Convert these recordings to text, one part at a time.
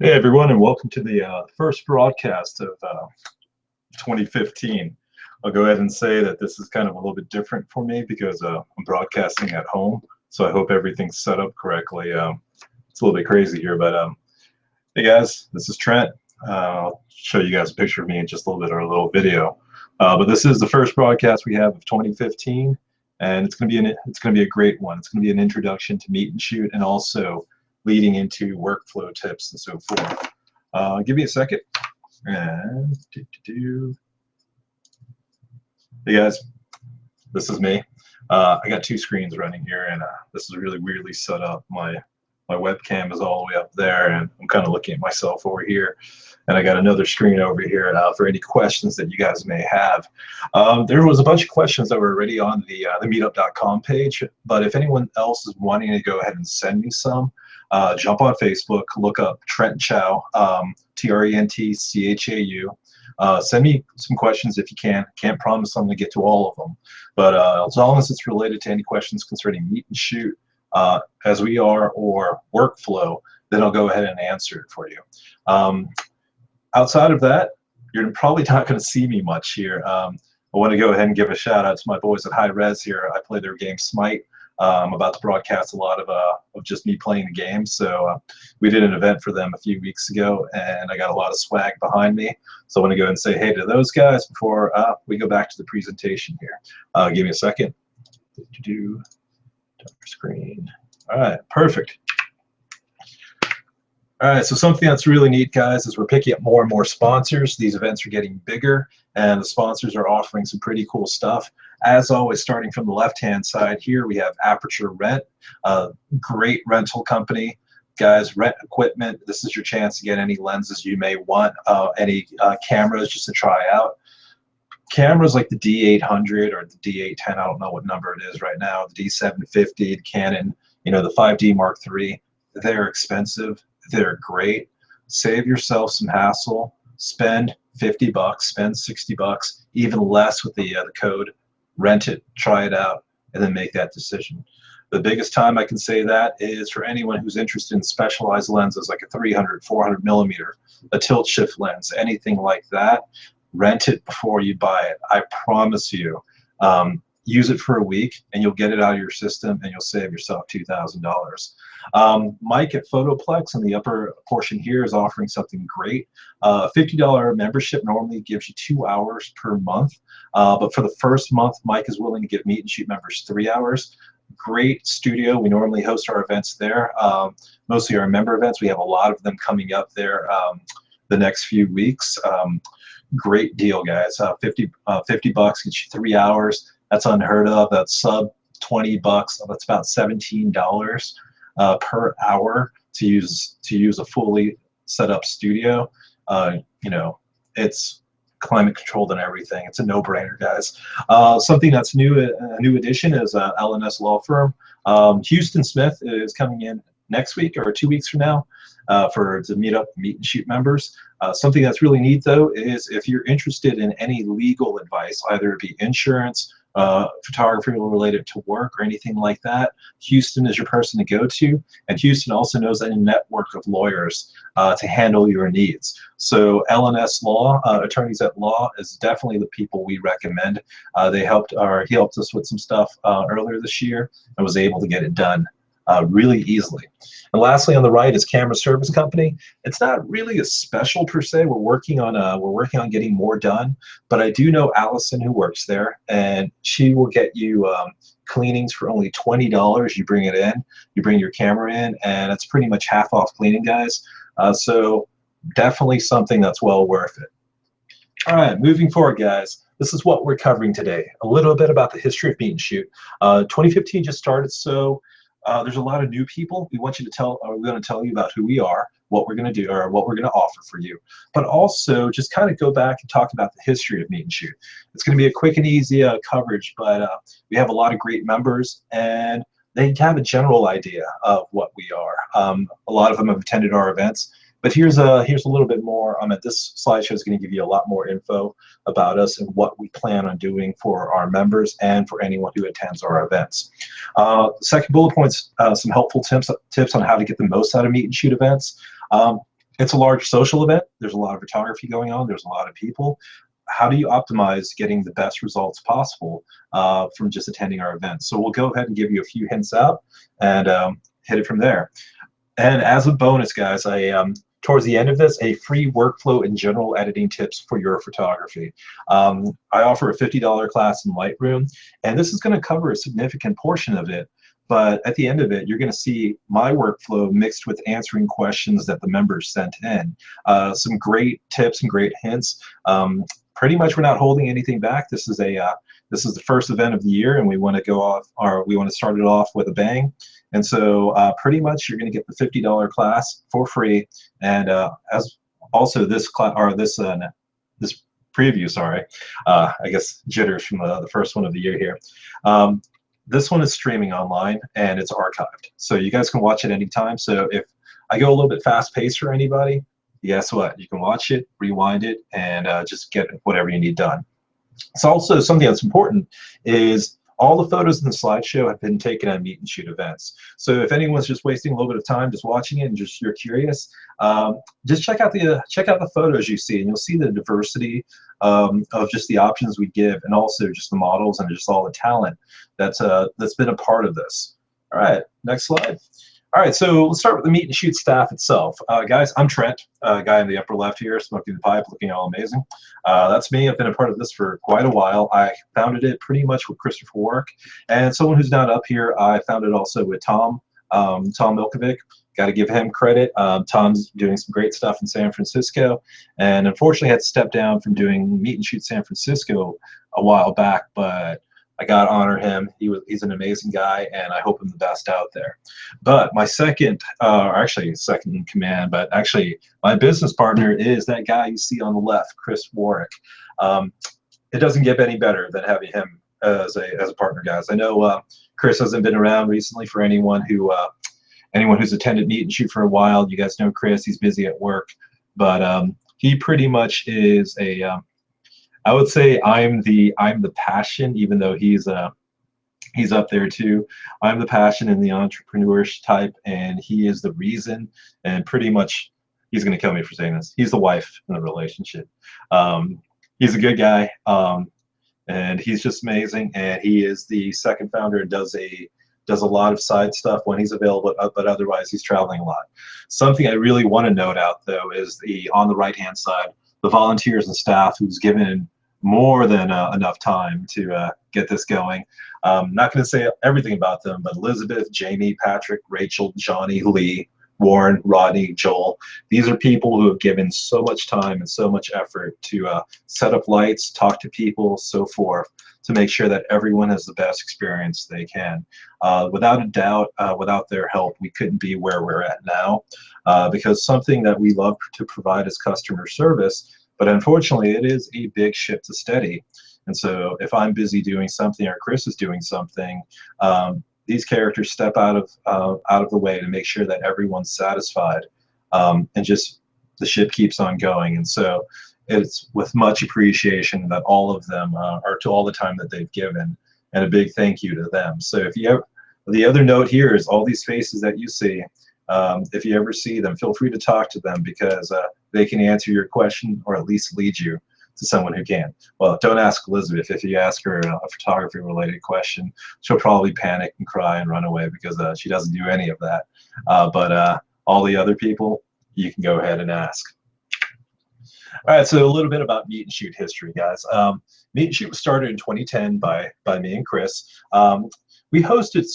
Hey everyone, and welcome to the first broadcast of 2015. I'll go ahead and say that this is kind of a little bit different for me because I'm broadcasting at home, so I hope everything's set up correctly. It's a little bit crazy here, but hey guys, this is Trent. I'll show you guys a picture of me in just a little bit or a little video. But this is the first broadcast we have of 2015, and it's going to be a great one. It's going to be an introduction to Meet and Shoot, and also leading into workflow tips and so forth. Give me a second. And hey guys, this is me. I got two screens running here, and this is really weirdly set up. My webcam is all the way up there, and I'm kind of looking at myself over here. And I got another screen over here for any questions that you guys may have. There was a bunch of questions that were already on the meetup.com page, but if anyone else is wanting to go ahead and send me some, jump on Facebook, look up Trent Chau, TRENTCHAU. Send me some questions if you can. Can't promise I'm going to get to all of them, but as long as it's related to any questions concerning Meet and Shoot, as we are, or workflow, then I'll go ahead and answer it for you. Outside of that, you're probably not going to see me much here. I want to go ahead and give a shout out to my boys at High Res here. I play their game Smite. I'm about to broadcast a lot of just me playing the game. So we did an event for them a few weeks ago, and I got a lot of swag behind me. So I want to go ahead and say hey to those guys before we go back to the presentation here. Give me a second. Screen. All right, perfect. All right, so something that's really neat, guys, is we're picking up more and more sponsors. These events are getting bigger, and the sponsors are offering some pretty cool stuff. As always, starting from the left-hand side here, we have Aperture Rent, a great rental company. Guys, rent equipment. This is your chance to get any lenses you may want, any cameras just to try out. Cameras like the D800 or the D810, I don't know what number it is right now, the D750, the Canon, the 5D Mark III, they're expensive. They're great. Save yourself some hassle. Spend 50 bucks, spend 60 bucks, even less with the code. Rent it, try it out, and then make that decision. The biggest time I can say that is for anyone who's interested in specialized lenses like a 300, 400 millimeter, a tilt shift lens, anything like that. Rent it before you buy it. I promise you. Use it for a week, and you'll get it out of your system, and you'll save yourself $2,000. Mike at Photoplex in the upper portion here is offering something great. $50 membership normally gives you 2 hours per month, but for the first month, Mike is willing to give Meet and Shoot members 3 hours. Great studio. We normally host our events there, mostly our member events. We have a lot of them coming up there the next few weeks. Great deal, guys. 50 bucks gets you 3 hours. That's unheard of. That's sub 20 bucks. That's about $17 per hour to use a fully set up studio. It's climate controlled and everything. It's a no-brainer, guys. Something that's new, a new addition is LNS Law Firm. Houston Smith is coming in next week or 2 weeks from now to meet and shoot members. Something that's really neat though is if you're interested in any legal advice, either it be insurance, photography related to work or anything like that, Houston is your person to go to, and Houston also knows any network of lawyers to handle your needs. So LNS Law, Attorneys at Law, is definitely the people we recommend. He helped us with some stuff earlier this year and was able to get it done really easily. And lastly, on the right is Camera Service Company. It's not really a special per se. We're working on getting more done, but I do know Allison who works there, and she will get you cleanings for only $20. You bring it in, you bring your camera in, and it's pretty much half off cleaning, guys. So definitely something that's well worth it. All right, moving forward, guys. This is what we're covering today. A little bit about the history of Meet and Shoot. 2015 just started, so there's a lot of new people. We're going to tell you about who we are, what we're going to do, or what we're going to offer for you. But also just kind of go back and talk about the history of Meet and Shoot. It's going to be a quick and easy coverage, but we have a lot of great members, and they have a general idea of what we are. A lot of them have attended our events, But here's a little bit more. This slideshow is going to give you a lot more info about us and what we plan on doing for our members and for anyone who attends our events. Second bullet point's some helpful tips on how to get the most out of meet and shoot events. It's a large social event. There's a lot of photography going on. There's a lot of people. How do you optimize getting the best results possible from just attending our events? So we'll go ahead and give you a few hints out and hit it from there. And as a bonus, guys, towards the end of this, a free workflow and general editing tips for your photography. I offer a $50 class in Lightroom, and this is going to cover a significant portion of it. But at the end of it, you're going to see my workflow mixed with answering questions that the members sent in. Some great tips and great hints. Pretty much, we're not holding anything back. This is the first event of the year, and we want to start it off with a bang. And so, pretty much, you're going to get the $50 class for free, and as also this preview. Sorry, I guess jitters from the first one of the year here. This one is streaming online and it's archived, so you guys can watch it anytime. So if I go a little bit fast-paced for anybody, guess what? You can watch it, rewind it, and just get whatever you need done. It's also something that's important is all the photos in the slideshow have been taken at meet and shoot events. So if anyone's just wasting a little bit of time just watching it and just you're curious, just check out the photos you see, and you'll see the diversity of just the options we give, and also just the models and just all the talent that's been a part of this. All right, next slide. All right, so let's start with the meet and shoot staff itself. Guys, I'm Trent, guy in the upper left here, smoking the pipe, looking all amazing. That's me. I've been a part of this for quite a while. I founded it pretty much with Christopher Warwick, and someone who's not up here, I founded also with Tom Milkovic. Got to give him credit. Tom's doing some great stuff in San Francisco, and unfortunately had to step down from doing Meet and Shoot San Francisco a while back, but I got to honor him. He's an amazing guy, and I hope him the best out there. But my second in command, but actually my business partner is that guy you see on the left, Chris Warwick. It doesn't get any better than having him as a partner, guys. I know Chris hasn't been around recently. For anyone who's attended Meet and Shoot for a while, you guys know Chris. He's busy at work, but he pretty much is I would say I'm the passion, even though he's up there too. I'm the passion and the entrepreneurish type, and he is the reason. And pretty much, he's going to kill me for saying this. He's the wife in the relationship. He's a good guy, and he's just amazing. And he is the second founder and does a lot of side stuff when he's available, but otherwise he's traveling a lot. Something I really want to note out though is on the right hand side, the volunteers and staff who's given more than enough time to get this going. Not going to say everything about them, but Elizabeth, Jamie, Patrick, Rachel, Johnny, Lee, Warren, Rodney, Joel. These are people who have given so much time and so much effort to set up lights, talk to people, so forth, to make sure that everyone has the best experience they can. Without a doubt, without their help, we couldn't be where we're at now, because something that we love to provide is customer service. But unfortunately, it is a big ship to steady. And so if I'm busy doing something or Chris is doing something, these characters step out of the way to make sure that everyone's satisfied, and just the ship keeps on going. And so it's with much appreciation that all of them are to all the time that they've given, and a big thank you to them. So the other note here is all these faces that you see, if you ever see them, feel free to talk to them, because they can answer your question or at least lead you to someone who can. Well, don't ask Elizabeth. If you ask her a photography related question, she'll probably panic and cry and run away, because she doesn't do any of that. But all the other people, you can go ahead and ask. All right, so a little bit about Meet and Shoot history, guys. Meet and Shoot was started in 2010 by me and Chris. We hosted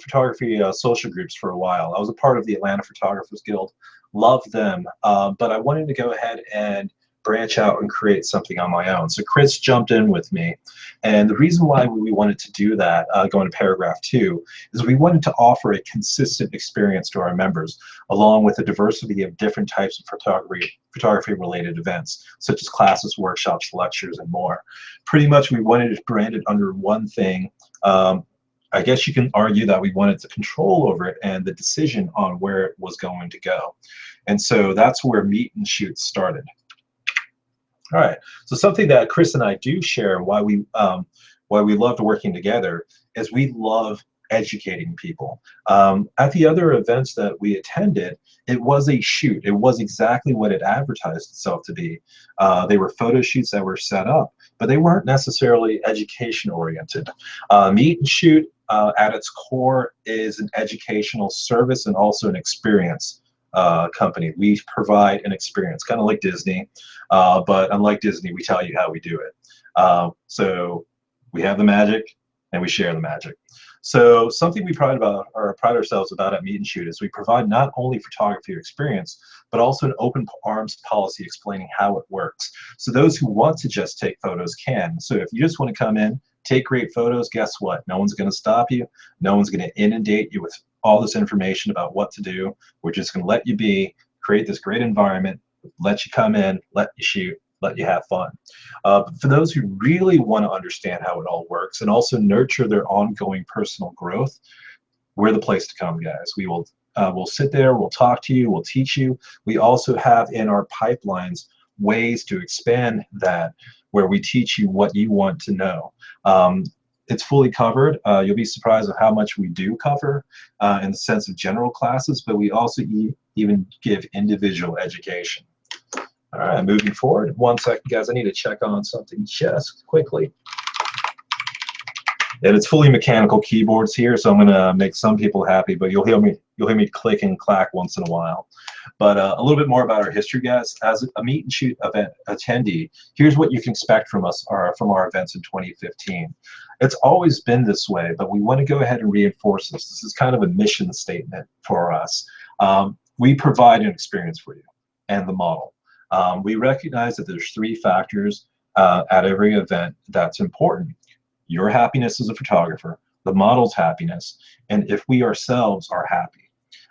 photography social groups for a while. I was a part of the Atlanta Photographers Guild. Loved them, but I wanted to go ahead and branch out and create something on my own. So Chris jumped in with me, and the reason why we wanted to do that, going to paragraph 2, is we wanted to offer a consistent experience to our members, along with a diversity of different types of photography related events, such as classes, workshops, lectures, and more. Pretty much we wanted to brand it under one thing, I guess you can argue that we wanted the control over it and the decision on where it was going to go. And so that's where Meet and Shoot started. All right. So something that Chris and I do share, why we loved working together, is we love educating people. At the other events that we attended, it was a shoot. It was exactly what it advertised itself to be. They were photo shoots that were set up, but they weren't necessarily education oriented. Meet and Shoot at its core is an educational service and also an experience company. We provide an experience, kind of like Disney, but unlike Disney, we tell you how we do it. So we have the magic and we share the magic. So something we pride ourselves about at Meet and Shoot is we provide not only photography experience, but also an open arms policy explaining how it works. So those who want to just take photos can. So if you just want to come in, take great photos, guess what? No one's going to stop you. No one's going to inundate you with all this information about what to do. We're just going to let you be, create this great environment, let you come in, let you shoot, let you have fun. For those who really want to understand how it all works and also nurture their ongoing personal growth, we're the place to come, guys. We will we'll sit there, we'll talk to you, we'll teach you. We also have in our pipelines ways to expand that, where we teach you what you want to know. It's fully covered. You'll be surprised at how much we do cover in the sense of general classes, but we also even give individual education. All right, moving forward. 1 second, guys. I need to check on something just quickly. And it's fully mechanical keyboards here, so I'm gonna make some people happy, but you'll hear me click and clack once in a while. But a little bit more about our history, guys. As a Meet and Shoot event attendee, here's what you can expect from us from our events in 2015. It's always been this way, but we want to go ahead and reinforce this. This is kind of a mission statement for us. We provide an experience for you and the model. We recognize that there's 3 factors at every event that's important. Your happiness as a photographer, the model's happiness, and if we ourselves are happy.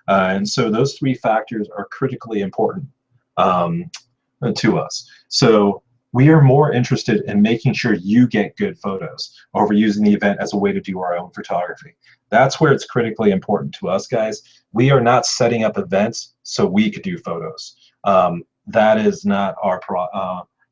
And so those 3 factors are critically important to us. So we are more interested in making sure you get good photos over using the event as a way to do our own photography. That's where it's critically important to us, guys. We are not setting up events so we could do photos. That is not our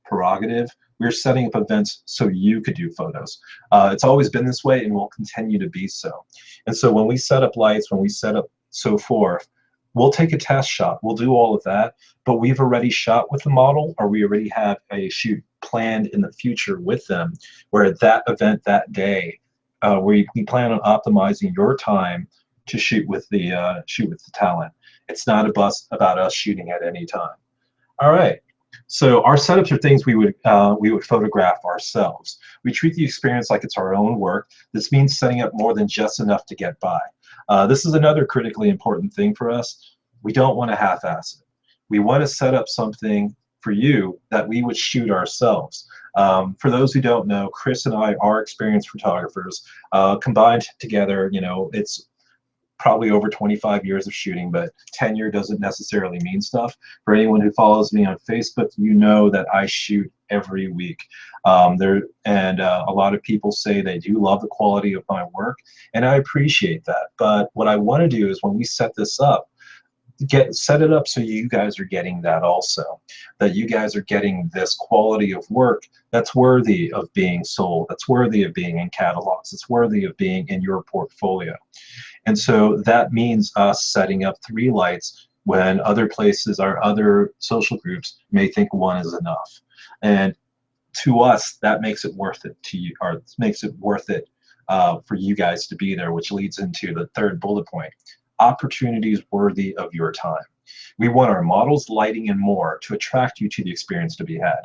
prerogative. We're setting up events so you could do photos. It's always been this way and will continue to be so. And so when we set up lights, when we set up so forth, we'll take a test shot. We'll do all of that, but we've already shot with the model, or we already have a shoot planned in the future with them, where at that event that day, we plan on optimizing your time to shoot with the talent. It's not about us shooting at any time. All right. So our setups are things we would photograph ourselves. We treat the experience like it's our own work. This means setting up more than just enough to get by. This is another critically important thing for us. We don't want to half-ass it. We want to set up something for you that we would shoot ourselves. For those who don't know, Chris and I are experienced photographers. Combined together, you know, it's probably over 25 years of shooting, but tenure doesn't necessarily mean stuff. For anyone who follows me on Facebook, you know that I shoot every week. A lot of people say they do love the quality of my work, and I appreciate that. But what I want to do is when we set this up, set it up so you guys are getting that also, that you guys are getting this quality of work that's worthy of being sold, that's worthy of being in catalogs, it's worthy of being in your portfolio. And so that means us setting up 3 lights when other places or other social groups may think 1 is enough. And to us, that makes it worth it to you, or makes it worth it for you guys to be there, which leads into the 3rd bullet point: opportunities worthy of your time. We want our models, lighting, and more to attract you to the experience to be had.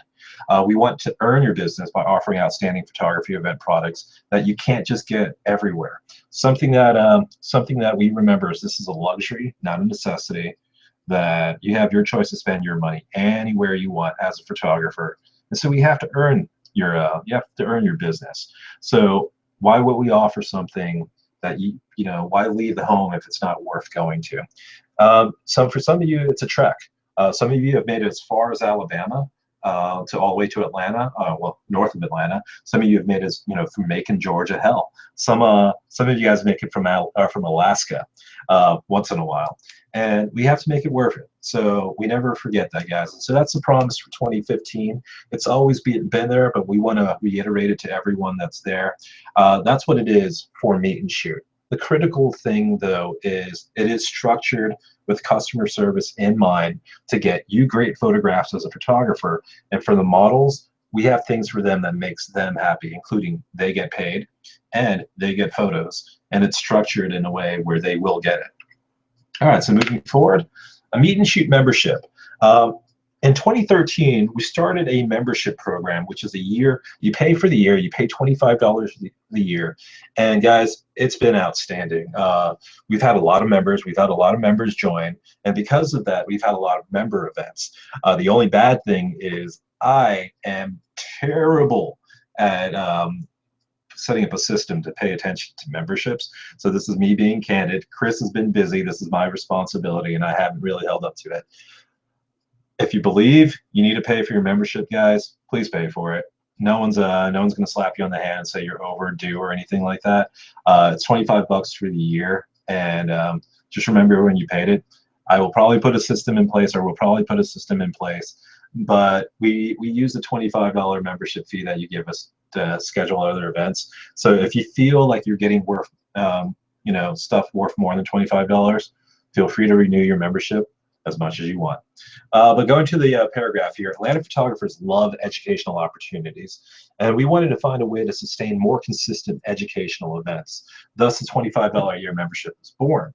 We want to earn your business by offering outstanding photography event products that you can't just get everywhere. Something that we remember is this is a luxury, not a necessity, that you have your choice to spend your money anywhere you want as a photographer. And so we have to earn your business. So why would we offer something that why leave the home if it's not worth going to? For some of you, it's a trek. Some of you have made it as far as Alabama to all the way to Atlanta, well, north of Atlanta. Some of you have made it, from Macon, Georgia. Hell, some of you guys make it from Alaska once in a while, and we have to make it worth it. So we never forget that, guys. And so that's the promise for 2015. It's always been there, but we want to reiterate it to everyone that's there. That's what it is for Meet and Shoot. The critical thing, though, is it is structured with customer service in mind to get you great photographs as a photographer. And for the models, we have things for them that makes them happy, including they get paid and they get photos. And it's structured in a way where they will get it. All right, so moving forward, a Meet and Shoot membership. In 2013, we started a membership program, which is a year. You pay for the year. You pay $25 the year. And guys, it's been outstanding. We've had a lot of members. We've had a lot of members join. And because of that, we've had a lot of member events. The only bad thing is I am terrible at setting up a system to pay attention to memberships. So this is me being candid. Chris has been busy. This is my responsibility, and I haven't really held up to it. If you believe you need to pay for your membership, guys, please pay for it. No one's going to slap you on the hand and say you're overdue or anything like that. It's $25 for the year, and just remember when you paid it. I will probably put a system in place, or we'll probably put a system in place, but we use the $25 membership fee that you give us to schedule other events. So if you feel like you're getting worth, stuff worth more than $25, feel free to renew your membership as much as you want. But going to the paragraph here, Atlanta photographers love educational opportunities, and we wanted to find a way to sustain more consistent educational events. Thus, the $25 a year membership was born.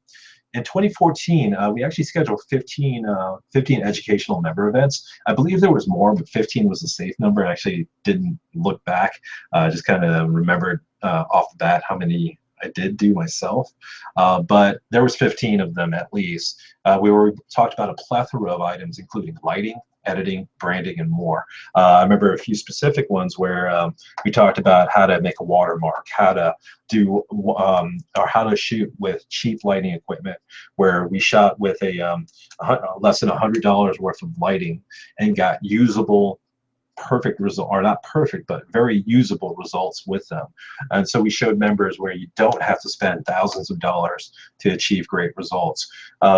In 2014, we actually scheduled 15 educational member events. I believe there was more, but 15 was a safe number. I actually didn't look back. Just kind of remembered off the bat how many I did do myself, but there was 15 of them at least. We talked about a plethora of items, including lighting, editing, branding, and more. I remember a few specific ones where we talked about how to make a watermark, how to do or how to shoot with cheap lighting equipment, where we shot with a less than $100 worth of lighting and got usable, perfect result, or not perfect, but very usable results with them. And so we showed members where you don't have to spend thousands of dollars to achieve great results.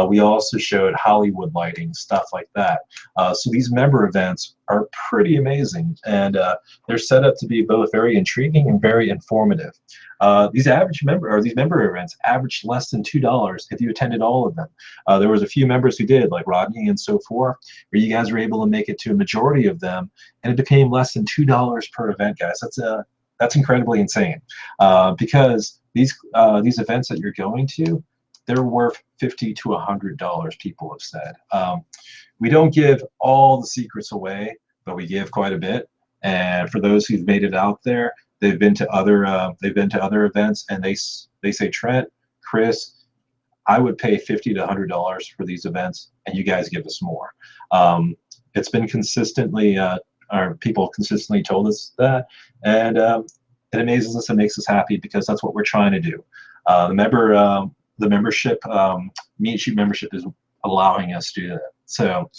We also showed Hollywood lighting, stuff like that. So these member events are pretty amazing, and they're set up to be both very intriguing and very informative. These member events averaged less than $2 if you attended all of them. There was a few members who did, like Rodney and so forth, where you guys were able to make it to a majority of them, and it became less than $2 per event, guys. That's incredibly insane, because these events that you're going to, they're worth $50 to $100, people have said. We don't give all the secrets away, but we give quite a bit. And for those who've made it out there, they've been to other events, and they say, Trent, Chris, I would pay $50 to $100 for these events, and you guys give us more. It's been consistently, our people consistently told us that, and it amazes us and makes us happy, because that's what we're trying to do. The membership, Meet and Shoot membership, is allowing us to do that. So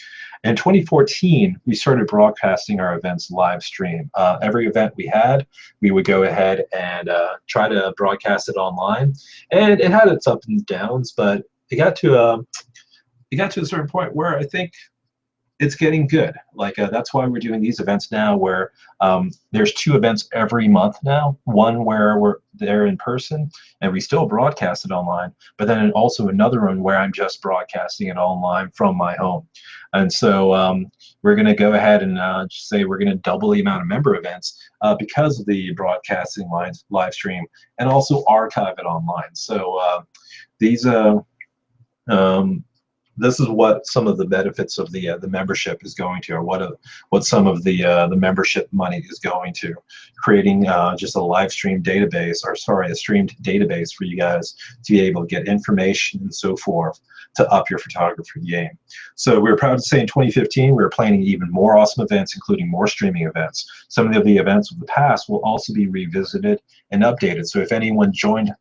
in 2014, we started broadcasting our events live stream. Every event we had, we would go ahead and try to broadcast it online. And it had its ups and downs, but it got to a certain point where I think it's getting good. Like that's why we're doing these events now, where there's 2 events every month now. One where we're there in person and we still broadcast it online, but then also another one where I'm just broadcasting it online from my home. And so we're going to go ahead and just say we're going to double the amount of member events because of the broadcasting live stream, and also archive it online. So this is what some of the benefits of the membership is going to, or what some of the membership money is going to, creating just a live stream database, or sorry, a streamed database for you guys to be able to get information and so forth to up your photography game. So we're proud to say in 2015 we're planning even more awesome events, including more streaming events. Some of the events of the past will also be revisited and updated. So if anyone joined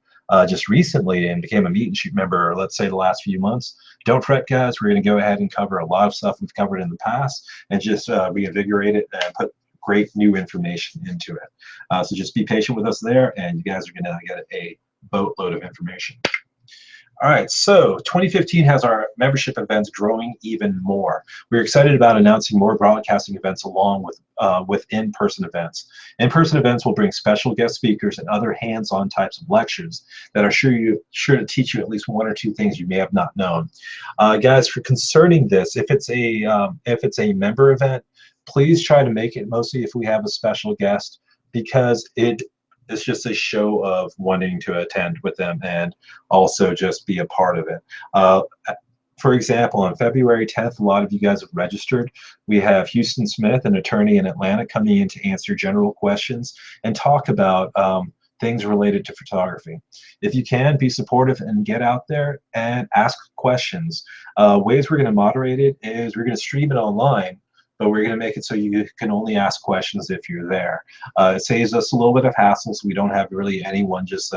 just recently and became a Meet and Shoot member, let's say the last few months, don't fret, guys. We're going to go ahead and cover a lot of stuff we've covered in the past and just reinvigorate it and put great new information into it. So just be patient with us there, and you guys are going to get a boatload of information. All right, so 2015 has our membership events growing even more. We're excited about announcing more broadcasting events along with in-person events. In-person events will bring special guest speakers and other hands-on types of lectures that are sure to teach you at least one or two things you may have not known. Guys, for concerning this, if it's a member event, please try to make it mostly if we have a special guest, because it's just a show of wanting to attend with them and also just be a part of it. For example, on February 10th, a lot of you guys have registered. We have Houston Smith, an attorney in Atlanta, coming in to answer general questions and talk about things related to photography. If you can, be supportive and get out there and ask questions. Ways we're going to moderate it is we're going to stream it online, but we're going to make it so you can only ask questions if you're there. It saves us a little bit of hassle, so we don't have really anyone just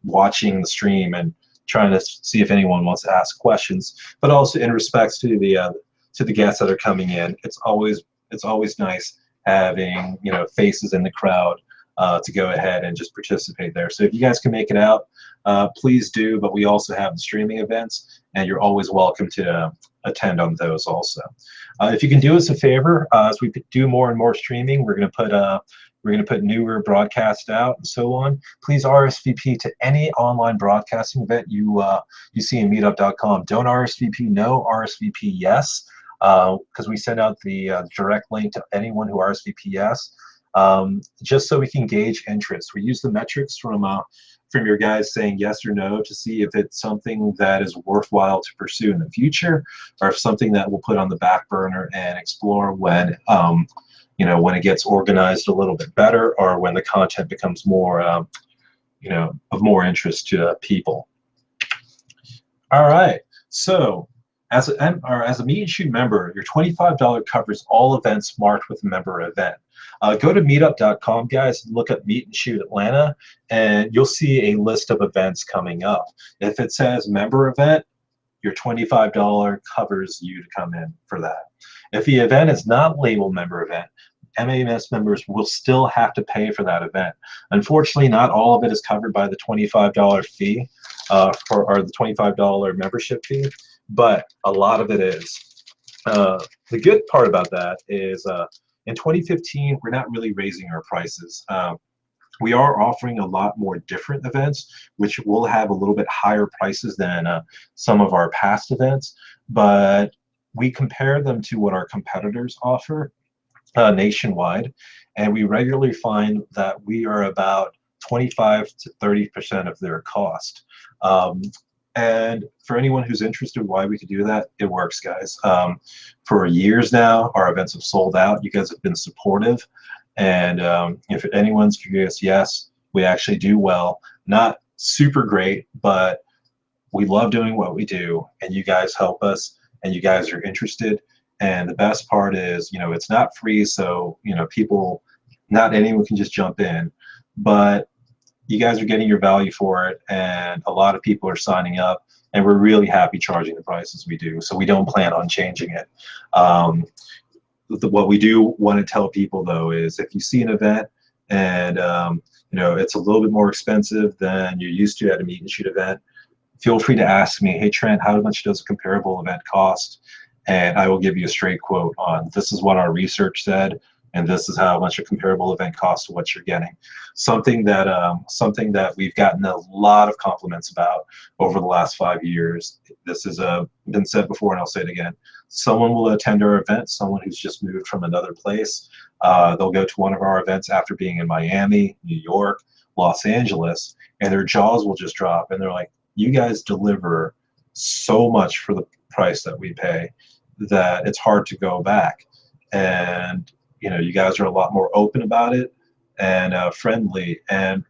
watching the stream and trying to see if anyone wants to ask questions. But also in respects to the guests that are coming in, it's always nice having faces in the crowd to go ahead and just participate there. So if you guys can make it out, please do. But we also have the streaming events, and you're always welcome to attend on those also. If you can do us a favor, as we do more and more streaming, we're going to put newer broadcasts out and so on. Please RSVP to any online broadcasting event you see in meetup.com. Don't RSVP no, RSVP yes, because we send out the direct link to anyone who RSVP yes, just so we can gauge interest. We use the metrics from your guys saying yes or no to see if it's something that is worthwhile to pursue in the future, or if something that we'll put on the back burner and explore when when it gets organized a little bit better, or when the content becomes more of more interest to people. All right, so as a Meet and Shoot member, your $25 covers all events marked with a member event. Go to meetup.com, guys, and look at Meet and Shoot Atlanta, and you'll see a list of events coming up. If it says member event, your $25 covers you to come in for that. If the event is not labeled member event, MAMS members will still have to pay for that event. Unfortunately, not all of it is covered by the $25 fee or the $25 membership fee, but a lot of it is. The good part about that is in 2015, we're not really raising our prices. We are offering a lot more different events, which will have a little bit higher prices than some of our past events, but we compare them to what our competitors offer nationwide, and we regularly find that we are about 25 to 30% of their cost. And for anyone who's interested why we could do that, it works, guys. For years now, our events have sold out. You guys have been supportive. And if anyone's curious, yes, we actually do well. Not super great, but we love doing what we do. And you guys help us, and you guys are interested. And the best part is, it's not free. So, not anyone can just jump in. But you guys are getting your value for it, and a lot of people are signing up, and we're really happy charging the prices we do, so we don't plan on changing it. What we do want to tell people, though, is if you see an event and it's a little bit more expensive than you're used to at a Meet and Shoot event, feel free to ask me, hey Trent, how much does a comparable event cost? And I will give you a straight quote on, this is what our research said, and this is how much a comparable event costs to what you're getting. Something that we've gotten a lot of compliments about over the last 5 years. This has been said before, and I'll say it again. Someone will attend our event, someone who's just moved from another place. They'll go to one of our events after being in Miami, New York, Los Angeles, and their jaws will just drop, and they're like, you guys deliver so much for the price that we pay that it's hard to go back. And you guys are a lot more open about it and friendly, and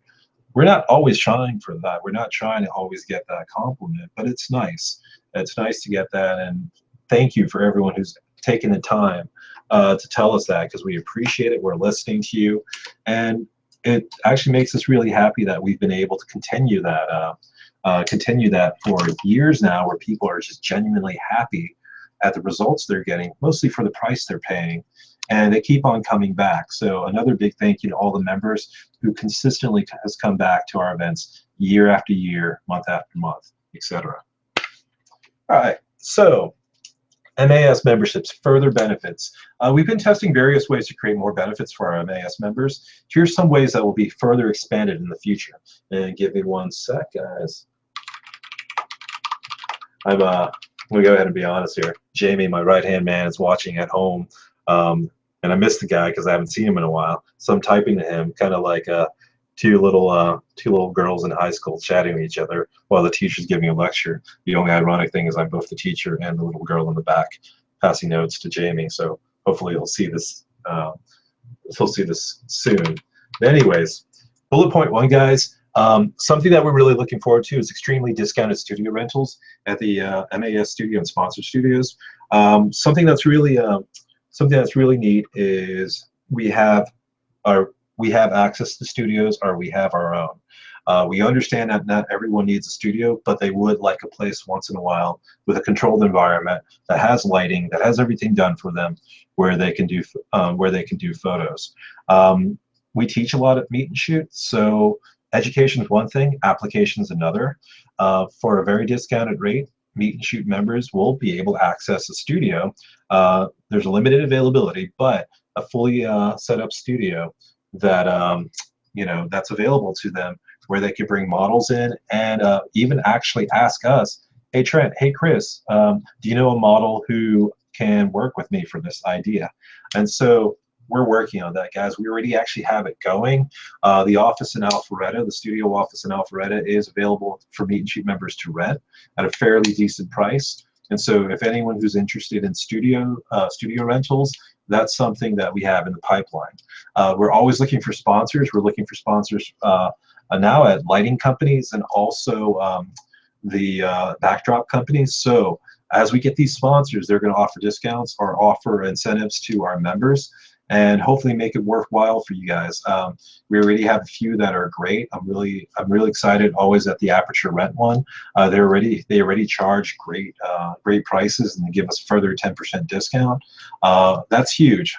we're not always trying for that. We're not trying to always get that compliment, but it's nice. It's nice to get that, and thank you for everyone who's taken the time to tell us that, because we appreciate it. We're listening to you, and it actually makes us really happy that we've been able to continue that for years now, where people are just genuinely happy at the results they're getting, mostly for the price they're paying, and they keep on coming back. So another big thank you to all the members who consistently has come back to our events year after year, month after month, etc. All right, so MAS memberships, further benefits. We've been testing various ways to create more benefits for our MAS members. Here's some ways that will be further expanded in the future. And give me one sec, guys. I'm going to go ahead and be honest here. Jamie, my right-hand man, is watching at home, and I missed the guy because I haven't seen him in a while. So I'm typing to him, kind of like two little girls in high school chatting with each other while the teacher's giving a lecture. The only ironic thing is I'm both the teacher and the little girl in the back passing notes to Jamie. So hopefully he'll see this. He'll see this soon. But anyways, bullet point 1, guys. Something that we're really looking forward to is extremely discounted studio rentals at the MAS studio and sponsored studios. Something that's really neat is we have access to studios, or we have our own. We understand that not everyone needs a studio, but they would like a place once in a while with a controlled environment that has lighting, that has everything done for them, where they can do photos. We teach a lot at Meet and Shoot, so education is one thing, application is another. For a very discounted rate, Meet and Shoot members will be able to access a studio. There's a limited availability, but a fully set up studio that that's available to them, where they could bring models in and even actually ask us, hey Trent, hey Chris, do you know a model who can work with me for this idea? And so we're working on that, guys. We already actually have it going. The office in Alpharetta, the studio office in Alpharetta, is available for Meet and Shoot members to rent at a fairly decent price. And so if anyone who's interested in studio rentals, that's something that we have in the pipeline. We're always looking for sponsors. We're looking for sponsors now at lighting companies and also the backdrop companies. So as we get these sponsors, they're going to offer discounts or offer incentives to our members, and hopefully make it worthwhile for you guys. We already have a few that are great. I'm really excited. Always at the Aperture Rent one. They already charge great prices, and they give us further 10% discount. That's huge.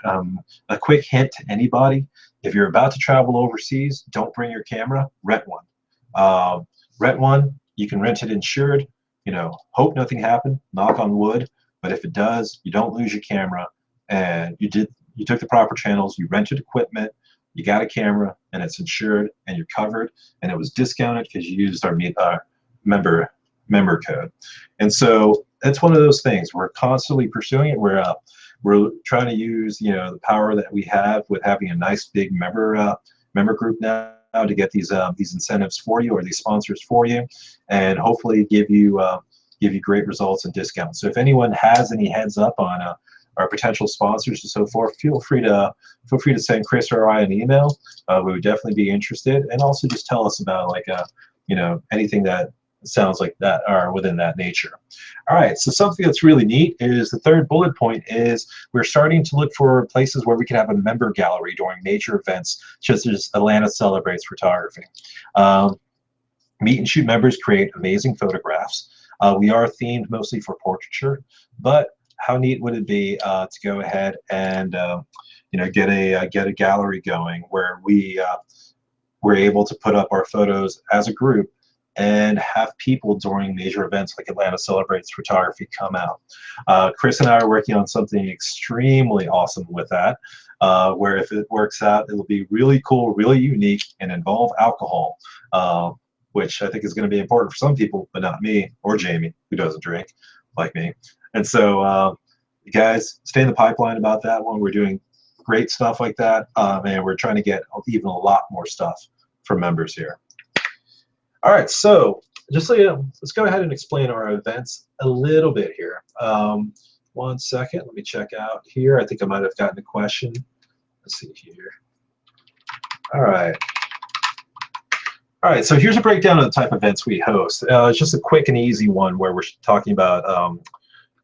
A quick hint to anybody: if you're about to travel overseas, don't bring your camera. Rent one. Rent one. You can rent it insured. Hope nothing happened. Knock on wood. But if it does, you don't lose your camera, and you took the proper channels, you rented equipment, you got a camera, and it's insured, and you're covered, and it was discounted because you used our member code. And so it's one of those things. We're constantly pursuing it. We're trying to use the power that we have with having a nice big member group now to get these incentives for you, or these sponsors for you, and hopefully give you great results and discounts. So if anyone has any heads up on our potential sponsors and so forth, feel free to send Chris or I an email. We would definitely be interested, and also just tell us about anything that sounds like that or within that nature. All right, so something that's really neat is the third bullet point is we're starting to look for places where we can have a member gallery during major events, such as Atlanta Celebrates Photography. Meet and Shoot members create amazing photographs. We are themed mostly for portraiture, but how neat would it be to go ahead and get a gallery going where we're able to put up our photos as a group and have people during major events like Atlanta Celebrates Photography come out. Chris and I are working on something extremely awesome with that, where if it works out, it'll be really cool, really unique, and involve alcohol, which I think is going to be important for some people, but not me or Jamie, who doesn't drink like me. And so, you guys, stay in the pipeline about that one. We're doing great stuff like that, and we're trying to get even a lot more stuff for members here. All right, so just so you know, let's go ahead and explain our events a little bit here. 1 second, let me check out here. I think I might have gotten a question. Let's see here. All right. All right, so here's a breakdown of the type of events we host. It's just a quick and easy one where we're talking about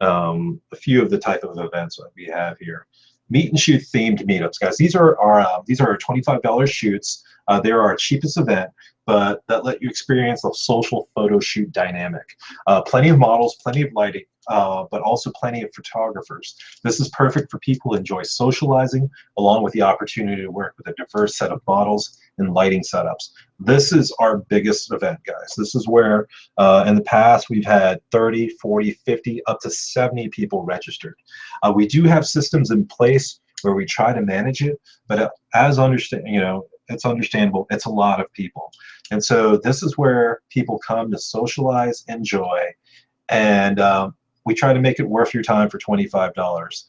a few of the type of events that we have here. Meet and Shoot themed meetups, guys. These are our $25 shoots. They're our cheapest event, but that let you experience a social photo shoot dynamic. Plenty of models, plenty of lighting, but also plenty of photographers. This is perfect for people who enjoy socializing, along with the opportunity to work with a diverse set of models and lighting setups. This is our biggest event, guys. This is where in the past we've had 30, 40, 50, up to 70 people registered. We do have systems in place where we try to manage it, but as understand, it's understandable. It's a lot of people, and so this is where people come to socialize, enjoy, and we try to make it worth your time for $25.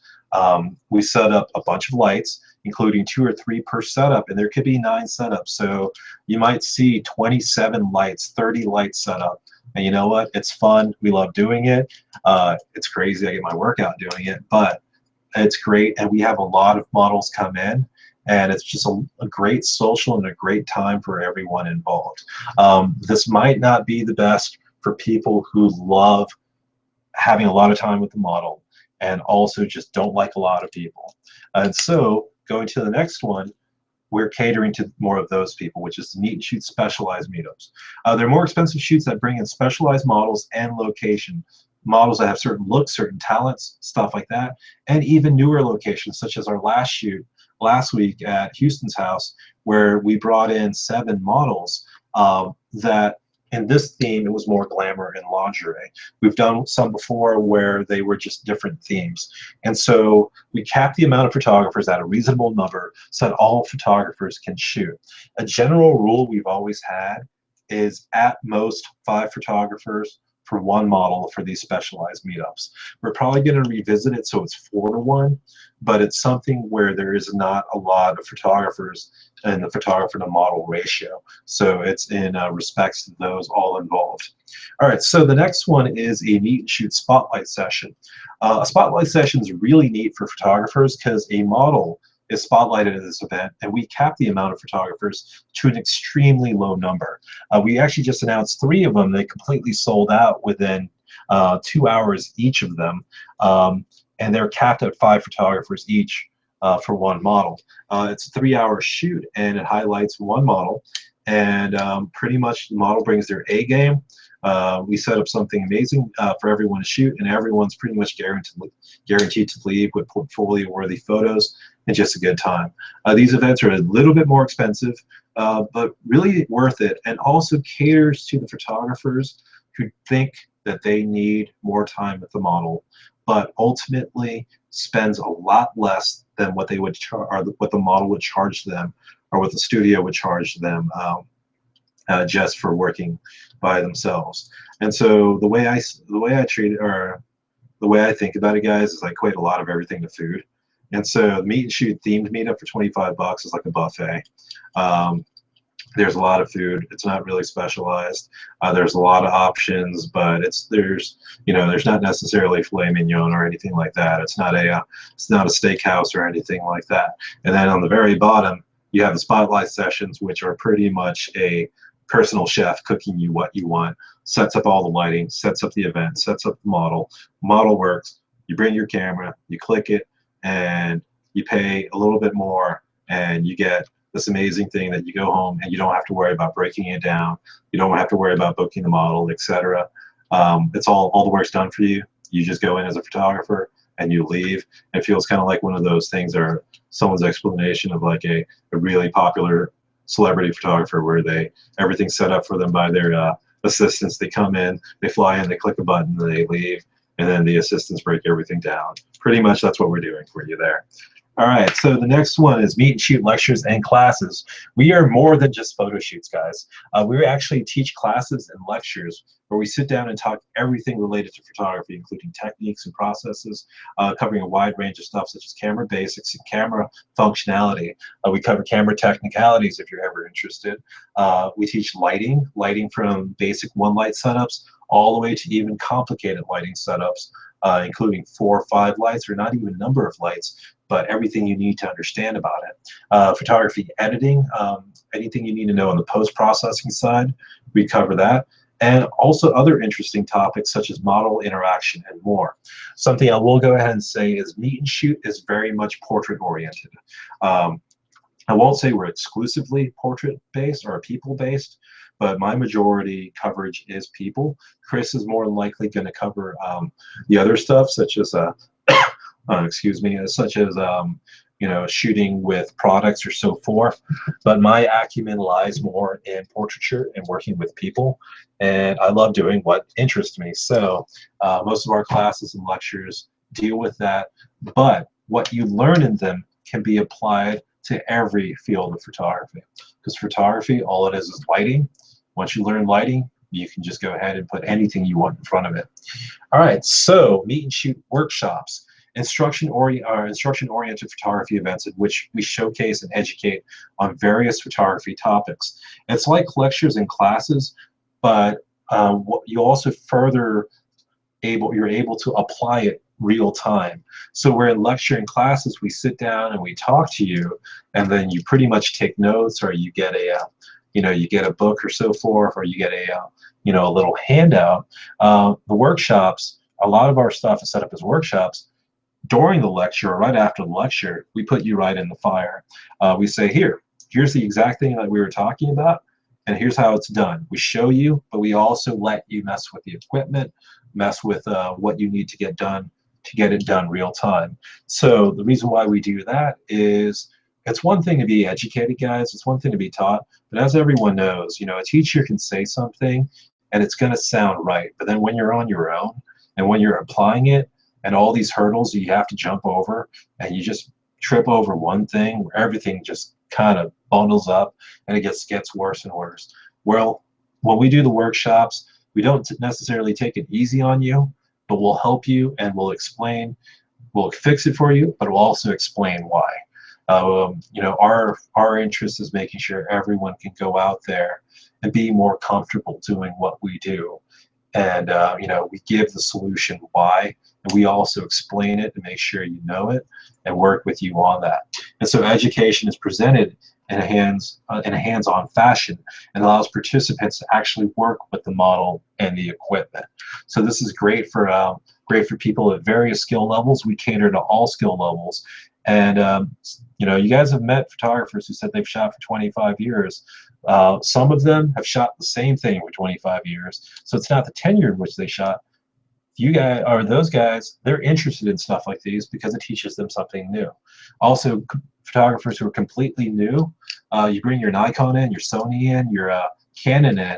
We set up a bunch of lights, including 2 or 3 per setup, and there could be 9 setups. So you might see 27 lights, 30 lights set up. And you know what? It's fun. We love doing it. It's crazy. I get my workout doing it, but it's great. And we have a lot of models come in, and it's just a great social and a great time for everyone involved. This might not be the best for people who love having a lot of time with the model and also just don't like a lot of people. And so going to the next one, we're catering to more of those people, which is meet and shoot specialized meetups. They're more expensive shoots that bring in specialized models and location. Models that have certain looks, certain talents, stuff like that, and even newer locations, such as our last shoot last week at Houston's house, where we brought in 7 models that in this theme, it was more glamour and lingerie. We've done some before where they were just different themes. And so we capped the amount of photographers at a reasonable number so that all photographers can shoot. A general rule we've always had is at most 5 photographers for 1 model for these specialized meetups. We're probably going to revisit it so it's 4 to 1, but it's something where there is not a lot of photographers in the photographer to model ratio. So it's in respects to those all involved. All right, so the next one is a meet and shoot spotlight session. A spotlight session is really neat for photographers because a model is spotlighted at this event, and we cap the amount of photographers to an extremely low number. We actually just announced 3 of them. They completely sold out within 2 hours each of them, and they're capped at 5 photographers each for 1 model. It's a 3-hour shoot, and it highlights 1 model, and pretty much the model brings their A game. We set up something amazing for everyone to shoot, and everyone's pretty much guaranteed to leave with portfolio-worthy photos and just a good time. These events are a little bit more expensive, but really worth it, and also caters to the photographers who think that they need more time with the model, but ultimately spends a lot less than what they would or what the model would charge them, or what the studio would charge them just for working by themselves. And so the way I treat it, or the way I think about it, guys, is I equate a lot of everything to food. And so meet and shoot themed meetup for $25 is like a buffet. There's a lot of food. It's not really specialized. There's a lot of options, but there's not necessarily filet mignon or anything like that. It's not a steakhouse or anything like that. And then on the very bottom, you have the spotlight sessions, which are pretty much a personal chef cooking you what you want, sets up all the lighting, sets up the event, sets up the model. Model works. You bring your camera, you click it, and you pay a little bit more, and you get this amazing thing that you go home and you don't have to worry about breaking it down. You don't have to worry about booking the model, etc. It's all the work's done for you. You just go in as a photographer and you leave. It feels kind of like one of those things, or someone's explanation of like a really popular celebrity photographer where everything's set up for them by their assistants. They come in, they fly in, they click a button, they leave, and then the assistants break everything down. Pretty much that's what we're doing for you there. All right, so the next one is meet and shoot lectures and classes. We are more than just photo shoots, guys. We actually teach classes and lectures where we sit down and talk everything related to photography, including techniques and processes, covering a wide range of stuff such as camera basics and camera functionality. We cover camera technicalities if you're ever interested. We teach lighting from basic 1-light setups all the way to even complicated lighting setups, including 4 or 5 lights, or not even number of lights, but everything you need to understand about it. Photography editing, anything you need to know on the post-processing side, we cover that. And also other interesting topics such as model interaction and more. Something I will go ahead and say is meet and shoot is very much portrait oriented. I won't say we're exclusively portrait based or people based, but my majority coverage is people. Chris is more than likely going to cover the other stuff, such as excuse me, such as you know, shooting with products or so forth. But my acumen lies more in portraiture and working with people, and I love doing what interests me. So most of our classes and lectures deal with that, but what you learn in them can be applied to every field of photography, because photography, all it is lighting. Once you learn lighting, you can just go ahead and put anything you want in front of it. All right, so meet and shoot workshops, instruction-oriented photography events in which we showcase and educate on various photography topics. It's like lectures and classes, but you also you're able to apply it real time. So where in lecture and classes we sit down and we talk to you, and then you pretty much take notes, or you get a you get a book or so forth, or you get a a little handout. The workshops, a lot of our stuff is set up as workshops. During the lecture or right after the lecture, we put you right in the fire. We say, here's the exact thing that we were talking about, and here's how it's done. We show you, but we also let you mess with the equipment, mess with what you need to get done to get it done real time. So the reason why we do that is, it's one thing to be educated, guys. It's one thing to be taught, but as everyone knows, a teacher can say something and it's going to sound right, but then when you're on your own and when you're applying it, and all these hurdles you have to jump over, and you just trip over one thing where everything just kind of bundles up and it gets worse and worse. Well, when we do the workshops, we don't necessarily take it easy on you, but we'll help you and we'll explain, we'll fix it for you, but we'll also explain why. Our interest is making sure everyone can go out there and be more comfortable doing what we do. And we give the solution why, and we also explain it to make sure you know it and work with you on that. And so education is presented in a hands-on fashion, and allows participants to actually work with the model and the equipment. So this is great for people at various skill levels. We cater to all skill levels. And you guys have met photographers who said they've shot for 25 years. Some of them have shot the same thing for 25 years. So it's not the tenure in which they shot. You guys, or those guys, they're interested in stuff like these because it teaches them something new. Also, photographers who are completely new, you bring your Nikon in, your Sony in, your Canon in,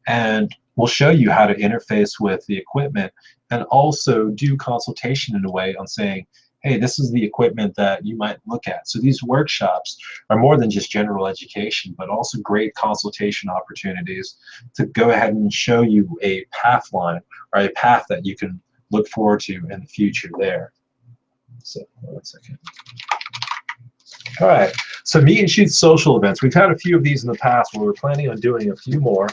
and we'll show you how to interface with the equipment, and also do consultation in a way on saying, hey, this is the equipment that you might look at. So these workshops are more than just general education, but also great consultation opportunities to go ahead and show you a path line, or a path that you can look forward to in the future there. So, 1 second. All right, so meet and shoot social events. We've had a few of these in the past, but we're planning on doing a few more.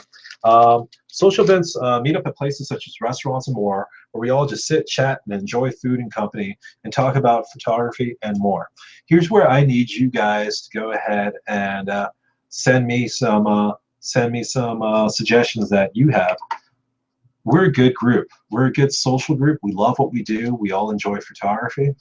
Social events meet up at places such as restaurants and more, where we all just sit, chat, and enjoy food and company, and talk about photography and more. Here's where I need you guys to go ahead and send me some suggestions that you have. We're a good group. We're a good social group. We love what we do. We all enjoy photography.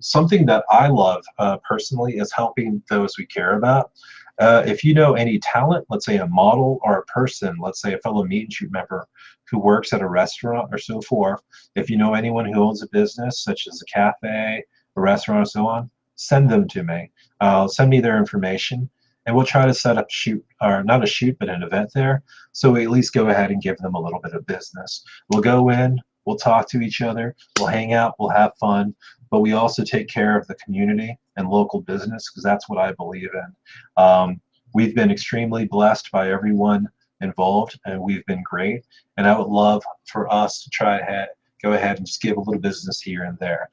Something that I love personally is helping those we care about. If you know any talent, let's say a model or a person, let's say a fellow meet and shoot member who works at a restaurant or so forth, if you know anyone who owns a business such as a cafe, a restaurant, or so on, send them to me. Send me their information, and we'll try to set up not a shoot, but an event there, so we at least go ahead and give them a little bit of business. We'll go in, we'll talk to each other, we'll hang out, we'll have fun, but we also take care of the community and local business, because that's what I believe in. We've been extremely blessed by everyone involved, and we've been great, and I would love for us to try to go ahead and just give a little business here and there.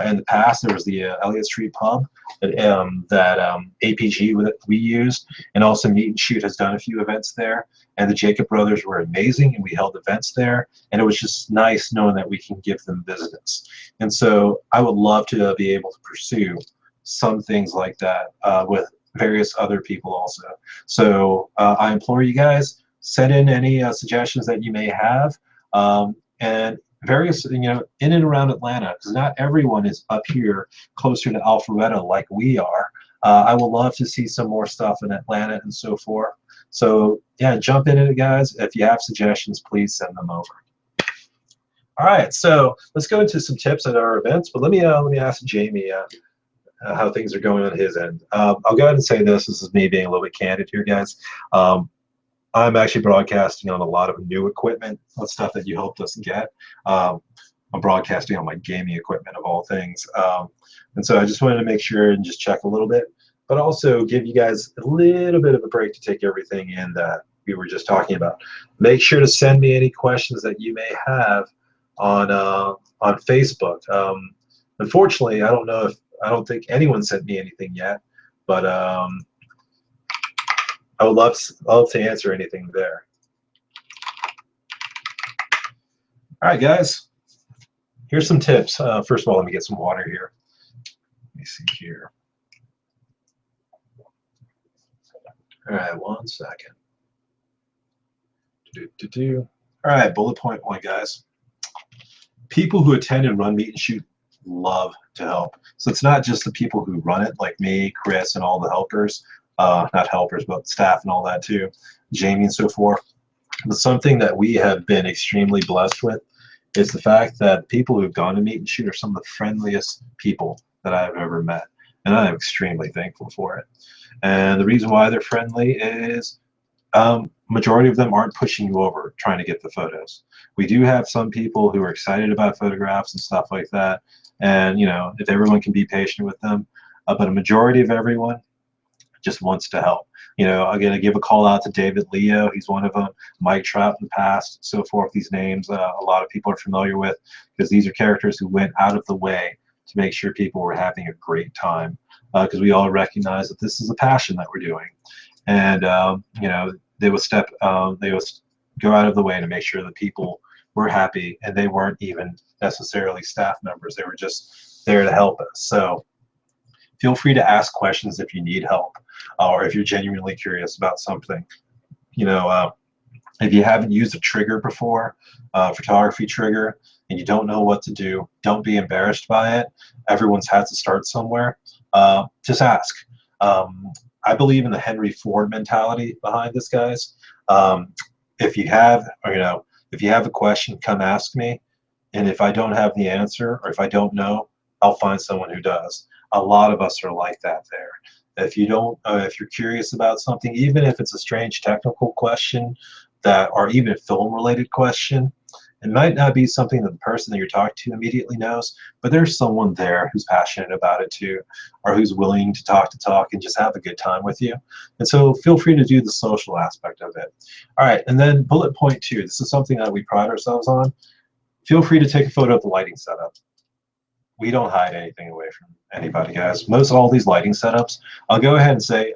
In the past, there was the Elliott Street Pub that APG we used, and also Meet and Shoot has done a few events there, and the Jacob brothers were amazing, and we held events there, and it was just nice knowing that we can give them business. And so I would love to be able to pursue some things like that with various other people also. So I implore you guys, send in any suggestions that you may have, and various, in and around Atlanta, because not everyone is up here closer to Alpharetta like we are. I would love to see some more stuff in Atlanta and so forth. So yeah, jump into it, guys. If you have suggestions, please send them over. All right, so let's go into some tips at our events. But let me ask Jamie how things are going on his end. I'll go ahead and say this. This is me being a little bit candid here, guys. I'm actually broadcasting on a lot of new equipment, stuff that you helped us get. I'm broadcasting on my gaming equipment of all things. And so I just wanted to make sure and just check a little bit, but also give you guys a little bit of a break to take everything in that we were just talking about. Make sure to send me any questions that you may have on Facebook. Unfortunately, I don't think anyone sent me anything yet, but I would love to answer anything there. All right, guys. Here's some tips. First of all, let me get some water here. Let me see here. All right, 1 second. All right, bullet point 1, guys. People who attend and run Meet and Shoot love to help. So it's not just the people who run it, like me, Chris, and all the helpers. Not helpers, but staff and all that too, Jamie and so forth. But something that we have been extremely blessed with is the fact that people who've gone to Meet and Shoot are some of the friendliest people that I've ever met. And I am extremely thankful for it. And the reason why they're friendly is majority of them aren't pushing you over trying to get the photos. We do have some people who are excited about photographs and stuff like that. And, you know, if everyone can be patient with them, but a majority of everyone just wants to help. You know, I'm going to give a call out to David Leo. He's one of them. Mike Trout in the past, so forth. These names a lot of people are familiar with because these are characters who went out of the way to make sure people were having a great time because we all recognize that this is a passion that we're doing. And, you know, they would go out of the way to make sure that people were happy, and they weren't even necessarily staff members. They were just there to help us. So feel free to ask questions if you need help or if you're genuinely curious about something. You know, if you haven't used a trigger before, photography trigger, and you don't know what to do, don't be embarrassed by it. Everyone's had to start somewhere. Just ask. I believe in the Henry Ford mentality behind this, guys. If you have, or, you know, if you have a question, come ask me. And if I don't have the answer, or if I don't know, I'll find someone who does. A lot of us are like that there. If you don't, if you're curious about something, even if it's a strange technical question that, or even a film-related question, it might not be something that the person that you're talking to immediately knows, but there's someone there who's passionate about it too, or who's willing to talk and just have a good time with you. And so feel free to do the social aspect of it. All right, and then bullet point 2, this is something that we pride ourselves on. Feel free to take a photo of the lighting setup. We don't hide anything away from anybody, guys. Most all these lighting setups, I'll go ahead and say,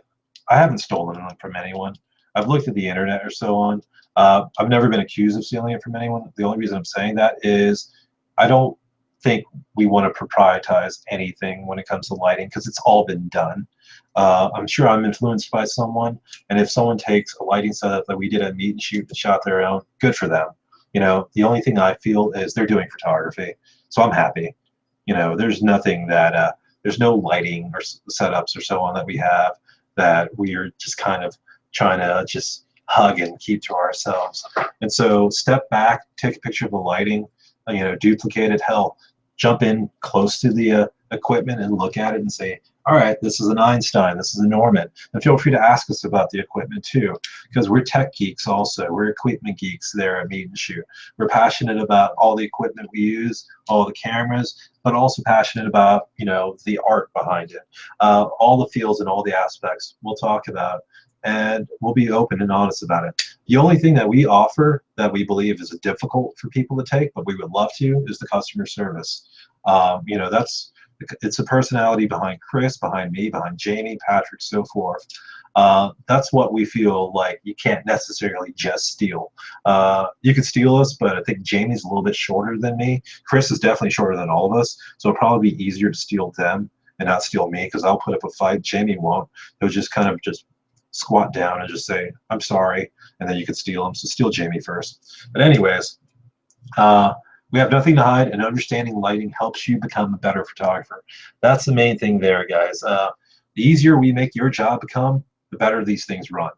I haven't stolen them from anyone. I've looked at the internet or so on. I've never been accused of stealing it from anyone. The only reason I'm saying that is I don't think we want to proprietize anything when it comes to lighting because it's all been done. I'm sure I'm influenced by someone, and if someone takes a lighting setup that we did at Meet and Shoot and shot their own, good for them. You know, the only thing I feel is they're doing photography, so I'm happy. You know, there's nothing that, there's no lighting or setups or so on that we have that we are just kind of trying to just hug and keep to ourselves. And so step back, take a picture of the lighting, you know, duplicate it, hell, jump in close to the equipment and look at it and say, all right, this is an Einstein, this is a Norman. And feel free to ask us about the equipment too, because we're tech geeks also. We're equipment geeks there at Meet and Shoot. We're passionate about all the equipment we use, all the cameras, but also passionate about, you know, the art behind it. All the feels and all the aspects we'll talk about, and we'll be open and honest about it. The only thing that we offer that we believe is difficult for people to take, but we would love to, is the customer service. You know, it's a personality behind Chris, behind me, behind Jamie, Patrick, so forth. That's what we feel like you can't necessarily just steal. You can steal us, but I think Jamie's a little bit shorter than me. Chris is definitely shorter than all of us, so it'll probably be easier to steal them and not steal me because I'll put up a fight. Jamie won't. He'll just kind of just squat down and just say, I'm sorry, and then you could steal him. So steal Jamie first. But anyways, we have nothing to hide, and understanding lighting helps you become a better photographer. That's the main thing there, guys. The easier we make your job become, the better these things run.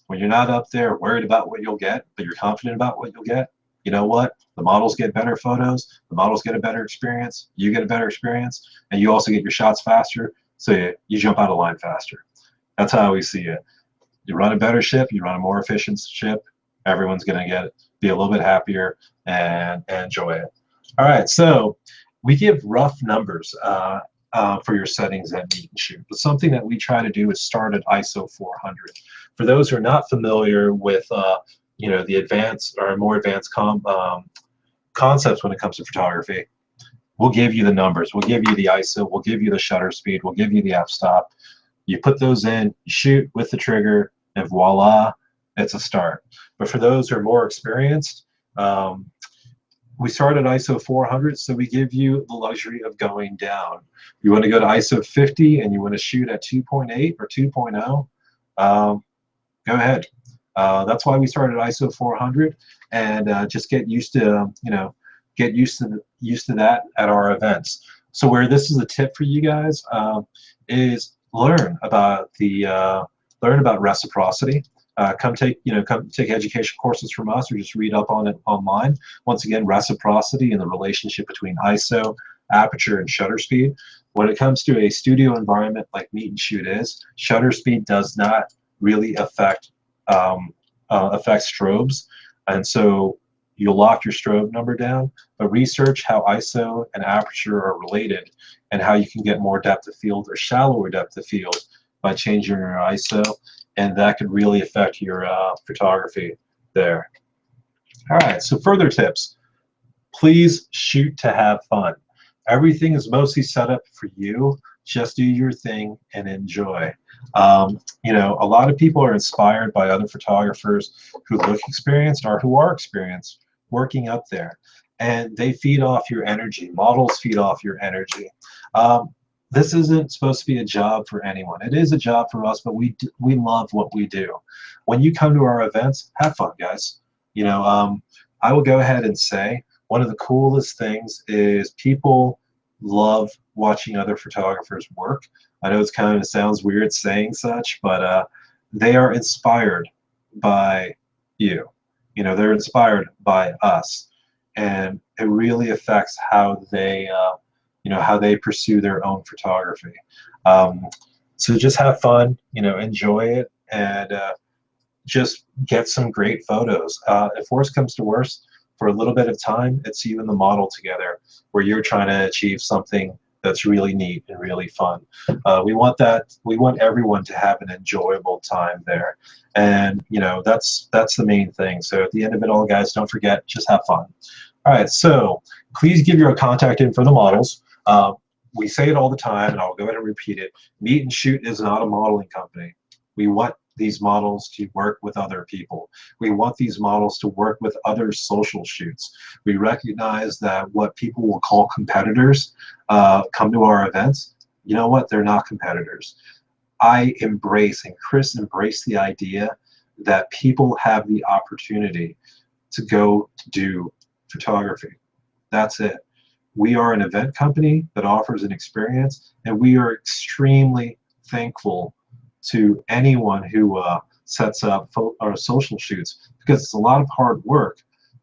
When you're not up there worried about what you'll get, but you're confident about what you'll get, you know what? The models get better photos, the models get a better experience, you get a better experience, and you also get your shots faster, so you jump out of line faster. That's how we see it. You run a better ship, you run a more efficient ship, everyone's going to be a little bit happier and enjoy it. All right, so we give rough numbers for your settings at Meet and Shoot. But something that we try to do is start at ISO 400. For those who are not familiar with the advanced or more advanced concepts when it comes to photography, we'll give you the numbers. We'll give you the ISO. We'll give you the shutter speed. We'll give you the f-stop. You put those in, you shoot with the trigger, and voila, it's a start. But for those who are more experienced, we start at ISO 400, so we give you the luxury of going down. You want to go to ISO 50 and you want to shoot at 2.8 or 2.0, go ahead. That's why we started ISO 400, and just get used to that at our events. So where this is a tip for you guys is learn about reciprocity. Come take education courses from us, or just read up on it online. Once again, reciprocity and the relationship between ISO, aperture, and shutter speed. When it comes to a studio environment like Meet and Shoot is, shutter speed does not really affect strobes, and so you'll lock your strobe number down. But research how ISO and aperture are related, and how you can get more depth of field or shallower depth of field by changing your ISO, and that could really affect your photography there. All right, so further tips. Please shoot to have fun. Everything is mostly set up for you. Just do your thing and enjoy. A lot of people are inspired by other photographers who look experienced or who are experienced working up there, and they feed off your energy. Models feed off your energy. This isn't supposed to be a job for anyone. It is a job for us, but we love what we do. When you come to our events, have fun, guys. I will go ahead and say one of the coolest things is people love watching other photographers work. I know it sounds weird saying such, but they are inspired by you. They're inspired by us, and it really affects how they pursue their own photography. So just have fun, enjoy it, and just get some great photos. If worst comes to worst, for a little bit of time, it's you and the model together, where you're trying to achieve something that's really neat and really fun. We want everyone to have an enjoyable time there, and that's the main thing. So at the end of it all, guys, don't forget, just have fun. All right, so please give your contact info for the models. We say it all the time, and I'll go ahead and repeat it. Meet and Shoot is not a modeling company. We want these models to work with other people. We want these models to work with other social shoots. We recognize that what people will call competitors come to our events. You know what? They're not competitors. I embrace, and Chris embraced, the idea that people have the opportunity to go to do photography. That's it. We are an event company that offers an experience, and we are extremely thankful to anyone who sets up our social shoots, because it's a lot of hard work,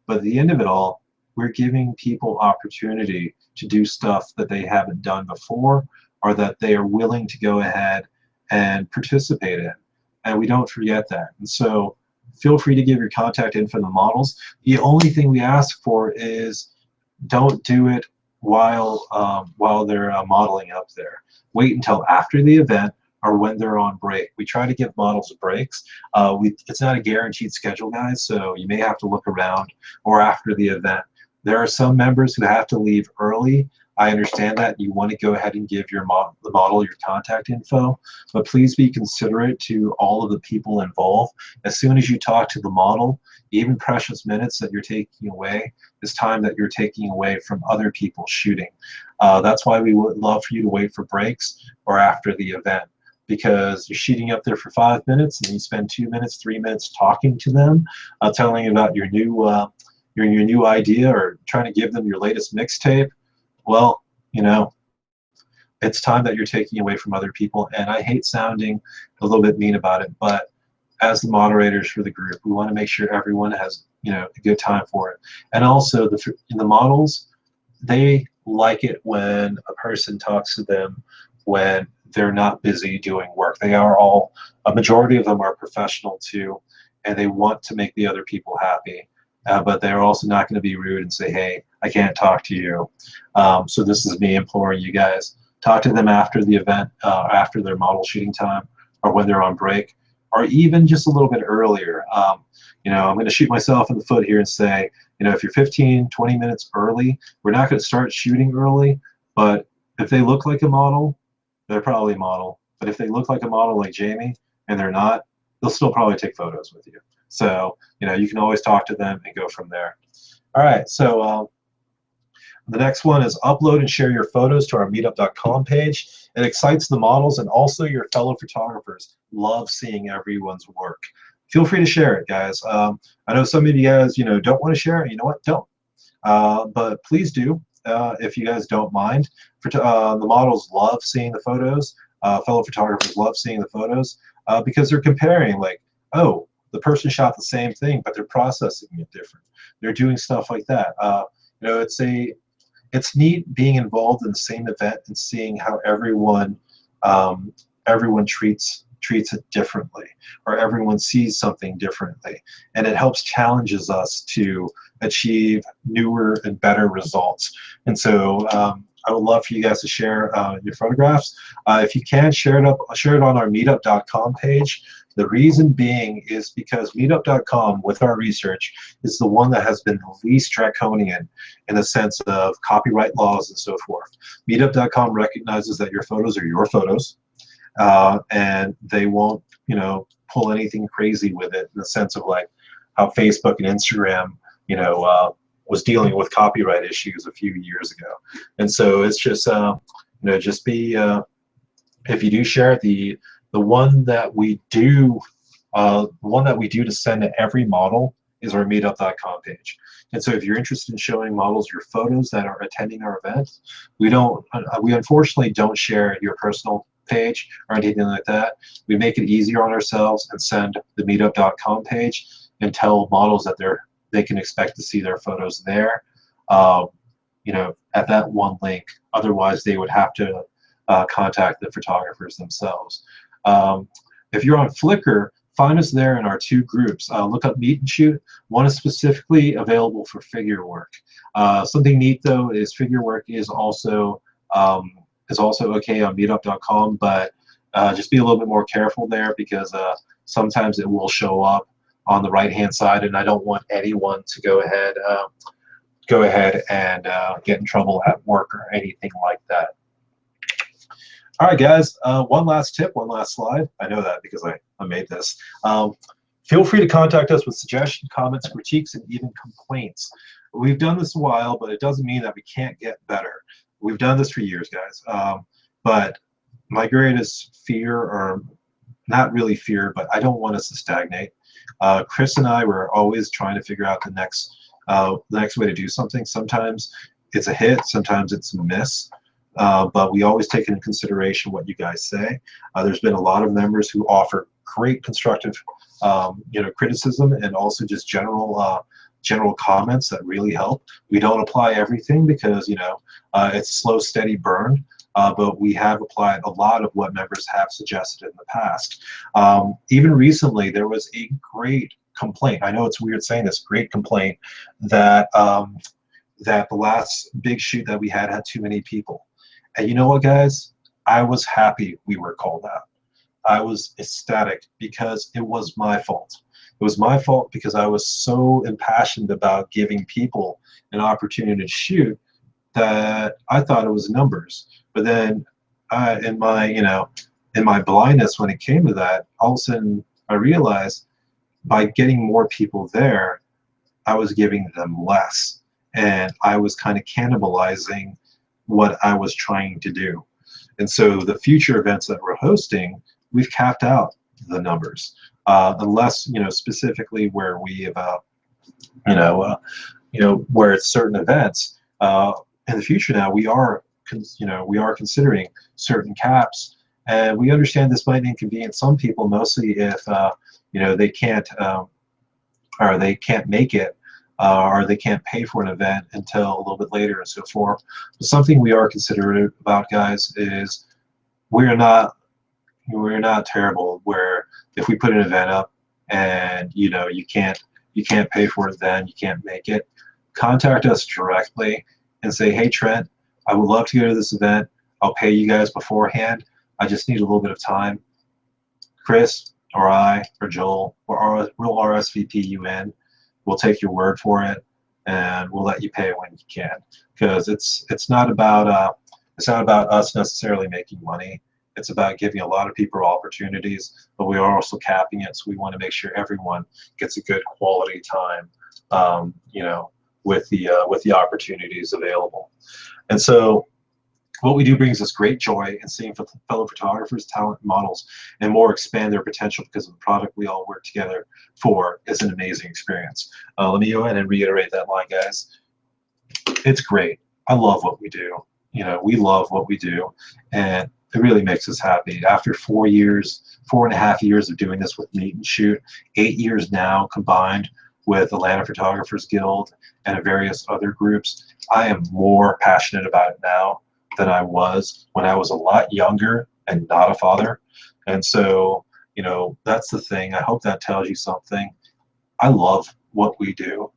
but at the end of it all, we're giving people opportunity to do stuff that they haven't done before, or that they are willing to go ahead and participate in, and we don't forget that. And so feel free to give your contact info to the models. The only thing we ask for is don't do it while they're modeling up there. Wait until after the event or when they're on break. We try to give models breaks. It's not a guaranteed schedule, guys, so you may have to look around or after the event. There are some members who have to leave early. I understand that you want to go ahead and give the model your contact info, but please be considerate to all of the people involved. As soon as you talk to the model, even precious minutes that you're taking away is time that you're taking away from other people shooting. That's why we would love for you to wait for breaks or after the event, because you're shooting up there for 5 minutes and you spend 2 minutes, 3 minutes talking to them, telling them about your new idea, or trying to give them your latest mixtape. Well, it's time that you're taking away from other people. And I hate sounding a little bit mean about it, but as the moderators for the group, we want to make sure everyone has, you know, a good time for it. And also the models, they like it when a person talks to them when they're not busy doing work. They are all, a majority of them are professional too, and they want to make the other people happy. But they're also not going to be rude and say, hey, I can't talk to you. So this is me imploring you guys, talk to them after the event, after their model shooting time, or when they're on break, or even just a little bit earlier. You know, I'm going to shoot myself in the foot here and say, you know, if you're 15, 20 minutes early, we're not going to start shooting early, but if they look like a model, they're probably a model. But if they look like a model like Jamie and they're not, they'll still probably take photos with you. So, you know, you can always talk to them and go from there. All right, so the next one is upload and share your photos to our meetup.com page. It excites the models and also your fellow photographers. Love seeing everyone's work. Feel free to share it, guys. I know some of you guys, you know, don't want to share it. You know what? Don't. But please do if you guys don't mind. The models love seeing the photos. Fellow photographers love seeing the photos because they're comparing, like, oh, the person shot the same thing, but they're processing it different. They're doing stuff like that. You know, it's neat being involved in the same event and seeing how everyone treats it differently, or everyone sees something differently, and it helps challenges us to achieve newer and better results. And so I would love for you guys to share your photographs. If you can, share it on our meetup.com page. The reason being is because meetup.com, with our research, is the one that has been the least draconian in the sense of copyright laws and so forth. Meetup.com recognizes that your photos are your photos, and they won't, you know, pull anything crazy with it in the sense of like how Facebook and Instagram, you know, was dealing with copyright issues a few years ago. And so it's just, you know, just be, if you do share the one that we do, to send to every model is our meetup.com page. And so if you're interested in showing models your photos that are attending our event, we unfortunately don't share your personal page or anything like that. We make it easier on ourselves and send the meetup.com page and tell models that they can expect to see their photos there, you know, at that one link. Otherwise, they would have to contact the photographers themselves. If you're on Flickr, find us there in our two groups. Look up Meet and Shoot. One is specifically available for figure work. Something neat though is figure work is also okay on meetup.com, but just be a little bit more careful there because sometimes it will show up on the right-hand side, and I don't want anyone to go ahead and get in trouble at work or anything like that. All right, guys, one last tip, one last slide. I know that because I made this. Feel free to contact us with suggestions, comments, critiques, and even complaints. We've done this a while, but it doesn't mean that we can't get better. We've done this for years, guys. But my greatest fear, or not really fear, but I don't want us to stagnate. Chris and I were always trying to figure out the next way to do something. Sometimes it's a hit, sometimes it's a miss. But we always take into consideration what you guys say. There's been a lot of members who offer great constructive, you know, criticism and also just general comments that really help. We don't apply everything because, you know, it's a slow, steady burn. But we have applied a lot of what members have suggested in the past. Even recently, there was a great complaint. I know it's weird saying this, great complaint that that the last big shoot that we had too many people. And you know what, guys? I was happy we were called out. I was ecstatic because it was my fault. It was my fault because I was so impassioned about giving people an opportunity to shoot that I thought it was numbers. But then in my blindness when it came to that, all of a sudden I realized by getting more people there, I was giving them less. And I was kind of cannibalizing what I was trying to do. And so the future events that we're hosting, we've capped out the numbers, unless, you know, specifically where we have, where it's certain events. In the future now, we are we are considering certain caps, and we understand this might inconvenience some people, mostly if they can't or they can't make it, or they can't pay for an event until a little bit later and so forth. But something we are considerate about, guys, is we're not terrible where if we put an event up and you can't pay for it, then you can't make it. Contact us directly and say, hey Trent, I would love to go to this event. I'll pay you guys beforehand. I just need a little bit of time. Chris or I or Joel or we'll RSVP you in. We'll take your word for it, and we'll let you pay when you can. Because it's not about us necessarily making money. It's about giving a lot of people opportunities, but we are also capping it, so we want to make sure everyone gets a good quality time, with the opportunities available. And so what we do brings us great joy in seeing fellow photographers, talent, models, and more expand their potential because of the product we all work together for is an amazing experience. Let me go ahead and reiterate that line, guys. It's great. I love what we do. We love what we do, and it really makes us happy. After 4.5 years of doing this with Meet and Shoot, 8 years now combined with Atlanta Photographers Guild and various other groups, I am more passionate about it now than I was when I was a lot younger and not a father. And so, that's the thing. I hope that tells you something. I love what we do,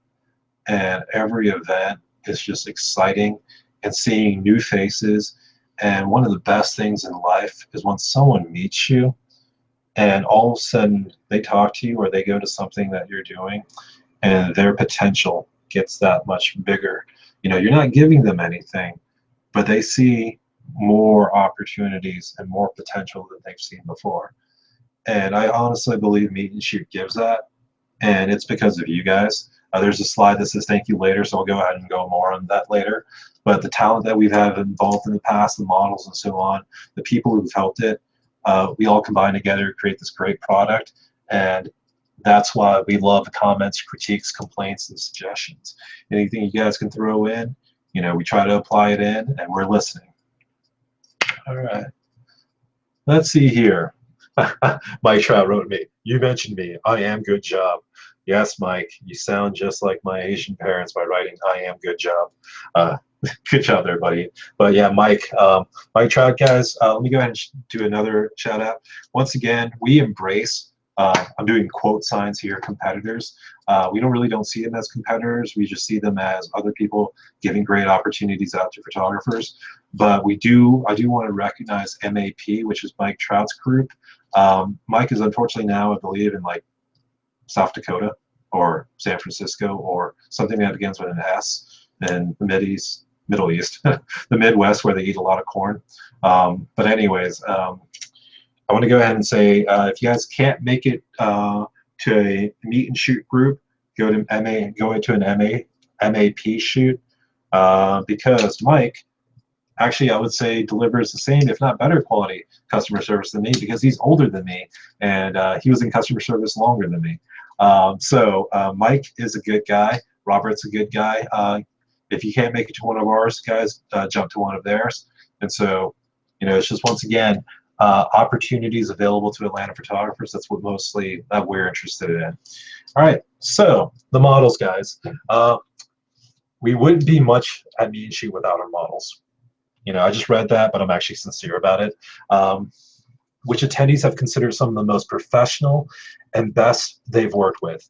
and every event is just exciting, and seeing new faces. And one of the best things in life is when someone meets you and all of a sudden they talk to you or they go to something that you're doing and their potential gets that much bigger. You're not giving them anything, but they see more opportunities and more potential than they've seen before. And I honestly believe Meet and Shoot gives that, and it's because of you guys. There's a slide that says thank you later, so I'll go ahead and go more on that later. But the talent that we've had involved in the past, the models and so on, the people who've helped it, we all combine together to create this great product. And that's why we love the comments, critiques, complaints, and suggestions. Anything you guys can throw in, we try to apply it in, and we're listening. All right. Let's see here. Mike Trout wrote me, you mentioned me. I am good job. Yes, Mike, you sound just like my Asian parents by writing I am good job. Good job there, buddy. But yeah, Mike Trout, guys, let me go ahead and do another shout out. Once again, we embrace, I'm doing quote signs here, competitors. We don't see them as competitors. We just see them as other people giving great opportunities out to photographers. But I do want to recognize MAP, which is Mike Trout's group. Mike is unfortunately now, I believe, in like South Dakota or San Francisco or something that begins with an S in the Middle East, the Midwest, where they eat a lot of corn. But anyways, I want to go ahead and say, if you guys can't make it to a Meet and Shoot group, go into an MAP shoot, because Mike actually, I would say, delivers the same, if not better quality customer service than me, because he's older than me and he was in customer service longer than me. So Mike is a good guy. Robert's a good guy. If you can't make it to one of ours, guys, jump to one of theirs. And so, it's just, once again, opportunities available to Atlanta photographers. That's what mostly we're interested in. All right, so the models, guys. We wouldn't be much at Meet and Shoot without our models. I just read that, but I'm actually sincere about it. Which attendees have considered some of the most professional and best they've worked with.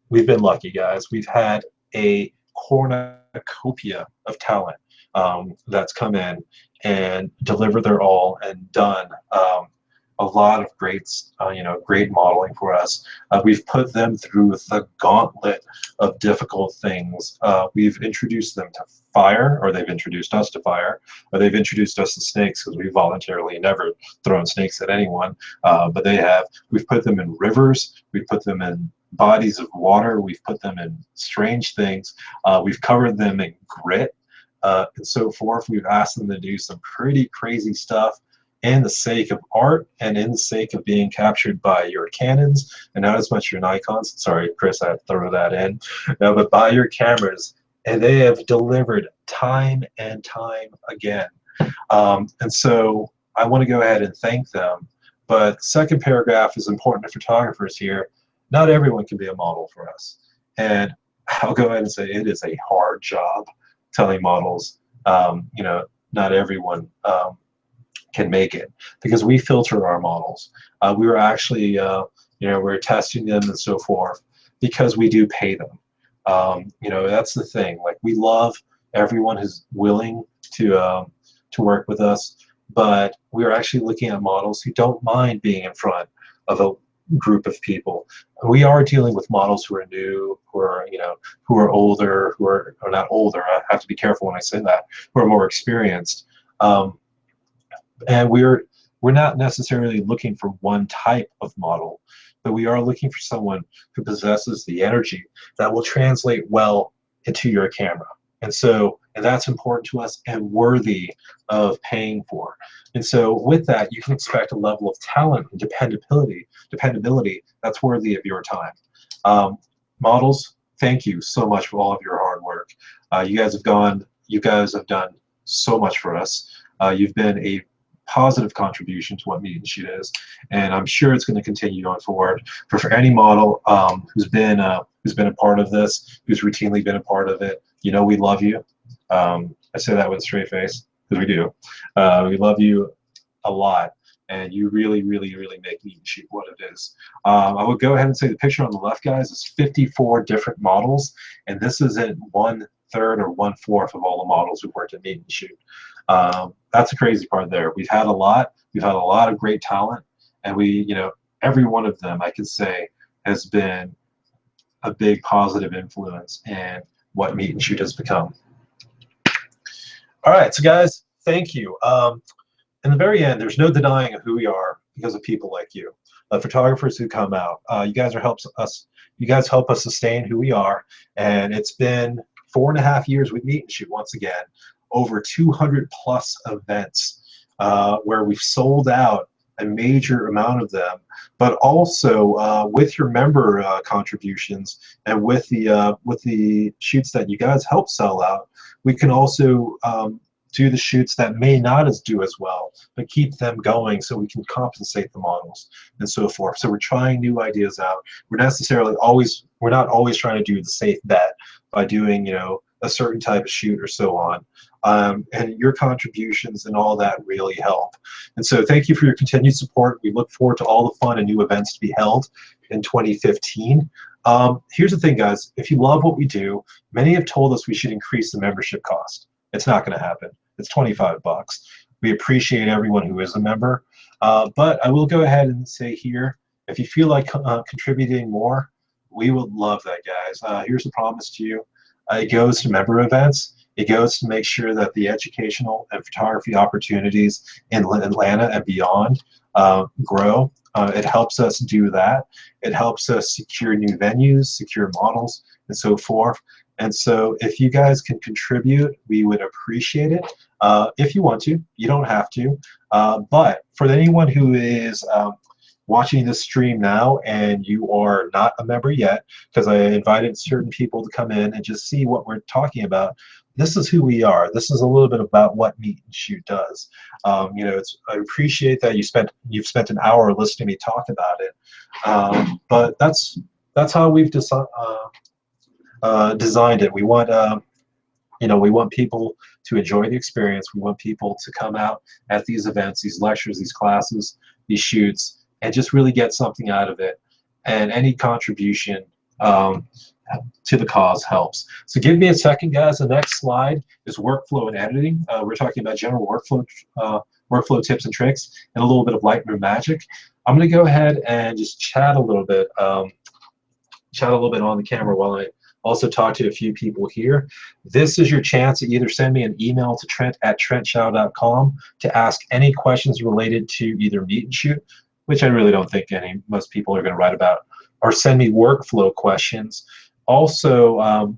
We've been lucky, guys. We've had a cornucopia of talent that's come in and delivered their all and done a lot of great modeling for us. We've put them through the gauntlet of difficult things. We've introduced them to fire, or they've introduced us to fire, or they've introduced us to snakes, because we've voluntarily never thrown snakes at anyone, but they have. We've put them in rivers. We've put them in bodies of water. We've put them in strange things. We've covered them in grit and so forth. We've asked them to do some pretty crazy stuff in the sake of art and in the sake of being captured by your Canons and not as much your Nikons. Sorry, Chris, I had to throw that in. No, but by your cameras and they have delivered time and time again. And so I want to go ahead and thank them. But the second paragraph is important to photographers here. Not everyone can be a model for us. And I'll go ahead and say it is a hard job telling models, you know, not everyone can make it, because we filter our models. We were actually, you know, we're testing them and so forth because we do pay them. You know, that's the thing. Like, we love everyone who's willing to work with us, but we're actually looking at models who don't mind being in front of a group of people. We are dealing with models who are new, who are, you know, who are older, who are, or not older, I have to be careful when I say that, who are more experienced. And we're not necessarily looking for one type of model, but we are looking for someone who possesses the energy that will translate well into your camera. And so, and that's important to us and worthy of paying for. And so with that, you can expect a level of talent and dependability that's worthy of your time. Models, thank you so much for all of your hard work. You guys have done so much for us. You've been a positive contribution to what Meet and Shoot is, and I'm sure it's going to continue going forward. For any model who's been a part of this, who's routinely been a part of it, you know, we love you. I say that with a straight face, because we do. We love you a lot, and you really, really, really make Meet and Shoot what it is. I would go ahead and say the picture on the left, guys, is 54 different models, and this isn't 1/3 or 1/4 of all the models who've worked at Meet and Shoot. That's the crazy part there. We've had a lot of great talent, and we, you know, every one of them, I can say, has been a big positive influence in what Meet and Shoot has become. All right, so guys, thank you. In the very end, there's no denying who we are because of people like you, photographers who come out. You guys help us sustain who we are, and it's been 4.5 years with Meet and Shoot once again. Over 200 plus events where we've sold out a major amount of them, but also with your member contributions and with the shoots that you guys help sell out, we can also do the shoots that may not do as well, but keep them going so we can compensate the models and so forth. So we're trying new ideas out. We're not always trying to do the safe bet by doing, you know, a certain type of shoot or so on. And your contributions and all that really help. And so thank you for your continued support. We look forward to all the fun and new events to be held in 2015. Here's the thing, guys. If you love what we do, many have told us we should increase the membership cost. It's not going to happen. It's $25. We appreciate everyone who is a member. But I will go ahead and say here, if you feel like contributing more, we would love that, guys. Here's the promise to you. It goes to member events. It goes to make sure that the educational and photography opportunities in Atlanta and beyond grow. It helps us do that. It helps us secure new venues, secure models, and so forth. And so if you guys can contribute, we would appreciate it. If you want to, you don't have to. But for anyone who is watching this stream now and you are not a member yet, because I invited certain people to come in and just see what we're talking about, this is who we are. This is a little bit about what Meet and Shoot does. You know, I appreciate that you've spent an hour listening to me talk about it. But that's how we've designed it. We want you know, we want people to enjoy the experience. We want people to come out at these events, these lectures, these classes, these shoots, and just really get something out of it. And any contribution to the cause helps. So give me a second, guys. The next slide is workflow and editing. We're talking about general workflow tips and tricks and a little bit of Lightroom magic. I'm going to go ahead and just chat a little bit on the camera while I also talk to a few people here. This is your chance to either send me an email to trent@trentchow.com to ask any questions related to either Meet and Shoot, which I really don't think most people are going to write about, or send me workflow questions. Also,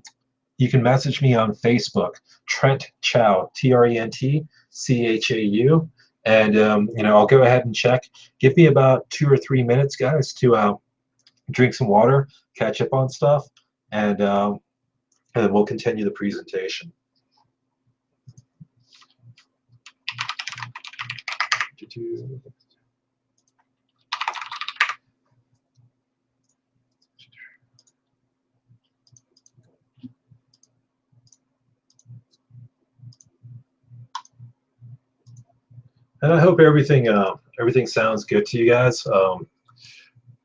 you can message me on Facebook, Trent Chow, TRENTCHAU, and you know, I'll go ahead and check. Give me about 2 or 3 minutes, guys, to drink some water, catch up on stuff, and and then we'll continue the presentation. And I hope everything sounds good to you guys.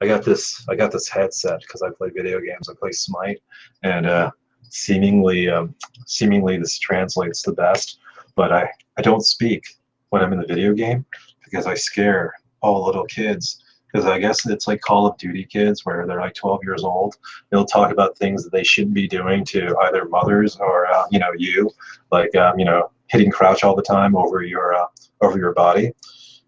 I got this headset because I play video games. I play Smite, and seemingly this translates the best. But I don't speak when I'm in the video game because I scare all little kids. Because I guess it's like Call of Duty kids where they're like 12 years old. They'll talk about things that they shouldn't be doing to either mothers or you, like hitting crouch all the time over your body.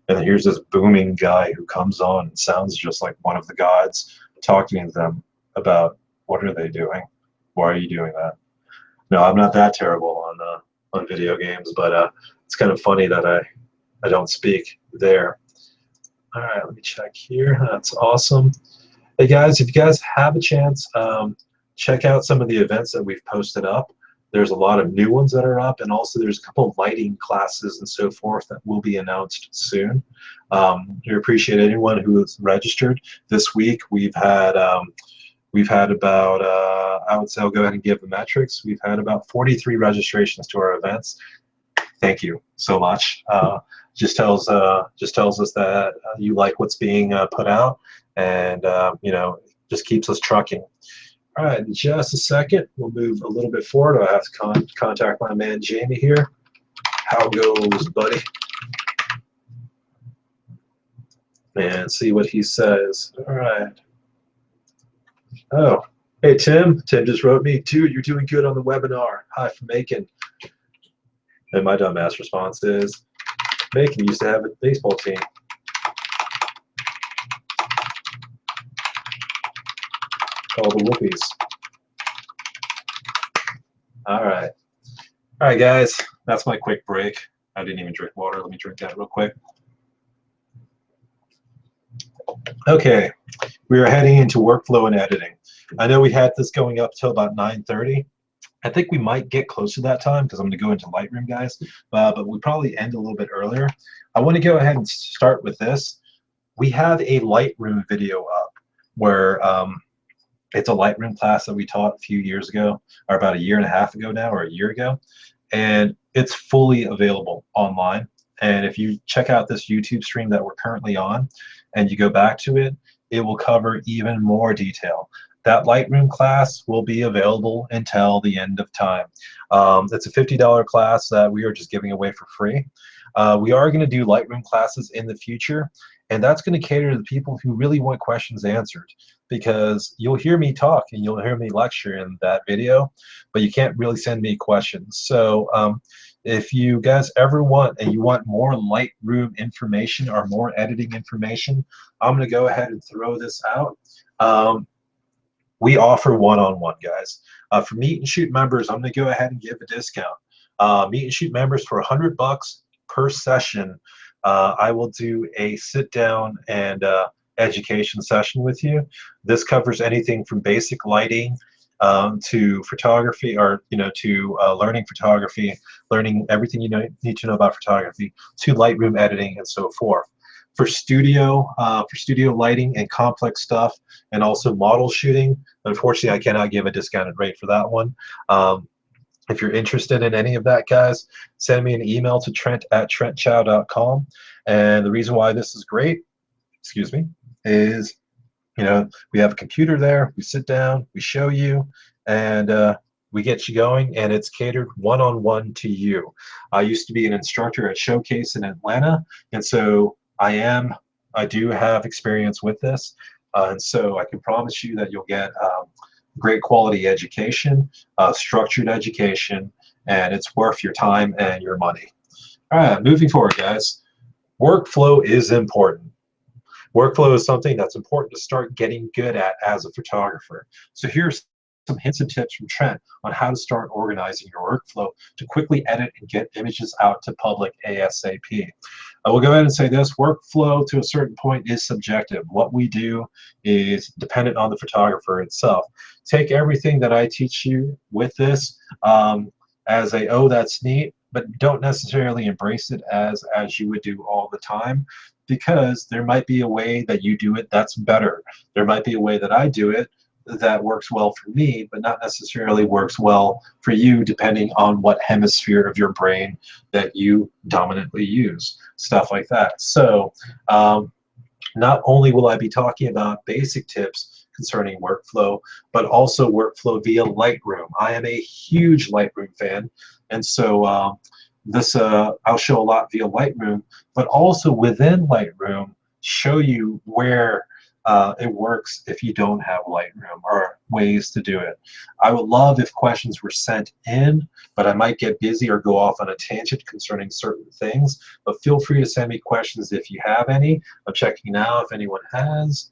And here's this booming guy who comes on and sounds just like one of the gods, talking to them about what are they doing? Why are you doing that? No, I'm not that terrible on video games, but it's kind of funny that I don't speak there. All right, let me check here. That's awesome. Hey guys, if you guys have a chance, check out some of the events that we've posted up. There's a lot of new ones that are up, and also there's a couple of lighting classes and so forth that will be announced soon. We appreciate anyone who is registered. This week we've had about I would say I'll go ahead and give the metrics. We've had about 43 registrations to our events. Thank you so much. Just tells us that you like what's being put out, and just keeps us trucking. All right, in just a second, we'll move a little bit forward. I have to contact my man Jamie here. How goes, buddy? And see what he says. All right. Oh, hey Tim. Tim just wrote me, dude, you're doing good on the webinar. Hi from Macon. And my dumbass response is, Macon used to have a baseball team. Called the Whoopies. All right, guys. That's my quick break. I didn't even drink water. Let me drink that real quick. Okay, we are heading into workflow and editing. I know we had this going up till about 9:30. I think we might get close to that time because I'm going to go into Lightroom, guys. But we probably end a little bit earlier. I want to go ahead and start with this. We have a Lightroom video up where it's a Lightroom class that we taught a few years ago, or about a year and a half ago now, or a year ago, and it's fully available online. And if you check out this YouTube stream that we're currently on, and you go back to it, it will cover even more detail. That Lightroom class will be available until the end of time. It's a $50 class that we are just giving away for free. We are going to do Lightroom classes in the future, and that's going to cater to the people who really want questions answered, because you'll hear me talk and you'll hear me lecture in that video, but you can't really send me questions. So if you guys ever want, and you want more Lightroom information or more editing information, I'm going to go ahead and throw this out. We offer one-on-one, guys. For Meet and Shoot members, I'm going to go ahead and give a discount. Meet and Shoot members, for $100 per session, I will do a sit-down and education session with you. This covers anything from basic lighting to photography, or to learning photography, learning everything you need to know about photography, to Lightroom editing and so forth. For studio lighting and complex stuff, and also model shooting, unfortunately I cannot give a discounted rate for that one. If you're interested in any of that, guys, send me an email to trent@trentchow.com. And the reason why this is great, excuse me, is we have a computer there, we sit down, we show you, and we get you going, and it's catered one-on-one to you. I used to be an instructor at Showcase in Atlanta, and so I do have experience with this, and so I can promise you that you'll get great quality education, structured education, and it's worth your time and your money. All right, moving forward, guys. Workflow is important. Workflow is something that's important to start getting good at as a photographer. So here's some hints and tips from Trent on how to start organizing your workflow to quickly edit and get images out to public ASAP. I will go ahead and say this: workflow to a certain point is subjective. What we do is dependent on the photographer itself. Take everything that I teach you with this as a, oh, that's neat, but don't necessarily embrace it as you would do all the time, because there might be a way that you do it that's better. There might be a way that I do it that works well for me, but not necessarily works well for you, depending on what hemisphere of your brain that you dominantly use, stuff like that. So not only will I be talking about basic tips concerning workflow, but also workflow via Lightroom. I am a huge Lightroom fan, and so I'll show a lot via Lightroom, but also within Lightroom show you where it works if you don't have Lightroom, or ways to do it. I would love if questions were sent in, but I might get busy or go off on a tangent concerning certain things. But feel free to send me questions if you have any. I'm checking now if anyone has.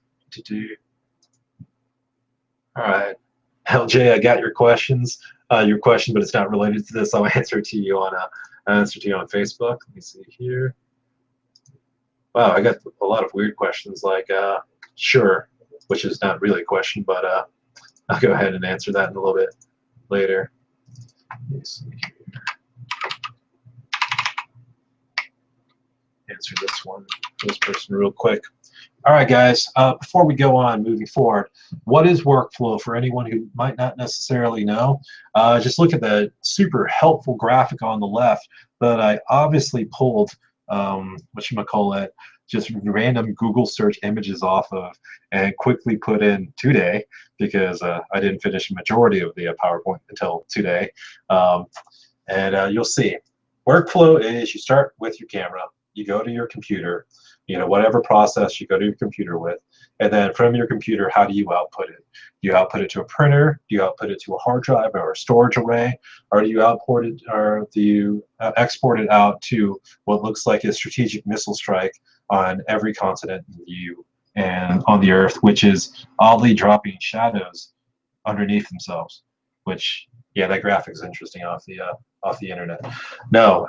All right, LJ, I got your question, but it's not related to this. I'll answer to you on Facebook. Let me see here. Wow, I got a lot of weird questions like sure, which is not really a question, but I'll go ahead and answer that in a little bit later. Let me see here. Answer this person real quick. All right, guys, before we go on moving forward, what is workflow for anyone who might not necessarily know? Just look at the super helpful graphic on the left that I obviously pulled, whatchamacallit, just random Google search images off of and quickly put in today, because I didn't finish the majority of the PowerPoint until today. And you'll see. Workflow is you start with your camera, you go to your computer, whatever process you go to your computer with, and then from your computer, how do you output it? Do you output it to a printer? Do you output it to a hard drive or a storage array? Or do you export it out to what looks like a strategic missile strike on every continent in the view and on the Earth, which is oddly dropping shadows underneath themselves? Which, yeah, that graphic is interesting off the internet. No,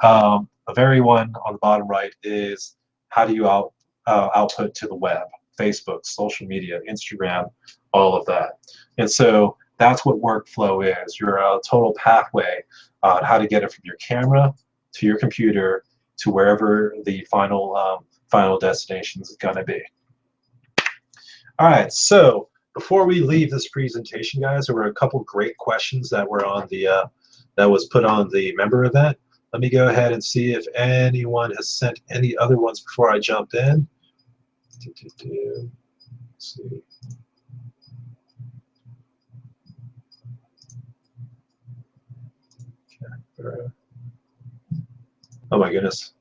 the very one on the bottom right is how do you output to the web, Facebook, social media, Instagram, all of that. And so that's what workflow is. Your total pathway on how to get it from your camera to your computer to wherever the final destination is going to be. All right, so before we leave this presentation, guys, there were a couple great questions that were on the that was put on the member event. Let me go ahead and see if anyone has sent any other ones before I jump in. Let's see. Oh my goodness.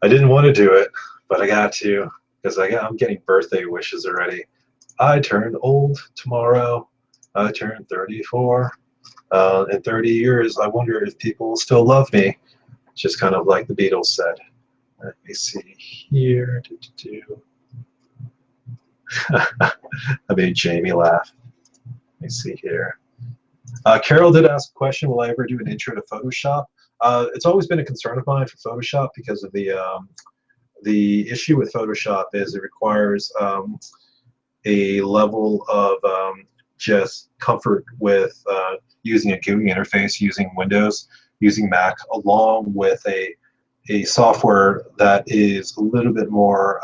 I didn't want to do it, but I got to, because I'm getting birthday wishes already. I turned old tomorrow. I turned 34. In 30 years, I wonder if people will still love me. Just kind of like the Beatles said. Let me see here. I made Jamie laugh. Let me see here. Carol did ask a question, will I ever do an intro to Photoshop? It's always been a concern of mine for Photoshop because of the issue with Photoshop is it requires a level of just comfort with using a GUI interface, using Windows, using Mac, along with a software that is a little bit more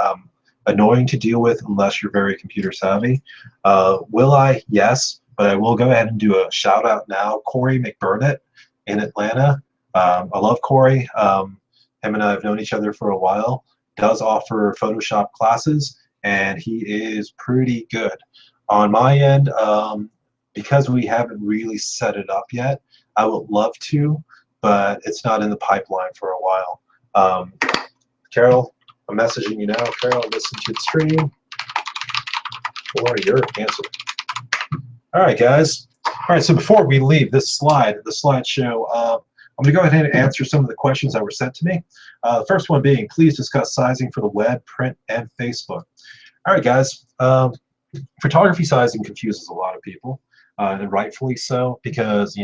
annoying to deal with unless you're very computer savvy. Will I? Yes, but I will go ahead and do a shout out now. Corey McBurnett in Atlanta. I love Corey. Him and I have known each other for a while. Does offer Photoshop classes, and he is pretty good. On my end, because we haven't really set it up yet, I would love to, but it's not in the pipeline for a while. Carol, I'm messaging you now. Carol, listen to the stream for your answer. All right, guys. All right, so before we leave this slide, the slideshow, I'm going to go ahead and answer some of the questions that were sent to me. The first one being, please discuss sizing for the web, print, and Facebook. All right, guys. Photography sizing confuses a lot of people. and rightfully so, because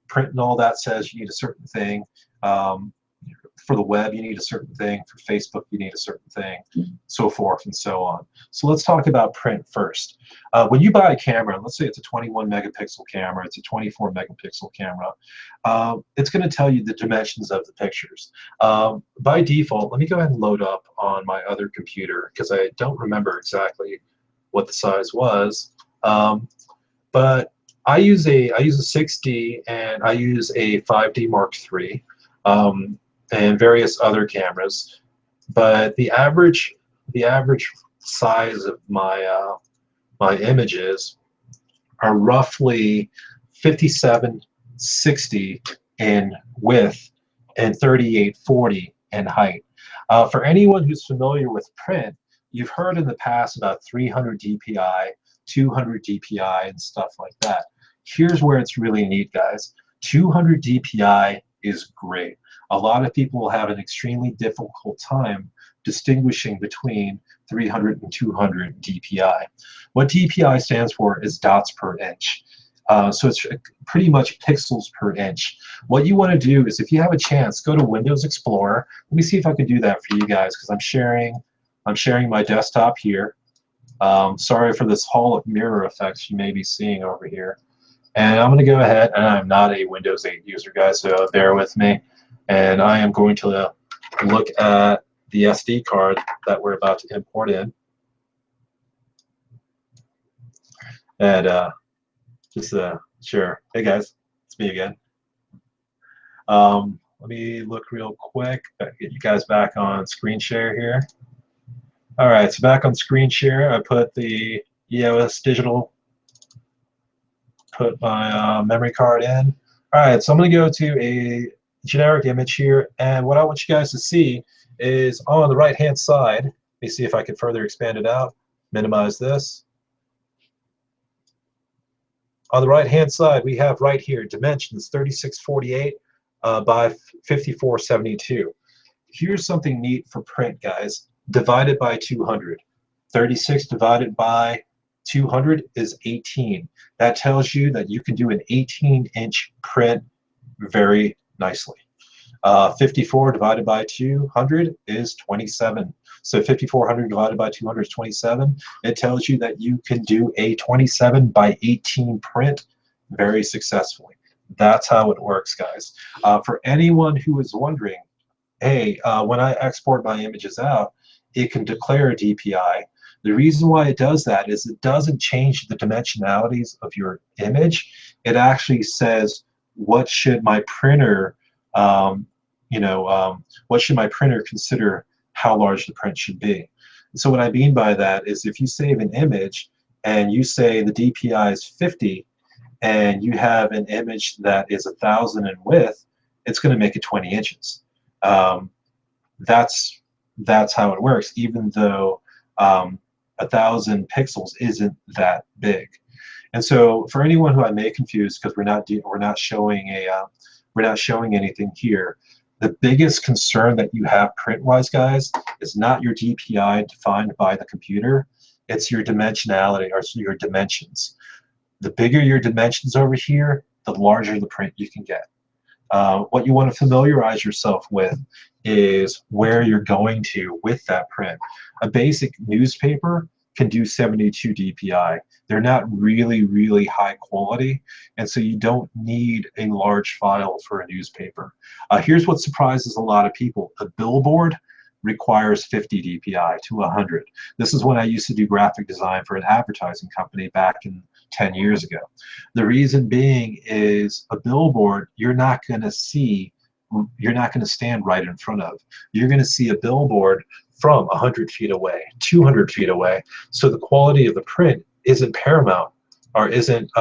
print and all that says you need a certain thing. For the web, you need a certain thing. For Facebook, you need a certain thing, so forth and so on. So let's talk about print first. When you buy a camera, let's say it's a 21 megapixel camera, it's a 24 megapixel camera, it's going to tell you the dimensions of the pictures. By default, let me go ahead and load up on my other computer because I don't remember exactly what the size was. But I use a 6D and I use a 5D Mark III. And various other cameras, but the average size of my my images are roughly 5760 in width and 3840 in height. For anyone who's familiar with print, you've heard in the past about 300 DPI, 200 DPI, and stuff like that. Here's where it's really neat, guys. 200 DPI is great. A lot of people will have an extremely difficult time distinguishing between 300 and 200 DPI. What DPI stands for is dots per inch. So it's pretty much pixels per inch. What you want to do is, if you have a chance, go to Windows Explorer. Let me see if I can do that for you guys, because I'm sharing my desktop here. Sorry for this hall of mirror effects you may be seeing over here. And I'm going to go ahead, and I'm not a Windows 8 user, guys, so bear with me. And I am going to look at the SD card that we're about to import in. And sure. Hey guys, it's me again. Let me look real quick, get you guys back on screen share here. All right, so back on screen share, I put the EOS Digital, put my memory card in. All right, so I'm going to go to a generic image here, and what I want you guys to see is on the right hand side. Let me see if I can further expand it out, minimize this. On the right hand side, we have right here dimensions 3648 by 5472. Here's something neat for print, guys. Divided by 200. 36 divided by 200 is 18. That tells you that you can do an 18-inch print very nicely. 54 divided by 200 is 27. So 5400 divided by 200 is 27. It tells you that you can do a 27 by 18 print very successfully. That's how it works, guys. For anyone who is wondering, hey, when I export my images out, it can declare a DPI. The reason why it does that is it doesn't change the dimensionalities of your image. It actually says, what should my printer, what should my printer consider how large the print should be? And so what I mean by that is, if you save an image and you say the DPI is 50, and you have an image that is 1,000 in width, it's going to make it 20 inches. That's how it works, even though 1,000 pixels isn't that big. And so for anyone who I may confuse, because we're not showing anything here, the biggest concern that you have print-wise, guys, is not your DPI defined by the computer. It's your dimensionality, or your dimensions. The bigger your dimensions over here, the larger the print you can get. What you want to familiarize yourself with is where you're going to with that print. A basic newspaper can do 72 DPI. They're not really, really high quality, and so you don't need a large file for a newspaper. Here's what surprises a lot of people. A billboard requires 50 DPI to 100. This is when I used to do graphic design for an advertising company back in 10 years ago. The reason being is a billboard you're not going to stand right in front of. You're going to see a billboard from 100 feet away, 200 feet away. So the quality of the print isn't paramount, or isn't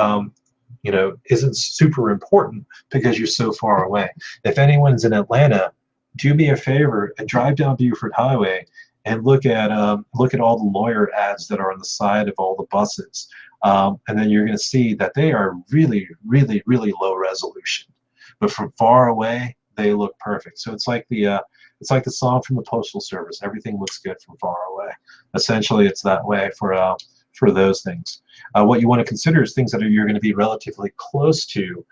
super important because you're so far away. If anyone's in Atlanta, do me a favor and drive down Buford Highway and look at all the lawyer ads that are on the side of all the buses. And then you're going to see that they are really, really, really low resolution. But from far away, they look perfect. So it's like the song from the Postal Service. Everything looks good from far away. Essentially, it's that way for for those things. What you want to consider is things that you're going to be relatively close to,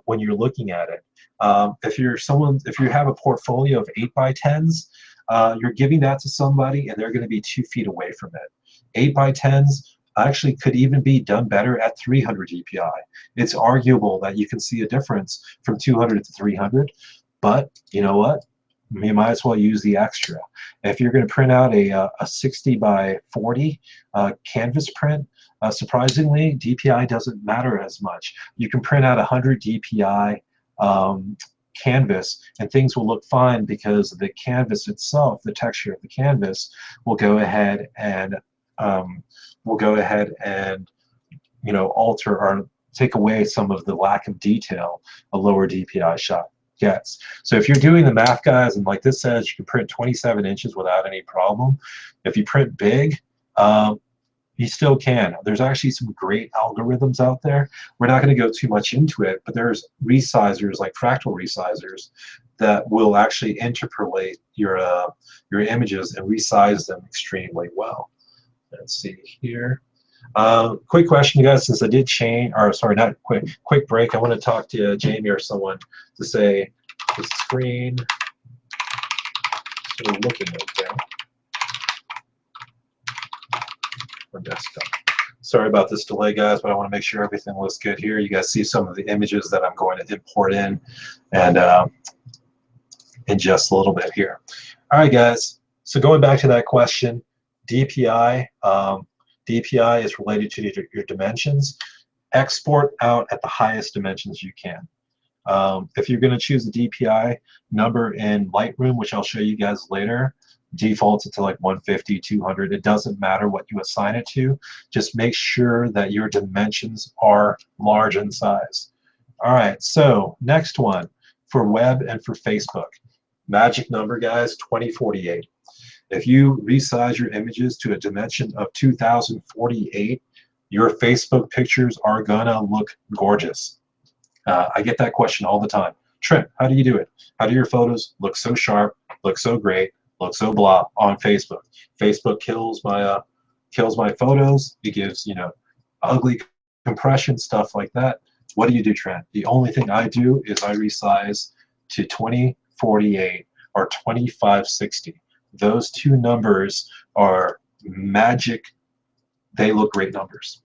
when you're looking at it. If you have a portfolio of 8x10s, you're giving that to somebody and they're going to be 2 feet away from it. 8x10s actually could even be done better at 300 DPI. It's arguable that you can see a difference from 200 to 300, but you know what? You might as well use the extra. If you're going to print out a 60 by 40 canvas print, surprisingly, DPI doesn't matter as much. You can print out 100 DPI canvas and things will look fine because the canvas itself, the texture of the canvas, will go ahead and alter or take away some of the lack of detail a lower DPI shot gets. So if you're doing the math, guys, and like this says you can print 27 inches without any problem, if you print big, you still can. There's actually some great algorithms out there. We're not going to go too much into it, but there's resizers like fractal resizers that will actually interpolate your images and resize them extremely well. Let's see here. Quick question, you guys, since I did change, or sorry, not quick break. I want to talk to Jamie or someone to say the screen. So we're looking okay. Or desktop. Sorry about this delay, guys, but I want to make sure everything looks good here. You guys see some of the images that I'm going to import in just a little bit here. All right, guys. So going back to that question, DPI. DPI is related to your dimensions. Export out at the highest dimensions you can. If you're going to choose the DPI number in Lightroom, which I'll show you guys later, defaults it to like 150, 200. It doesn't matter what you assign it to. Just make sure that your dimensions are large in size. All right, so next one for web and for Facebook. Magic number, guys, 2048. If you resize your images to a dimension of 2048, your Facebook pictures are gonna look gorgeous. I get that question all the time. Trent, how do you do it? How do your photos look so sharp, look so great, look so blah on Facebook? Facebook kills my photos. It gives, ugly compression, stuff like that. What do you do, Trent? The only thing I do is I resize to 2048 or 2560. Those two numbers are magic. They look great numbers.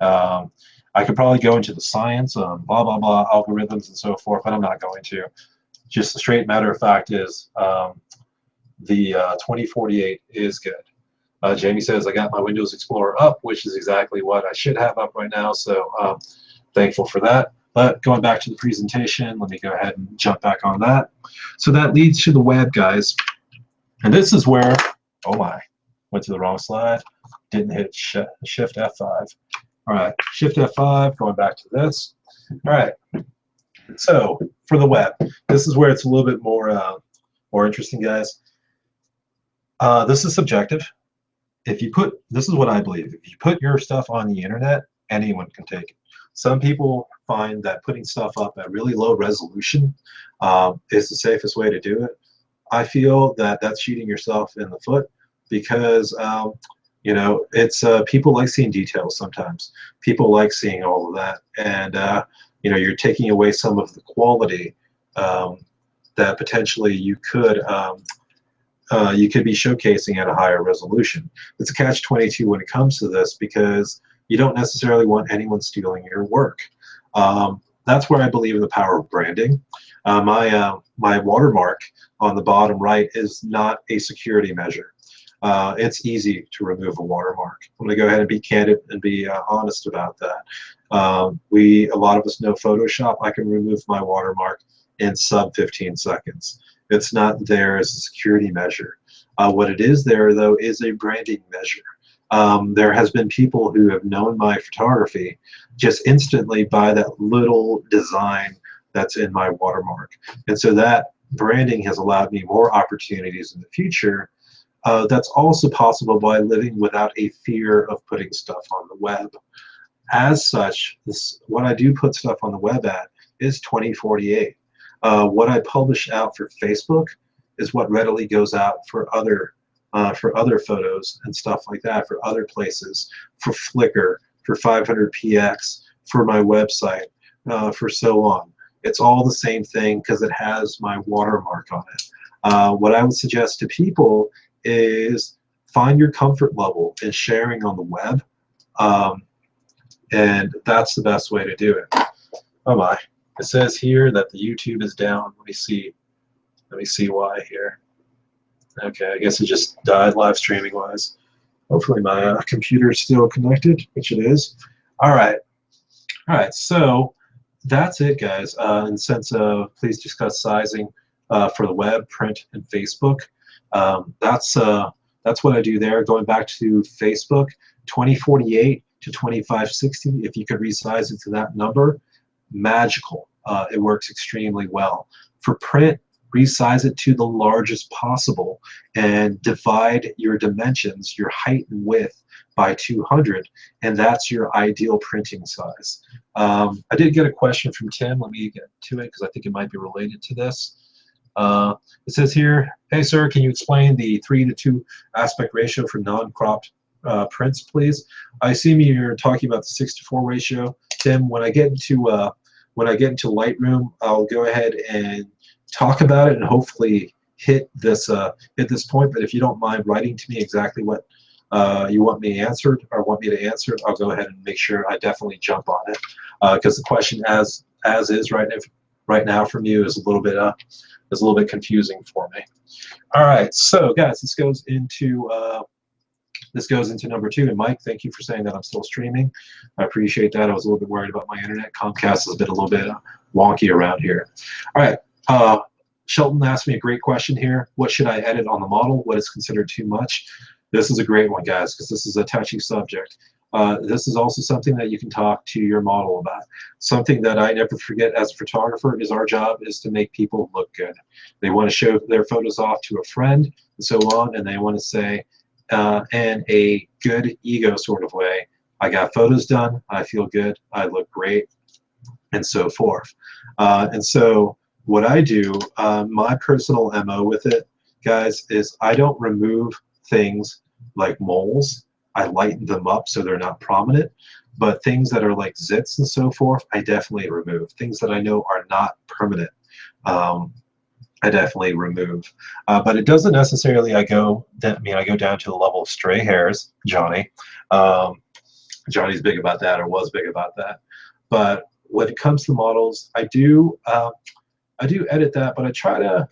I could probably go into the science, blah, blah, blah, algorithms and so forth, but I'm not going to. Just the straight matter of fact is the 2048 is good. Jamie says, I got my Windows Explorer up, which is exactly what I should have up right now, so thankful for that. But going back to the presentation, let me go ahead and jump back on that. So that leads to the web, guys. And this is where, oh my, went to the wrong slide, didn't hit Shift F5. All right, Shift F5, going back to this. All right, so for the web, this is where it's a little bit more interesting, guys. This is subjective. If you put, this is what I believe, if you put your stuff on the internet, anyone can take it. Some people find that putting stuff up at really low resolution is the safest way to do it. I feel that that's shooting yourself in the foot because it's people like seeing details sometimes. People like seeing all of that, and you're taking away some of the quality that potentially you could be showcasing at a higher resolution. It's a catch-22 when it comes to this because you don't necessarily want anyone stealing your work. That's where I believe in the power of branding. My watermark on the bottom right is not a security measure. It's easy to remove a watermark. I'm going to go ahead and be candid and be honest about that. A lot of us know Photoshop. I can remove my watermark in sub 15 seconds. It's not there as a security measure. What it is there, though, is a branding measure. There has been people who have known my photography just instantly by that little design that's in my watermark. And so that branding has allowed me more opportunities in the future. That's also possible by living without a fear of putting stuff on the web. As such, what I do put stuff on the web at is 2048. What I publish out for Facebook is what readily goes out for other for other photos and stuff like that, for other places, for Flickr, for 500px, for my website, for so on. It's all the same thing because it has my watermark on it. What I would suggest to people is find your comfort level in sharing on the web, and that's the best way to do it. Oh my! It says here that the YouTube is down. Let me see. Let me see why here. Okay, I guess it just died live streaming wise. Hopefully my computer is still connected, which it is. All right. All right. So that's it, guys. In the sense of please discuss sizing for the web, print, and Facebook. That's what I do there. Going back to Facebook, 2048 to 2560. If you could resize it to that number, magical. It works extremely well. For print, resize it to the largest possible and divide your dimensions, your height and width, by 200, and that's your ideal printing size. I did get a question from Tim. Let me get to it because I think it might be related to this. It says here, hey sir, can you explain the 3:2 aspect ratio for non-cropped prints, please? I assume you're talking about the 6:4 ratio. Tim, when I get into Lightroom, I'll go ahead and talk about it and hopefully hit this point. But if you don't mind writing to me exactly what you want me answered or want me to answer, I'll go ahead and make sure I definitely jump on it, because the question as is right now from you is a little bit confusing for me. All right, so guys, this goes into number 2. And Mike, thank you for saying that I'm still streaming. I appreciate that. I was a little bit worried about my internet. Comcast has been a little bit wonky around here. All right. Shelton asked me a great question here. What should I edit on the model? What is considered too much? This is a great one, guys, because this is a touchy subject. This is also something that you can talk to your model about. Something that I never forget as a photographer is our job is to make people look good. They want to show their photos off to a friend and so on, and they want to say, in a good ego sort of way, I got photos done, I feel good, I look great, and so forth. And so what I do, my personal MO with it, guys, is I don't remove things like moles. I lighten them up so they're not prominent. But things that are like zits and so forth, I definitely remove. Things that I know are not permanent, I definitely remove. But it doesn't necessarily, I go down to the level of stray hairs, Johnny. Johnny's big about that, or was big about that. But when it comes to models, I do edit that, but I try to,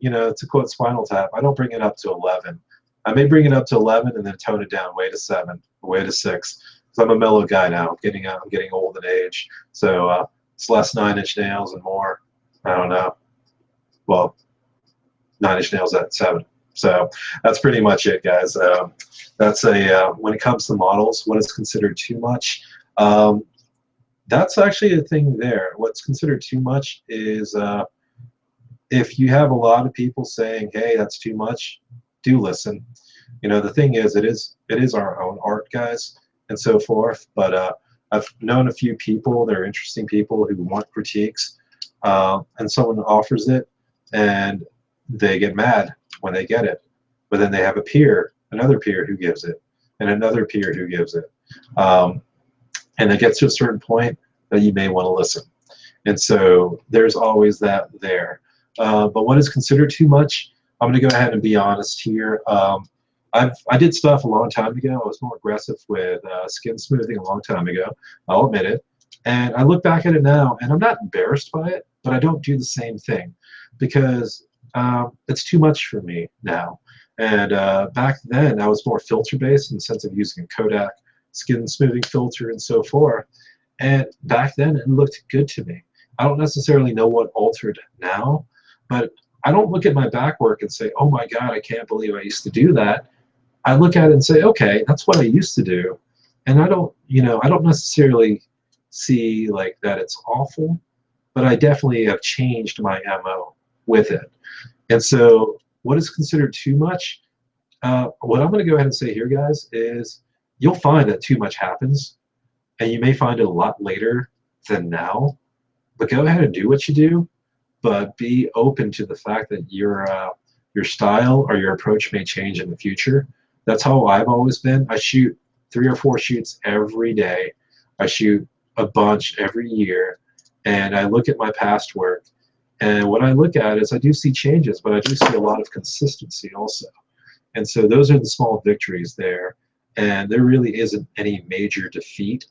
to quote Spinal Tap, I don't bring it up to 11. I may bring it up to 11 and then tone it down way to 7, way to 6. Because I'm a mellow guy now. I'm getting old in age. So it's less 9-inch nails and more, I don't know. Well, 9-inch nails at 7. So that's pretty much it, guys. That's when it comes to models, what is considered too much? That's actually a thing there. What's considered too much is if you have a lot of people saying, hey, that's too much, do listen. The thing is, it is our own art, guys, and so forth. But I've known a few people, they're interesting people who want critiques, and someone offers it, and they get mad when they get it. But then they have another peer who gives it, and another peer who gives it. And it gets to a certain point that you may want to listen. And so there's always that there. But what is considered too much, I'm going to go ahead and be honest here. I did stuff a long time ago. I was more aggressive with skin smoothing a long time ago. I'll admit it. And I look back at it now, and I'm not embarrassed by it, but I don't do the same thing because it's too much for me now. And back then, I was more filter-based in the sense of using a Kodak skin smoothing filter and so forth. And back then, it looked good to me. I don't necessarily know what altered now, but I don't look at my back work and say, oh my God, I can't believe I used to do that. I look at it and say, okay, that's what I used to do. And I don't necessarily see like that it's awful, but I definitely have changed my MO with it. And so what is considered too much? What I'm going to go ahead and say here, guys, is you'll find that too much happens, and you may find it a lot later than now. But go ahead and do what you do, but be open to the fact that you're your style or your approach may change in the future. That's how I've always been. I shoot 3 or 4 shoots every day. I shoot a bunch every year, and I look at my past work. And what I look at is I do see changes, but I do see a lot of consistency also. And so those are the small victories there. And there really isn't any major defeat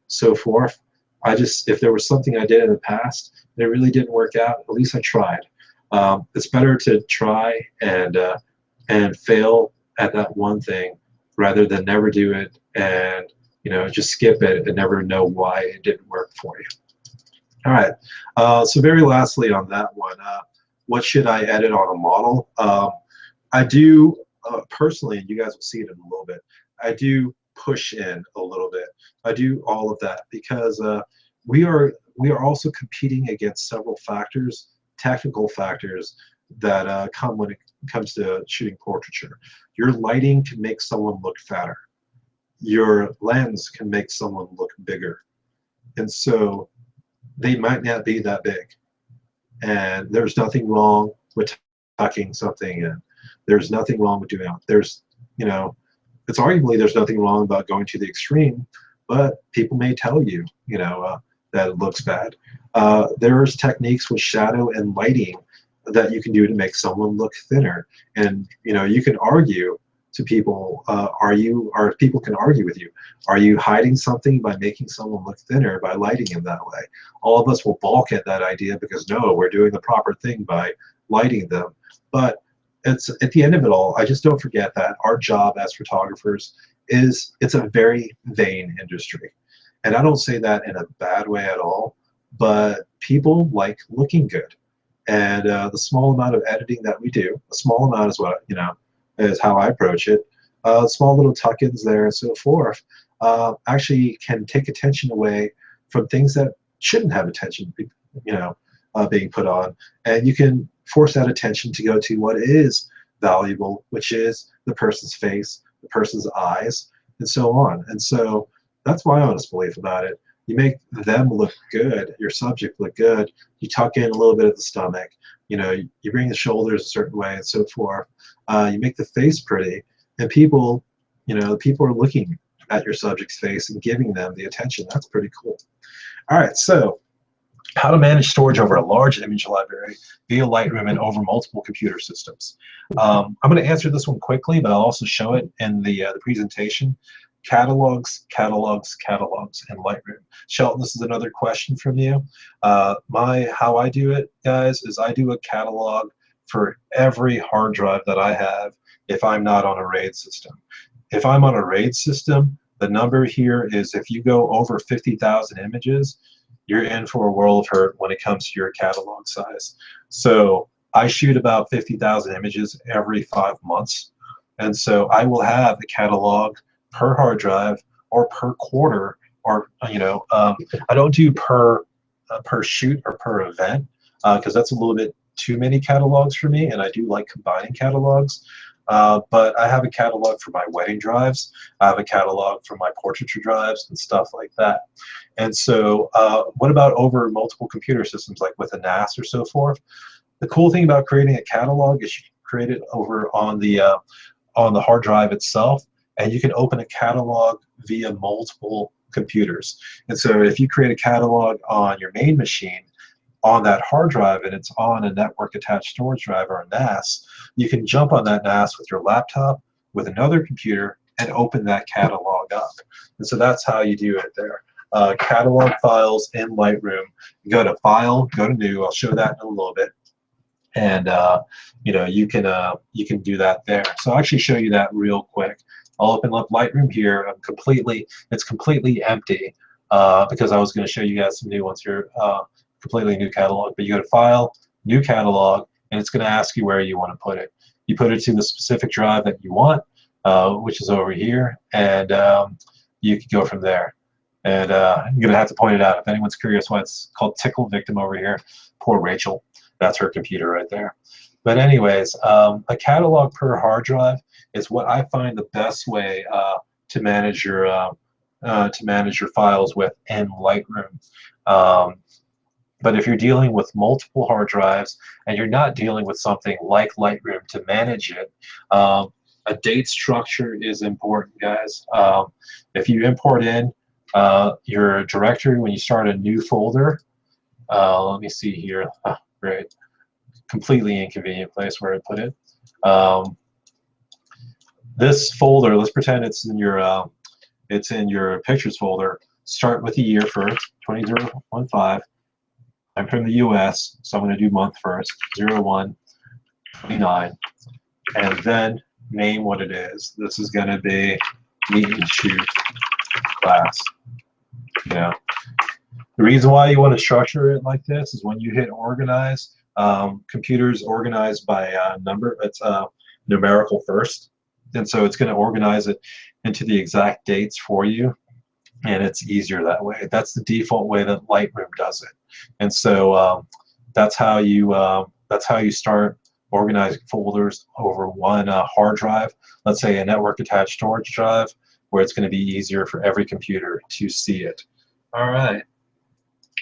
so far. If there was something I did in the past that really didn't work out, at least I tried. It's better to try and fail at that one thing rather than never do it and just skip it and never know why it didn't work for you. All right. So very lastly on that one, what should I edit on a model? I do personally, and you guys will see it in a little bit, I do push in a little bit. I do all of that because we are also competing against several factors, technical factors that come when it comes to shooting portraiture. Your lighting can make someone look fatter. Your lens can make someone look bigger. And so they might not be that big. And there's nothing wrong with tucking something in. There's nothing wrong with doing it. It's arguably there's nothing wrong about going to the extreme, but people may tell you, that it looks bad. There's techniques with shadow and lighting that you can do to make someone look thinner. And, you can argue to people, people can argue with you. Are you hiding something by making someone look thinner by lighting him that way? All of us will balk at that idea because no, we're doing the proper thing by lighting them. But it's at the end of it all, I just don't forget that our job as photographers it's a very vain industry. And I don't say that in a bad way at all, but people like looking good. And the small amount of editing that we do, a small amount is what, is how I approach it. Small little tuck-ins there and so forth actually can take attention away from things that shouldn't have attention, being put on. And you can force that attention to go to what is valuable, which is the person's face, the person's eyes, and so on. And so that's my honest belief about it. You make them look good, your subject look good, you tuck in a little bit of the stomach, you bring the shoulders a certain way and so forth. You make the face pretty, and people are looking at your subject's face and giving them the attention. That's pretty cool. All right, so how to manage storage over a large image library via Lightroom and over multiple computer systems. I'm going to answer this one quickly, but I'll also show it in the presentation. Catalogs, catalogs, catalogs, and Lightroom. Shelton, this is another question from you. How I do it, guys, is I do a catalog for every hard drive that I have if I'm not on a RAID system. If I'm on a RAID system, the number here is if you go over 50,000 images, you're in for a world of hurt when it comes to your catalog size. So I shoot about 50,000 images every 5 months. And so I will have a catalog per hard drive or per quarter, or I don't do per shoot or per event because that's a little bit too many catalogs for me, and I do like combining catalogs. But I have a catalog for my wedding drives. I have a catalog for my portraiture drives and stuff like that. And so what about over multiple computer systems, like with a NAS or so forth? The cool thing about creating a catalog is you can create it over on the hard drive itself, and you can open a catalog via multiple computers. And so if you create a catalog on your main machine on that hard drive and it's on a network attached storage drive or a NAS, you can jump on that NAS with your laptop with another computer and open that catalog up. And so that's how you do it there. Catalog files in Lightroom. You go to File, go to New. I'll show that in a little bit. And you can do that there. So I'll actually show you that real quick. I'll open up Lightroom here. It's completely empty because I was going to show you guys some new ones here. Completely new catalog. But you go to File, New Catalog, and it's going to ask you where you want to put it. You put it to the specific drive that you want, which is over here, and you can go from there. And you're going to have to point it out. If anyone's curious why it's called Tickle Victim over here, poor Rachel. That's her computer right there. But anyways, a catalog per hard drive is what I find the best way to manage your files with in Lightroom. But if you're dealing with multiple hard drives and you're not dealing with something like Lightroom to manage it, a date structure is important, guys. If you import in your directory when you start a new folder, let me see here. Great. Completely inconvenient place where I put it. This folder, let's pretend it's in your pictures folder. Start with the year first, 2015. I'm from the US, so I'm going to do month first, 01/29, and then name what it is. This is going to be meet and shoot class. You know, the reason why you want to structure it like this is when you hit organize, computers organize by number. It's numerical first, and so it's going to organize it into the exact dates for you, and it's easier that way. That's the default way that Lightroom does it, and so that's how you start organizing folders over one hard drive. Let's say a network attached storage drive, where it's going to be easier for every computer to see it. All right. Let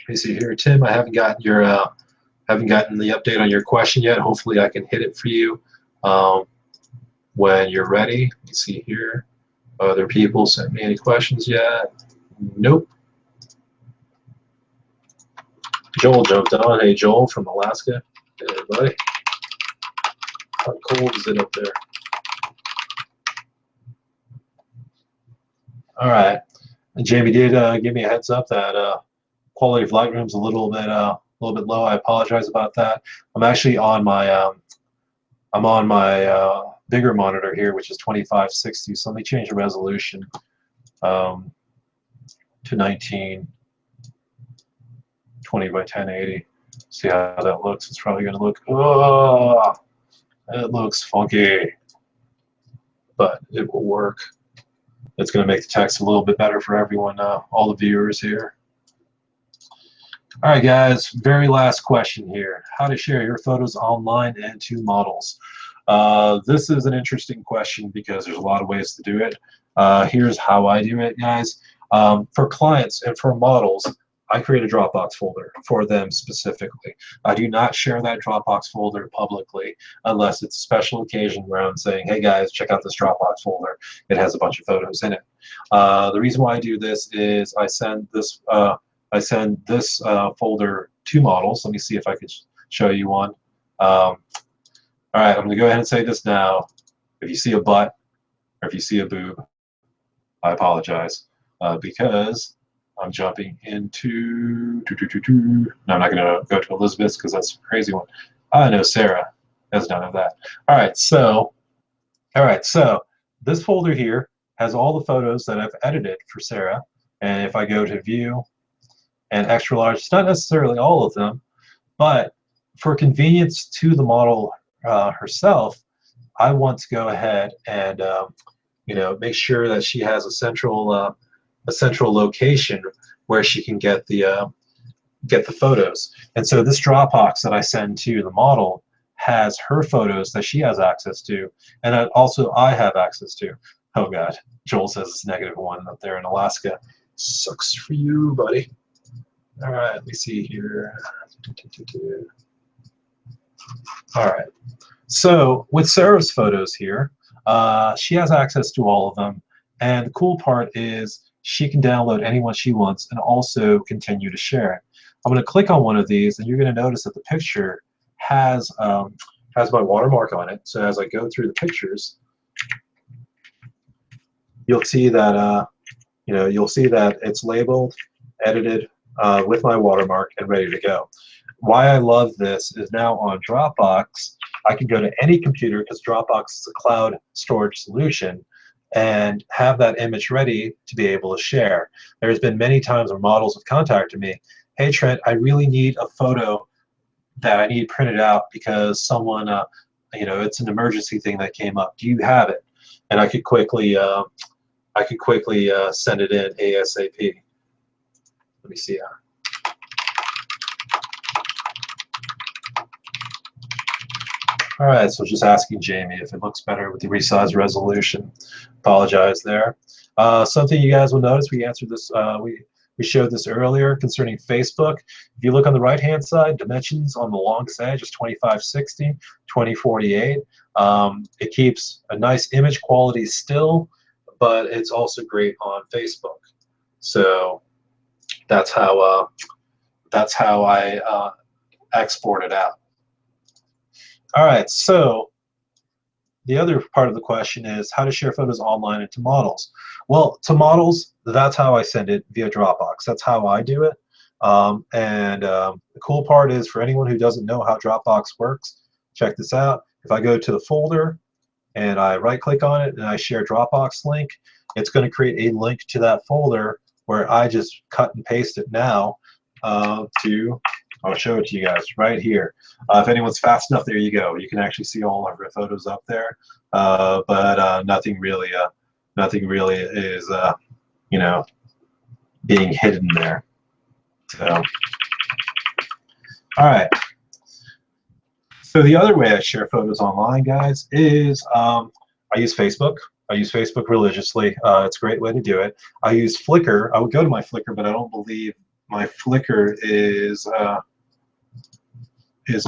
me see here, Tim. I haven't gotten the update on your question yet. Hopefully, I can hit it for you when you're ready. Let me see here. Other people sent me any questions yet? Nope. Joel jumped on. Hey, Joel from Alaska. Hey, buddy. How cold is it up there? All right. And Jamie did give me a heads up that quality of Lightroom's a little bit low. I apologize about that. I'm actually on my bigger monitor here, which is 2560. So let me change the resolution to 1920 by 1080. See how that looks. It's probably going to look. Oh, it looks funky, but it will work. It's going to make the text a little bit better for everyone, all the viewers here. All right, guys, very last question here. How to share your photos online and to models. This is an interesting question because there's a lot of ways to do it. Here's how I do it, guys. For clients and for models, I create a Dropbox folder for them specifically. I do not share that Dropbox folder publicly unless it's a special occasion where I'm saying, hey guys, check out this Dropbox folder. It has a bunch of photos in it. The reason why I do this is I send this folder to models. Let me see if I can show you one. All right, I'm going to go ahead and say this now. If you see a butt or if you see a boob, I apologize because I'm jumping into. No, I'm not going to go to Elizabeth's because that's a crazy one. I know Sarah has none of that. All right, so this folder here has all the photos that I've edited for Sarah, and if I go to View and Extra Large, it's not necessarily all of them, but for convenience to the model herself, I want to go ahead and make sure that she has a central location where she can get the photos. And so this Dropbox that I send to the model has her photos that she has access to, and that also I have access to. Oh God, Joel says it's -1 up there in Alaska. Sucks for you, buddy. All right, let me see here. All right, so with Sarah's photos here, she has access to all of them, and the cool part is she can download any one she wants and also continue to share it. I'm going to click on one of these, and you're going to notice that the picture has my watermark on it. So as I go through the pictures, you'll see that it's labeled, edited with my watermark, and ready to go. Why I love this is now on Dropbox, I can go to any computer because Dropbox is a cloud storage solution, and have that image ready to be able to share. There's been many times where models have contacted me, hey Trent, I really need a photo that I need printed out because someone, it's an emergency thing that came up. Do you have it? And I could quickly send it in ASAP. Let me see. All right, so just asking Jamie if it looks better with the resize resolution. Apologize there. Something you guys will notice, we answered this, We showed this earlier concerning Facebook. If you look on the right-hand side, dimensions on the longest edge is 2560, 2048. It keeps a nice image quality still, but it's also great on Facebook. So that's how I export it out. All right, so the other part of the question is how to share photos online and to models. Well, to models, that's how I send it via Dropbox. That's how I do it. The cool part is, for anyone who doesn't know how Dropbox works, check this out. If I go to the folder and I right-click on it and I share Dropbox link, it's going to create a link to that folder where I just cut and paste it now I'll show it to you guys right here. If anyone's fast enough, there you go. You can actually see all of your photos up there, but nothing really is, you know, being hidden there. So, all right. So the other way I share photos online, guys, is I use Facebook. I use Facebook religiously. It's a great way to do it. I use Flickr. I would go to my Flickr, but I don't believe my Flickr is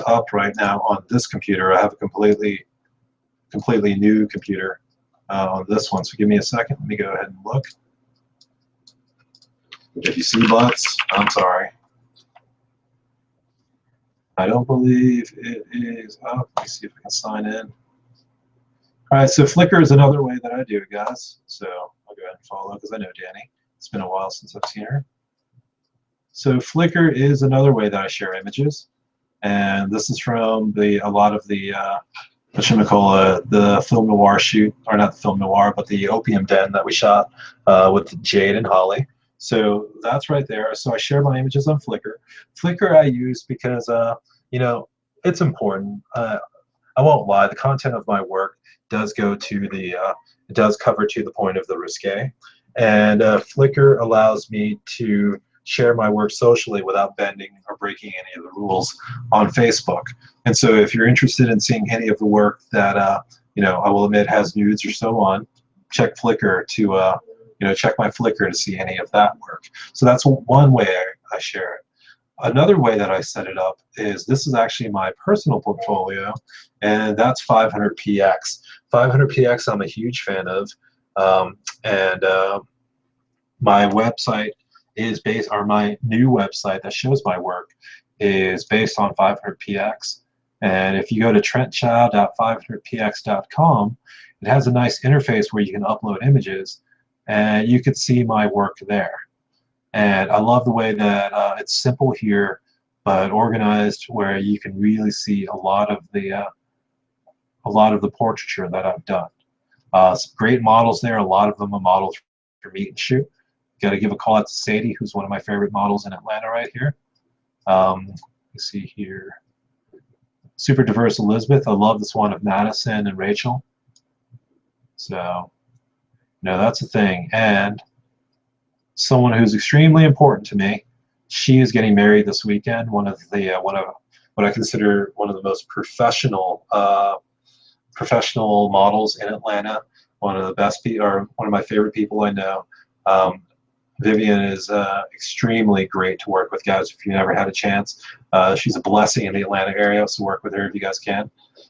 up right now on this computer. I have a completely new computer on this one. So give me a second. Let me go ahead and look. If you see butts, I'm sorry. I don't believe it is up. Let me see if I can sign in. All right, so Flickr is another way that I do it, guys. So I'll go ahead and follow because I know Danny. It's been a while since I've seen her. So Flickr is another way that I share images, and this is from a lot of the the film noir shoot, or not the film noir, but the Opium Den that we shot with Jade and Holly. So that's right there. So I share my images on Flickr. Flickr I use because you know, it's important. I won't lie, the content of my work does go to the it does cover to the point of the risque, and Flickr allows me to share my work socially without bending or breaking any of the rules on Facebook. And so if you're interested in seeing any of the work that you know, I will admit has nudes or so on, check Flickr to you know, check my Flickr to see any of that work. So that's one way I share it. Another way that I set it up is, this is actually my personal portfolio, and that's 500px. 500px I'm a huge fan of, my website is based, or my new website that shows my work is based on 500px. And if you go to trentchild.500px.com, it has a nice interface where you can upload images, and you can see my work there. And I love the way that it's simple here, but organized, where you can really see a lot of the portraiture that I've done. Some great models there. A lot of them are models for meet and shoot. Got to give a call out to Sadie, who's one of my favorite models in Atlanta right here. You see here, super diverse Elizabeth. I love this one of Madison and Rachel. So, you know, that's the thing. And someone who's extremely important to me, she is getting married this weekend. One of what I consider one of the most professional models in Atlanta. One of the best people, or one of my favorite people I know. Vivian is extremely great to work with, guys. If you never had a chance, she's a blessing in the Atlanta area, so work with her if you guys can.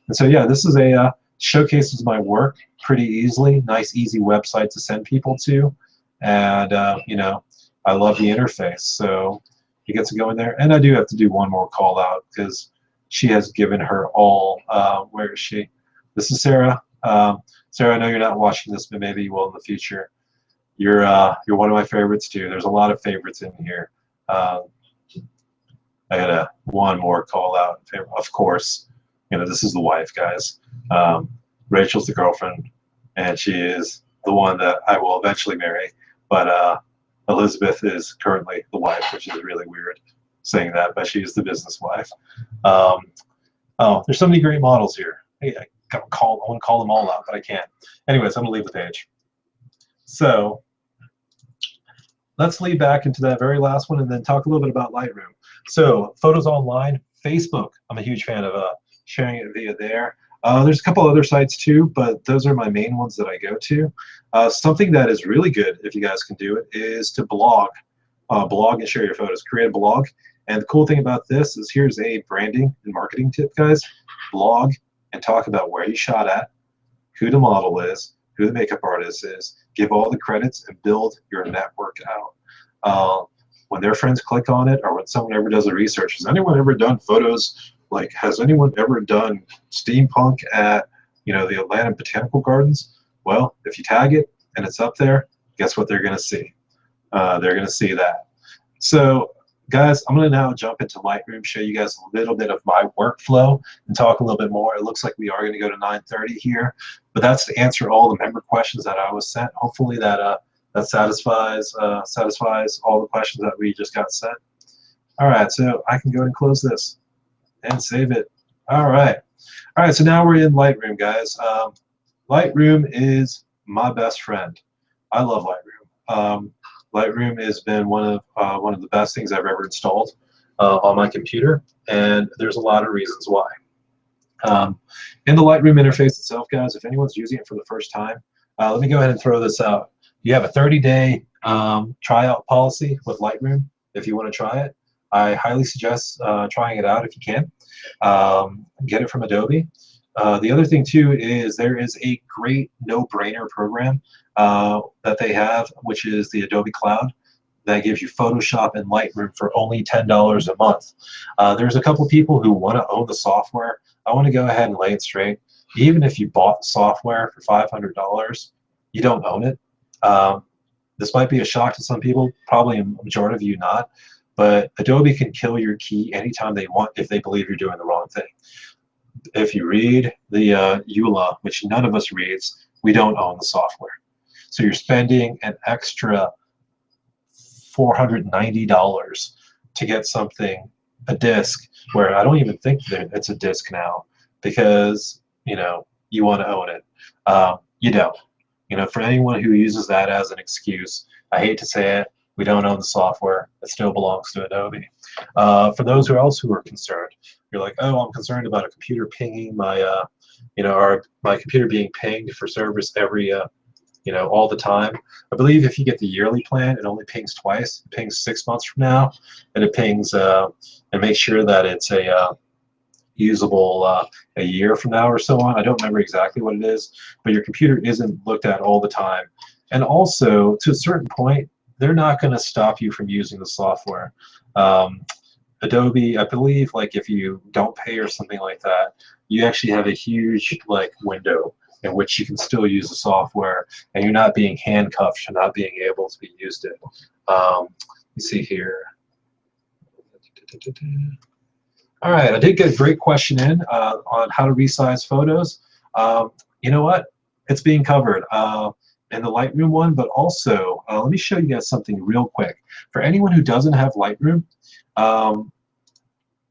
And so yeah, this is a showcases my work pretty easily. Nice, easy website to send people to, and you know, I love the interface. So you get to go in there, and I do have to do one more call out because she has given her all. Where is she? This is Sarah. Sarah, I know you're not watching this, but maybe you will in the future. You're one of my favorites too. There's a lot of favorites in here. I got one more call out. Of course, you know, this is the wife, guys. Rachel's the girlfriend, and she is the one that I will eventually marry. But Elizabeth is currently the wife, which is really weird saying that, but she's the business wife. Oh, there's so many great models here. I want to call them all out, but I can't. Anyways, I'm gonna leave the page. So let's lead back into that very last one and then talk a little bit about Lightroom. So photos online, Facebook. I'm a huge fan of sharing it via there. There's a couple other sites too, but those are my main ones that I go to. Something that is really good, if you guys can do it, is to blog. blog and share your photos. Create a blog. And the cool thing about this is here's a branding and marketing tip, guys. Blog and talk about where you shot at, who the model is, who the makeup artist is, give all the credits and build your network out. When their friends click on it, or when someone ever does a research, has anyone ever done photos, like has anyone ever done steampunk at, you know, the Atlanta Botanical Gardens? Well, if you tag it and it's up there, guess what they're gonna see? They're gonna see that. So guys, I'm gonna now jump into Lightroom, show you guys a little bit of my workflow and talk a little bit more. It looks like we are gonna go to 9:30 here, but that's to answer all the member questions that I was sent. Hopefully that that satisfies all the questions that we just got sent. All right, so I can go ahead and close this and save it. All right, so now we're in Lightroom, guys. Lightroom is my best friend. I love Lightroom. Lightroom has been one of the best things I've ever installed on my computer, and there's a lot of reasons why. In the Lightroom interface itself, guys, if anyone's using it for the first time, let me go ahead and throw this out. You have a 30-day tryout policy with Lightroom if you want to try it. I highly suggest trying it out if you can. Get it from Adobe. The other thing too is there is a great no-brainer program that they have, which is the Adobe Cloud, that gives you Photoshop and Lightroom for only $10 a month. There's a couple people who want to own the software. I want to go ahead and lay it straight. Even if you bought the software for $500, you don't own it. This might be a shock to some people, probably a majority of you not, but Adobe can kill your key anytime they want if they believe you're doing the wrong thing. If you read the EULA, which none of us reads, we don't own the software. So you're spending an extra $490 to get something, a disc, where I don't even think that it's a disc now, because you know you want to own it. You don't. You know, for anyone who uses that as an excuse, I hate to say it, we don't own the software. It still belongs to Adobe. For those who else who are concerned, you're like, oh, I'm concerned about a computer pinging my, you know, or my computer being pinged for service every, you know, all the time. I believe if you get the yearly plan, it only pings twice. It pings 6 months from now, and it pings and makes sure that it's a usable a year from now or so on. I don't remember exactly what it is, but your computer isn't looked at all the time. And also, to a certain point, they're not going to stop you from using the software. Adobe, I believe, like if you don't pay or something like that, you actually have a huge like window in which you can still use the software, and you're not being handcuffed to not being able to be used it. You see here. All right, I did get a great question in on how to resize photos. You know what? It's being covered in the Lightroom one, but also let me show you guys something real quick. For anyone who doesn't have Lightroom, I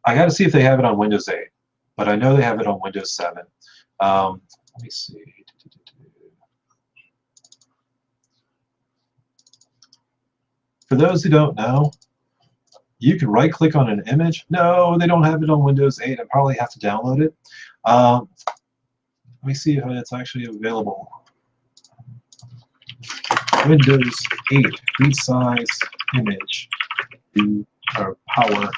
got to see if they have it on Windows 8, but I know they have it on Windows 7. Let me see. For those who don't know, you can right-click on an image. No, they don't have it on Windows 8. I probably have to download it. Let me see if it's actually available. Windows 8 resize image or PowerPoint.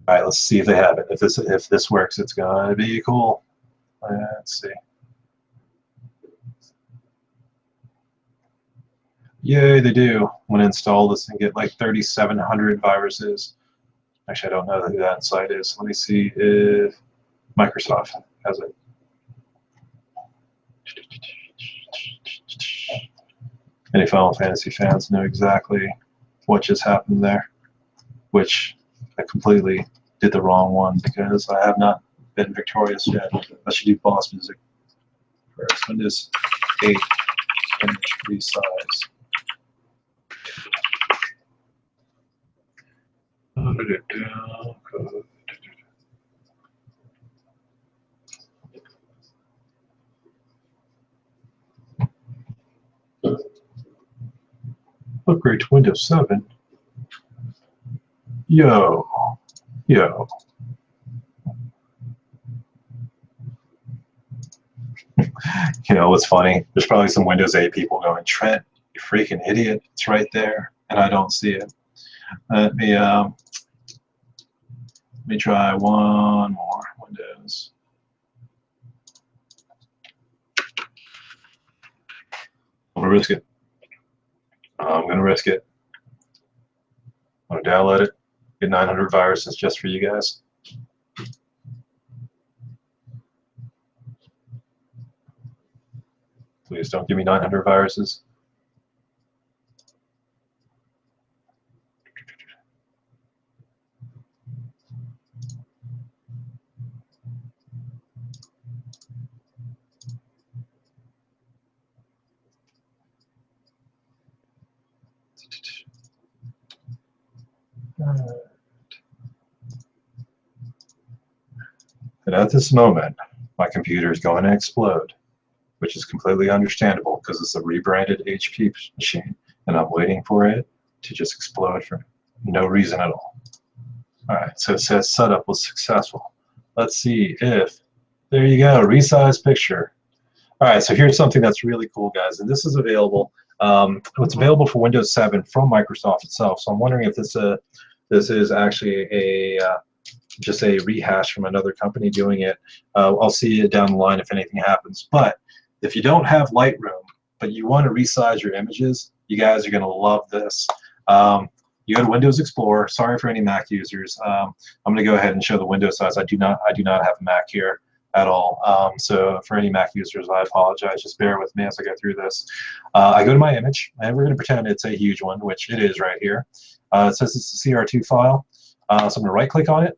All right, let's see if they have it. If this works, it's gonna be cool. Let's see. Yay, they do. I'm gonna install this and get like 3,700 viruses. Actually, I don't know who that site is. Let me see if Microsoft has it. Any Final Fantasy fans know exactly what just happened there, which I completely did the wrong one because I have not been victorious yet. I should do boss music first. Windows 8 image resize. Upgrade to Windows 7. Yo. You know what's funny? There's probably some Windows 8 people going, Trent, freaking idiot. It's right there, and I don't see it. Let me try one more. Windows. I'm gonna risk it. I'm gonna risk it. I'm gonna download it. Get 900 viruses just for you guys. Please don't give me 900 viruses. And at this moment, my computer is going to explode, which is completely understandable because it's a rebranded HP machine, and I'm waiting for it to just explode for no reason at all. All right, so it says setup was successful. Let's see if, there you go, resize picture. All right, so here's something that's really cool, guys, and this is available. It's available for Windows 7 from Microsoft itself. So I'm wondering if this is actually a just a rehash from another company doing it. I'll see it down the line if anything happens. But if you don't have Lightroom, but you want to resize your images, you guys are going to love this. You go to Windows Explorer. Sorry for any Mac users. I'm going to go ahead and show the window size. I do not have a Mac here at all. So for any Mac users, I apologize. Just bear with me as I go through this. I go to my image, and we're going to pretend it's a huge one, which it is right here. It says it's a CR2 file. So I'm going to right-click on it.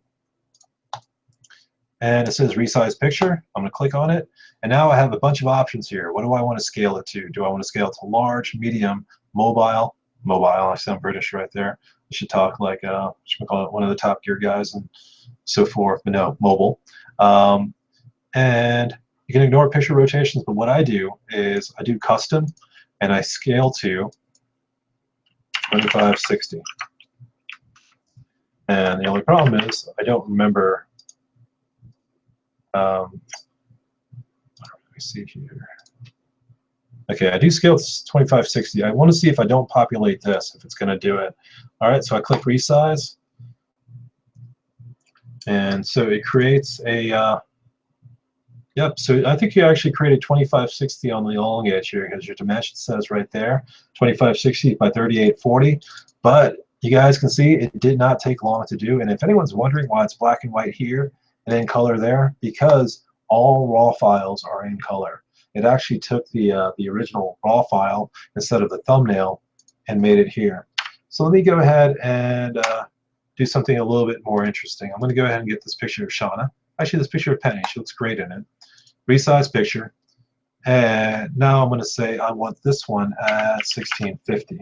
And it says resize picture. I'm going to click on it. And now I have a bunch of options here. What do I want to scale it to? Do I want to scale it to large, medium, mobile? Mobile, I sound British right there. I should talk like, should call it one of the Top Gear guys and so forth, but no, mobile. And you can ignore picture rotations, but what I do is I do custom, and I scale to 2560. And the only problem is I don't remember. Let me see here. Okay, I do scale to 2560. I want to see if I don't populate this, if it's going to do it. All right, so I click resize. And so it creates a, yep, so I think you actually created 2560 on the long edge here because your dimension says right there, 2560 by 3840. But you guys can see it did not take long to do. And if anyone's wondering why it's black and white here and in color there, because all raw files are in color. It actually took the original raw file instead of the thumbnail and made it here. So let me go ahead and do something a little bit more interesting. I'm going to go ahead and get this picture of Shauna. Actually, this picture of Penny. She looks great in it. Resize picture. And now I'm going to say I want this one at 1650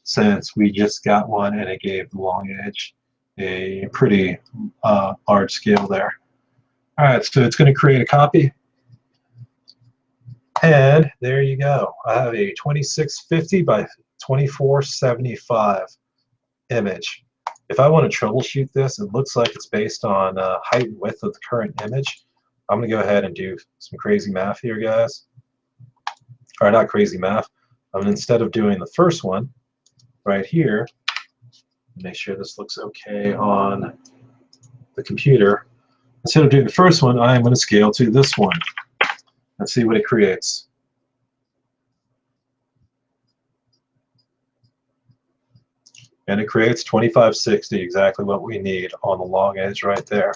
since we just got one and it gave the long edge a pretty large scale there. All right, so it's going to create a copy. And there you go. I have a 2650 by 2475 image. If I want to troubleshoot this, it looks like it's based on height and width of the current image. I'm going to go ahead and do some crazy math here, guys. Or not crazy math. Instead of doing the first one right here, make sure this looks okay on the computer. Instead of doing the first one, I am going to scale to this one and see what it creates. And it creates 2560, exactly what we need on the long edge right there.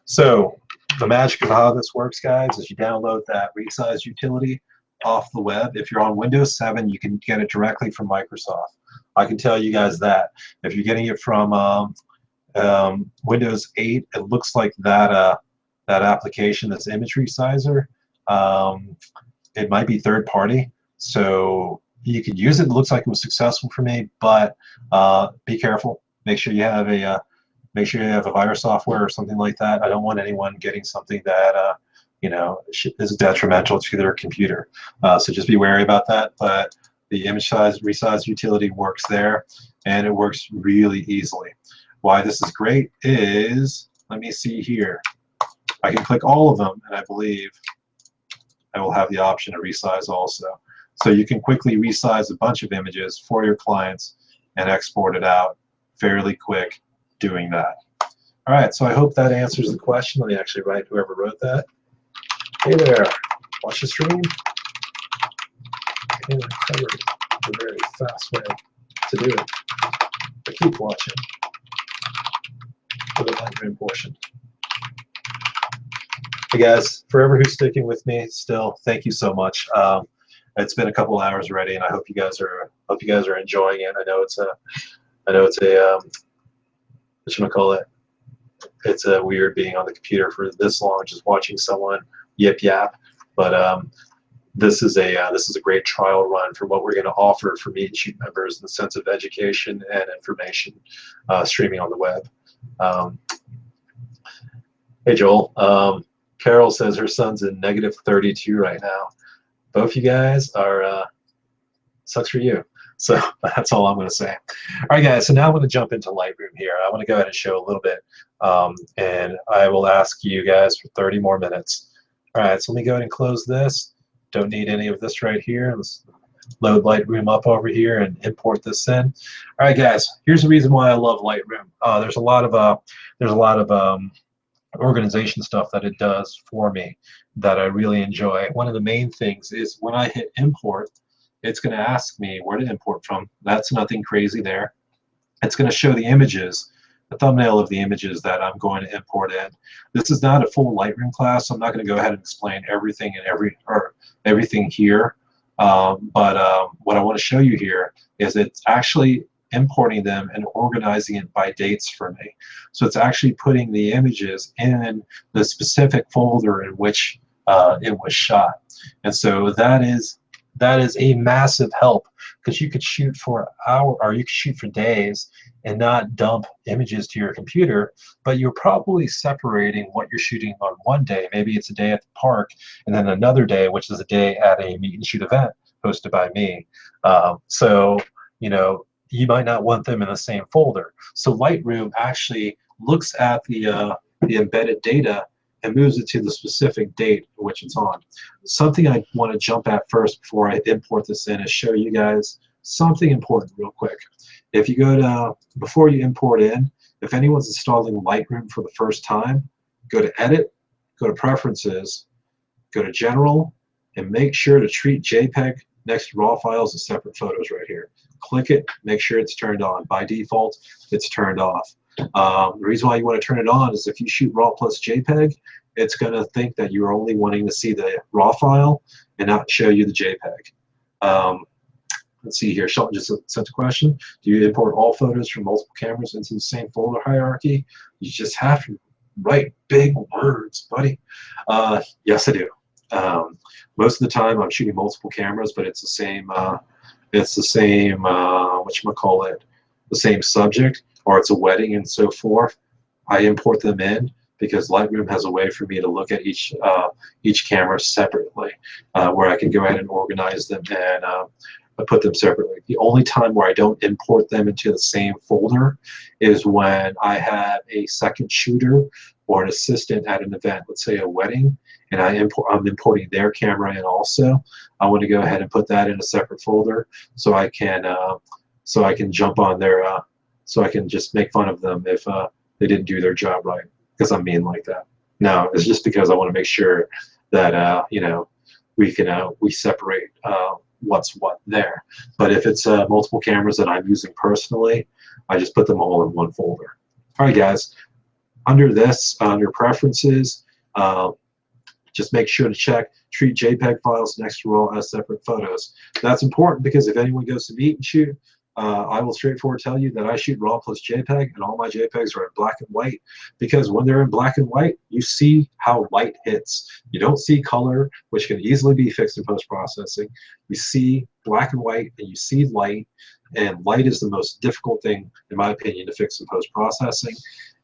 So the magic of how this works, guys, is you download that resize utility off the web. If you're on Windows 7, you can get it directly from Microsoft. I can tell you guys that. If you're getting it from Windows 8, it looks like that that application, this image resizer, it might be third party. So you could use it. It looks like it was successful for me, but be careful. Make sure you have a virus software or something like that. I don't want anyone getting something that you know, is detrimental to their computer. So just be wary about that. But the image size resize utility works there, and it works really easily. Why this is great is, let me see here. I can click all of them, and I believe I will have the option to resize also. So you can quickly resize a bunch of images for your clients and export it out fairly quick doing that. All right, so I hope that answers the question. Let me actually write whoever wrote that. Hey there, watch the stream. Okay, covered a very fast way to do it. But keep watching for the Lightroom portion. Hey guys, forever who's sticking with me still, thank you so much. It's been a couple hours already, and I hope you guys are enjoying it. I know it's a whatchamacallit, it's weird being on the computer for this long, just watching someone yip yap. But this is a great trial run for what we're going to offer for Meet and Shoot members in the sense of education and information streaming on the web. Hey Joel, Carol says her son's in -32 right now. Both you guys are sucks for you. So that's all I'm going to say. All right, guys, so now I'm going to jump into Lightroom here. I want to go ahead and show a little bit, and I will ask you guys for 30 more minutes. All right, so let me go ahead and close this. Don't need any of this right here. Let's load Lightroom up over here and import this in. All right, guys, here's the reason why I love Lightroom. There's a lot of organization stuff that it does for me that I really enjoy. One of the main things is when I hit import, it's going to ask me where to import from. That's nothing crazy there. It's going to show the images, the thumbnail of the images that I'm going to import in. This is not a full Lightroom class, so I'm not going to go ahead and explain everything and everything here. But what I want to show you here is it's actually importing them and organizing it by dates for me. So it's actually putting the images in the specific folder in which it was shot. And so that is a massive help, because you could shoot for hours or you could shoot for days and not dump images to your computer, but you're probably separating what you're shooting on one day. Maybe it's a day at the park, and then another day, which is a day at a Meet and Shoot event hosted by me. So, you know, you might not want them in the same folder. So Lightroom actually looks at the embedded data and moves it to the specific date which it's on. Something I want to jump at first before I import this in is show you guys something important real quick. If you go to, before you import in, if anyone's installing Lightroom for the first time, go to Edit, go to Preferences, go to General, and make sure to treat JPEG next to RAW files as separate photos right here. Click it, make sure it's turned on. By default, it's turned off. The reason why you want to turn it on is if you shoot RAW plus JPEG, it's going to think that you're only wanting to see the RAW file and not show you the JPEG. Let's see here. Shelton just sent a question. Do you import all photos from multiple cameras into the same folder hierarchy? You just have to write big words, buddy. Yes, I do. Most of the time I'm shooting multiple cameras, but it's the same whatchamacallit, the same subject, or it's a wedding and so forth. I import them in because Lightroom has a way for me to look at each camera separately, where I can go ahead and organize them and put them separately. The only time where I don't import them into the same folder is when I have a second shooter or an assistant at an event, let's say a wedding, and I'm importing their camera in also. I want to go ahead and put that in a separate folder so I can jump on their so I can just make fun of them if they didn't do their job right, because I'm mean like that. No, it's just because I want to make sure that you know, we separate what's what there. But if it's multiple cameras that I'm using personally, I just put them all in one folder. All right, guys. Under this, under preferences, just make sure to check treat JPEG files next to RAW as separate photos. That's important because if anyone goes to Meet and Shoot, I will straightforward tell you that I shoot RAW plus JPEG, and all my JPEGs are in black and white, because when they're in black and white, you see how light hits. You don't see color, which can easily be fixed in post-processing. You see black and white, and you see light, and light is the most difficult thing, in my opinion, to fix in post-processing.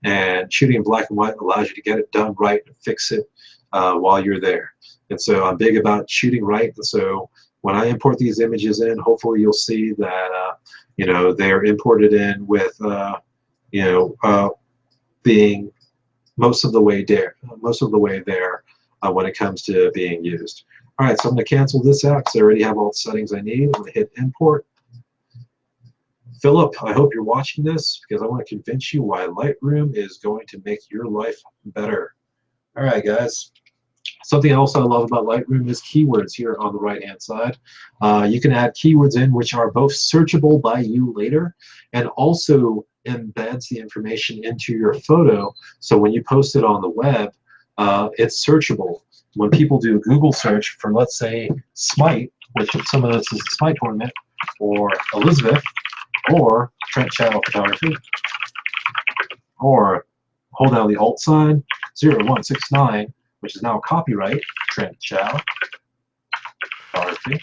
And shooting in black and white allows you to get it done right and fix it while you're there. And so I'm big about shooting right. And so when I import these images in, hopefully you'll see that you know, they're imported in with you know, being most of the way there when it comes to being used. All right, so I'm going to cancel this out because I already have all the settings I need. I'm going to hit import. Philip, I hope you're watching this because I want to convince you why Lightroom is going to make your life better. All right, guys. Something else I love about Lightroom is keywords here on the right-hand side. You can add keywords in which are both searchable by you later and also embeds the information into your photo. So when you post it on the web, it's searchable. When people do a Google search for, let's say, Smite, which some of this is the Smite tournament, or Elizabeth, or Trent Channel Photography, or hold down the Alt sign, 0169, which is now copyright, Trent Chow Photography,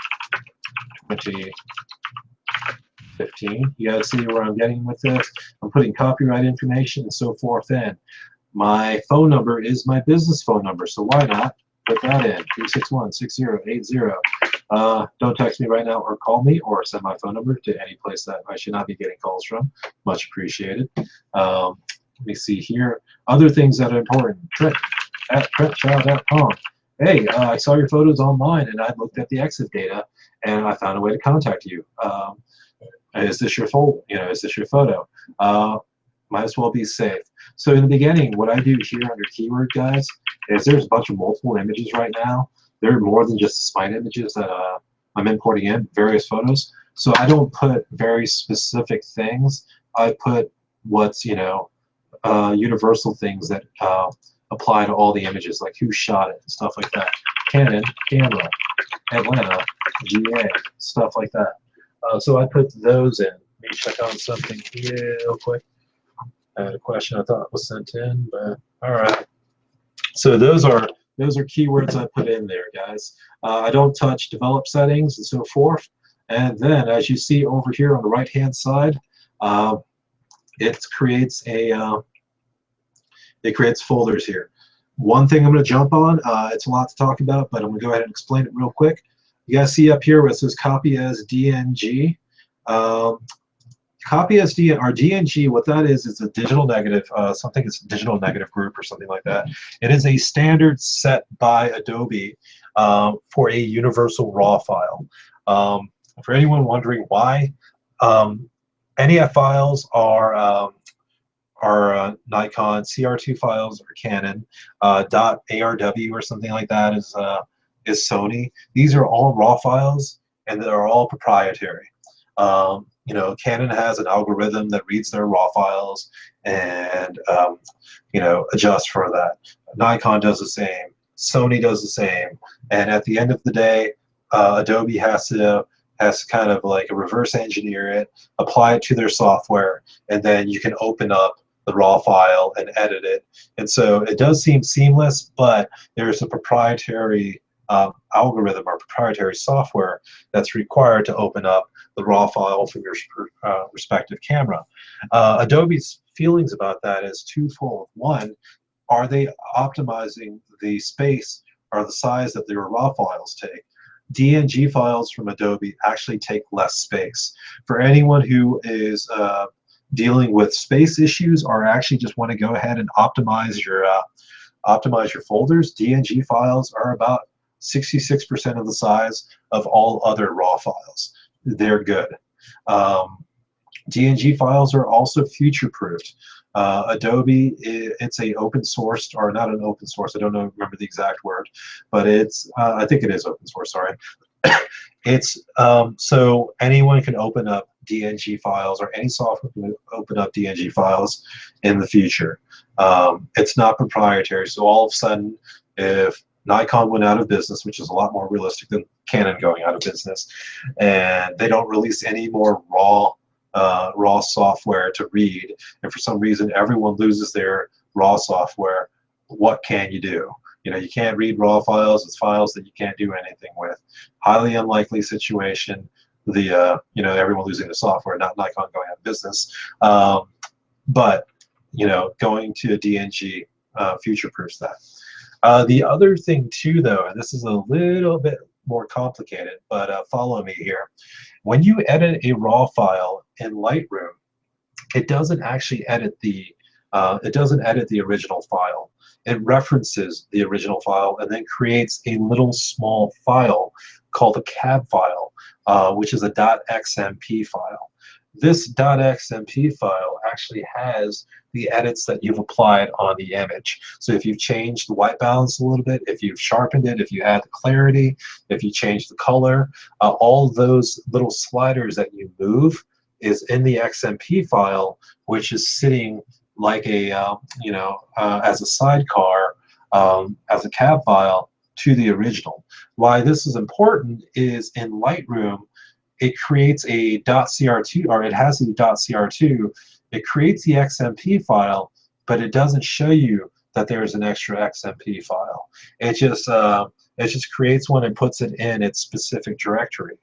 2015. You guys see where I'm getting with this? I'm putting copyright information and so forth in. My phone number is my business phone number, so why not put that in, 361-6080. Don't text me right now or call me or send my phone number to any place that I should not be getting calls from. Much appreciated. Let me see here. Other things that are important. Trent at trentchow.com. Hey, I saw your photos online and I looked at the exit data and I found a way to contact you. Is this your folder? Is this your photo? Might as well be safe. So in the beginning, what I do here under keyword, guys, is there's a bunch of multiple images right now. There are more than just Smite images that I'm importing in, various photos. So I don't put very specific things. I put what's, universal things that apply to all the images, like who shot it and stuff like that. Canon, camera, Atlanta, GA, stuff like that. So I put those in. Let me check on something real quick. I had a question I thought was sent in, but all right. So those are keywords I put in there, guys. I don't touch develop settings and so forth. And then, as you see over here on the right-hand side, it creates folders here. One thing I'm going to jump on, it's a lot to talk about, but I'm going to go ahead and explain it real quick. You guys see up here where it says copy as DNG. Copy as DNG, what that is a digital negative, something is digital negative group or something like that. It is a standard set by Adobe for a universal RAW file. For anyone wondering why, NEF files are Nikon, CR2 files are Canon, .arw or something like that is Sony. These are all RAW files and they're all proprietary. Canon has an algorithm that reads their RAW files and adjusts for that. Nikon does the same. Sony does the same. And at the end of the day, Adobe has to kind of like reverse engineer it, apply it to their software, and then you can open up the RAW file and edit it. And so it does seem seamless, but there's a proprietary algorithm or proprietary software that's required to open up the RAW file from your respective camera. Adobe's feelings about that is twofold. One, are they optimizing the space or the size that their RAW files take? DNG files from Adobe actually take less space. For anyone who is dealing with space issues or actually just want to go ahead and optimize your folders, DNG files are about 66% of the size of all other RAW files. They're good. DNG files are also future-proofed. Adobe, it's a open sourced, or not an open source, I don't know, remember the exact word, but it's, I think it is open source, sorry. It's, so anyone can open up DNG files, or any software can open up DNG files in the future. It's not proprietary, so all of a sudden, if Nikon went out of business, which is a lot more realistic than Canon going out of business, and they don't release any more raw software to read, and for some reason everyone loses their raw software, what can you do? You can't read raw files. It's files that you can't do anything with. Highly unlikely situation. Everyone losing the software, not Nikon going out of business, but going to a DNG future-proofs that. The other thing too, though, and this is a little bit more complicated, but follow me here. When you edit a RAW file in Lightroom, it doesn't actually edit the original file. it references the original file and then creates a little small file called a cab file, which is a .xmp file. This .xmp file actually has the edits that you've applied on the image. So if you've changed the white balance a little bit, if you've sharpened it, if you add the clarity, if you change the color, all those little sliders that you move is in the XMP file, which is sitting like a, as a sidecar, as a cab file to the original. Why this is important is in Lightroom, it creates a .cr2, or it has a .cr2. It creates the XMP file, but it doesn't show you that there's an extra XMP file. It just creates one and puts it in its specific directory.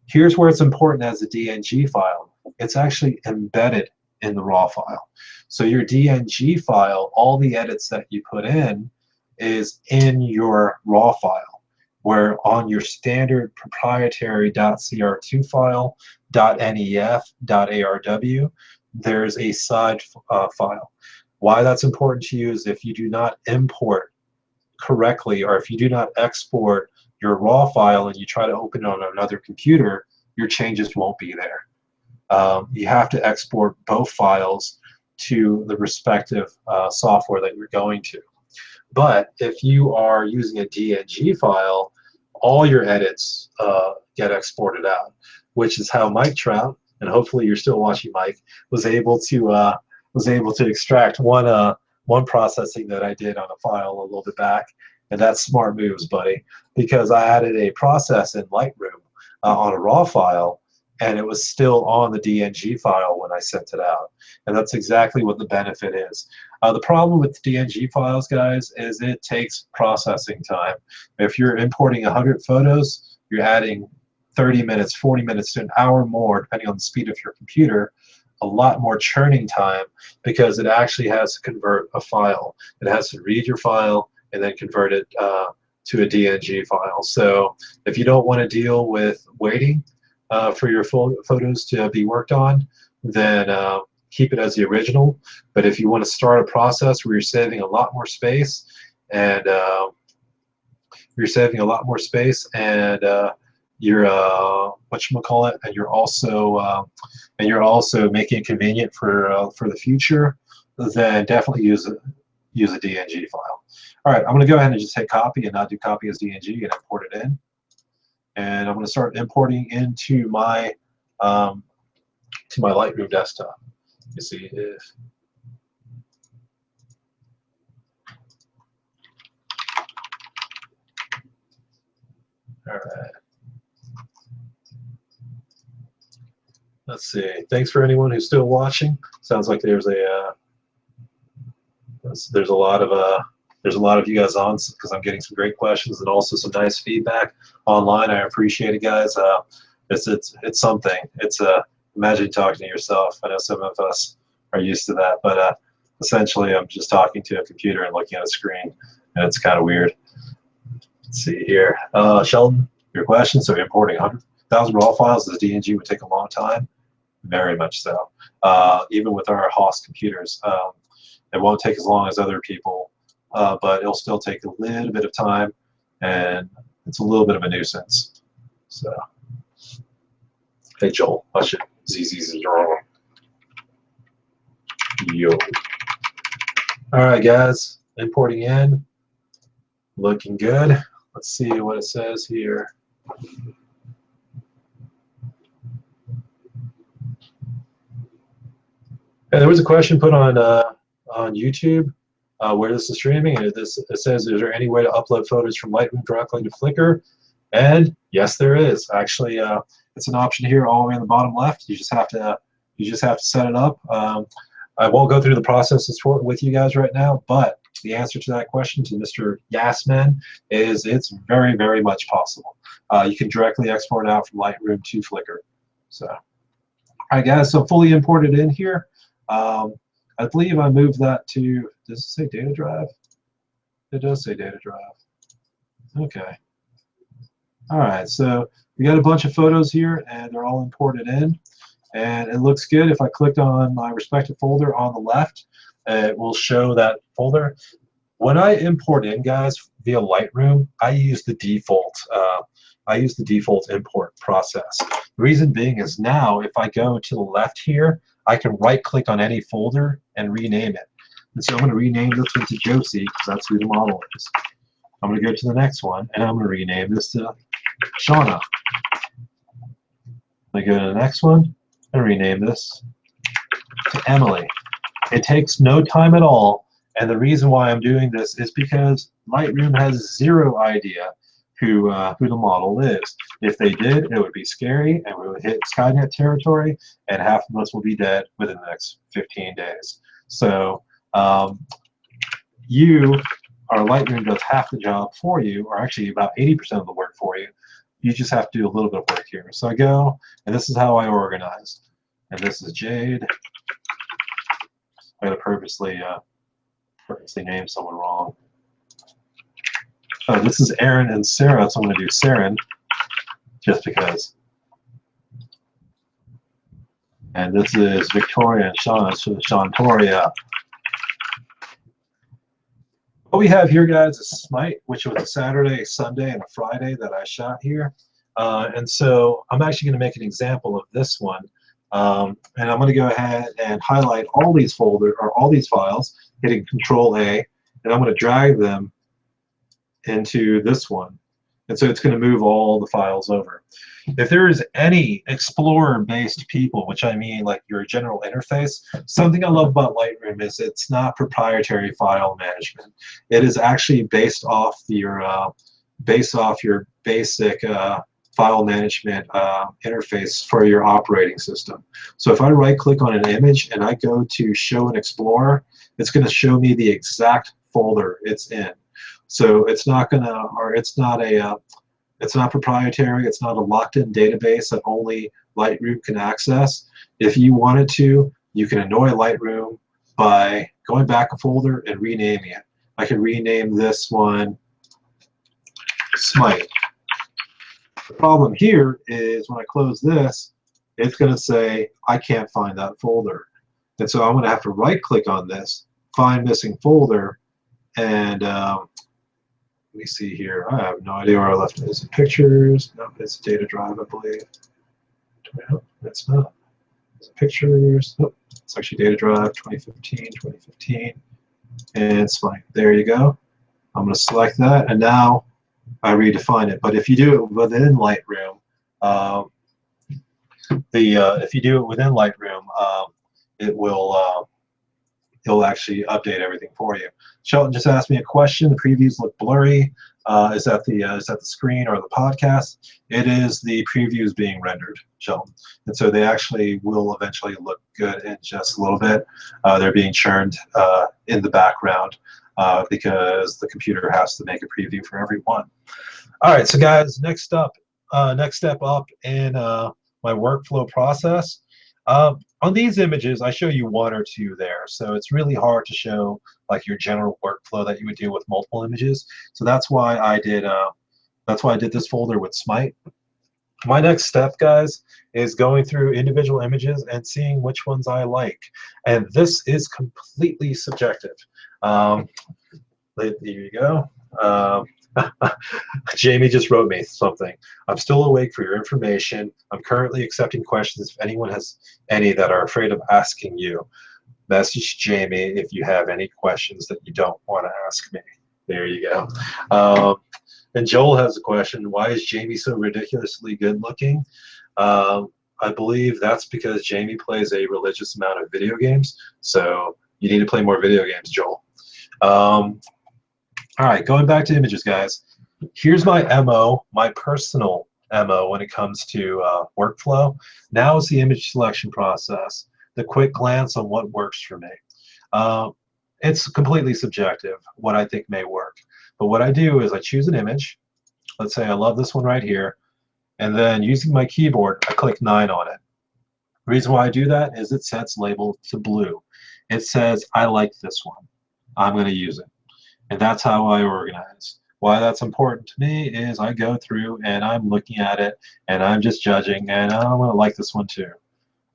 Here's where it's important as a DNG file. It's actually embedded in the raw file. So your DNG file, all the edits that you put in is in your raw file, where on your standard proprietary .cr2 file, .nef, .arw, there's a side file. Why that's important to you is if you do not import correctly, or if you do not export your raw file and you try to open it on another computer, your changes won't be there. You have to export both files to the respective software that you're going to. But if you are using a DNG file, all your edits get exported out, which is how Mike Trout, and hopefully you're still watching Mike, was able to extract one processing that I did on a file a little bit back, and that's smart moves, buddy, because I added a process in Lightroom on a raw file, and it was still on the DNG file when I sent it out. And that's exactly what the benefit is. The problem with DNG files, guys, is it takes processing time. If you're importing 100 photos, you're adding 30 minutes, 40 minutes to an hour more, depending on the speed of your computer, a lot more churning time, because it actually has to convert a file. It has to read your file and then convert it to a DNG file. So if you don't want to deal with waiting for your photos to be worked on, then keep it as the original. But if you want to start a process where you're saving a lot more space, and you're whatchamacallit, and you're also making it convenient for the future, then definitely use a DNG file. All right, I'm going to go ahead and just hit copy and not do copy as DNG and import it in. And I'm going to start importing into my Lightroom desktop. You see if all right. Let's see. Thanks for anyone who's still watching. Sounds like there's a lot of you guys on, because I'm getting some great questions and also some nice feedback online. I appreciate it, guys. It's something. It's imagine talking to yourself. I know some of us are used to that, but essentially I'm just talking to a computer and looking at a screen, and it's kind of weird. Let's see here. Sheldon, your question. So importing 100,000 raw files as DNG would take a long time. Very much so. Even with our host computers, it won't take as long as other people, but it'll still take a little bit of time, and it's a little bit of a nuisance. So, hey Joel, hush it. ZZZ. Yo. All right, guys, importing in, looking good. Let's see what it says here. And there was a question put on YouTube where this is streaming, and it says, is there any way to upload photos from Lightroom directly to Flickr? And yes, there is. Actually, it's an option here all the way on the bottom left. You just have to set it up. I won't go through the processes with you guys right now, but the answer to that question to Mr. Yasman is it's very, very much possible. You can directly export out from Lightroom to Flickr. So, all right, guys, so fully imported in here. I believe I moved that to, does it say data drive? It does say data drive. Okay. All right, so we got a bunch of photos here, and they're all imported in. And it looks good. If I clicked on my respective folder on the left, it will show that folder. When I import in, guys, via Lightroom, I use the default. I use the default import process. The reason being is now, if I go to the left here, I can right-click on any folder and rename it. And so I'm going to rename this one to Josie because that's who the model is. I'm going to go to the next one, and I'm going to rename this to Shauna. I go to the next one and rename this to Emily. It takes no time at all, and the reason why I'm doing this is because Lightroom has zero idea who the model is. If they did, it would be scary, and we would hit Skynet territory, and half of us will be dead within the next 15 days. So our Lightroom does half the job for you, or actually about 80% of the work for you. You just have to do a little bit of work here. So I go, and this is how I organize. And this is Jade. I'm going to purposely name someone wrong. Oh, this is Aaron and Sarah, so I'm going to do Saren, just because. And this is Victoria and Shauna, so Shawntoria. What we have here, guys, is Smite, which was a Saturday, a Sunday, and a Friday that I shot here. And so I'm actually going to make an example of this one. And I'm going to go ahead and highlight all these all these files, hitting Control A, and I'm going to drag them into this one. And so it's going to move all the files over. If there is any Explorer-based people, which I mean like your general interface, something I love about Lightroom is it's not proprietary file management. It is actually based off your basic file management interface for your operating system. So if I right-click on an image and I go to Show in Explorer, it's going to show me the exact folder it's in. So it's not gonna, or it's not proprietary. It's not a locked-in database that only Lightroom can access. If you wanted to, you can annoy Lightroom by going back a folder and renaming it. I can rename this one Smite. The problem here is when I close this, it's going to say I can't find that folder, and so I'm going to have to right-click on this, find missing folder, and let me see here. I have no idea where I left it. Is it pictures? No, it's data drive, I believe. No, that's not. Is it pictures? Nope. It's actually data drive 2015, and it's fine. There you go. I'm going to select that, and now I redefine it. But if you do it within Lightroom, it'll actually update everything for you. Shelton just asked me a question. The previews look blurry. Is that the screen or the podcast? It is the previews being rendered, Shelton. And so they actually will eventually look good in just a little bit. They're being churned in the background because the computer has to make a preview for every one. All right, so guys, next step up in my workflow process. On these images, I show you one or two there, so it's really hard to show like your general workflow that you would do with multiple images. So that's why I did this folder with Smite. My next step, guys, is going through individual images and seeing which ones I like, and this is completely subjective. There you go. Jamie just wrote me something. I'm still awake for your information. I'm currently accepting questions if anyone has any that are afraid of asking you. Message Jamie if you have any questions that you don't want to ask me. There you go. And Joel has a question. Why is Jamie so ridiculously good looking? I believe that's because Jamie plays a religious amount of video games. So you need to play more video games, Joel. All right, going back to images, guys. Here's my MO, my personal MO when it comes to workflow. Now is the image selection process, the quick glance on what works for me. It's completely subjective, what I think may work. But what I do is I choose an image. Let's say I love this one right here. And then using my keyboard, I click 9 on it. The reason why I do that is it sets label to blue. It says, I like this one. I'm going to use it. And that's how I organize. Why that's important to me is I go through and I'm looking at it and I'm just judging, and I'm going to like this one too.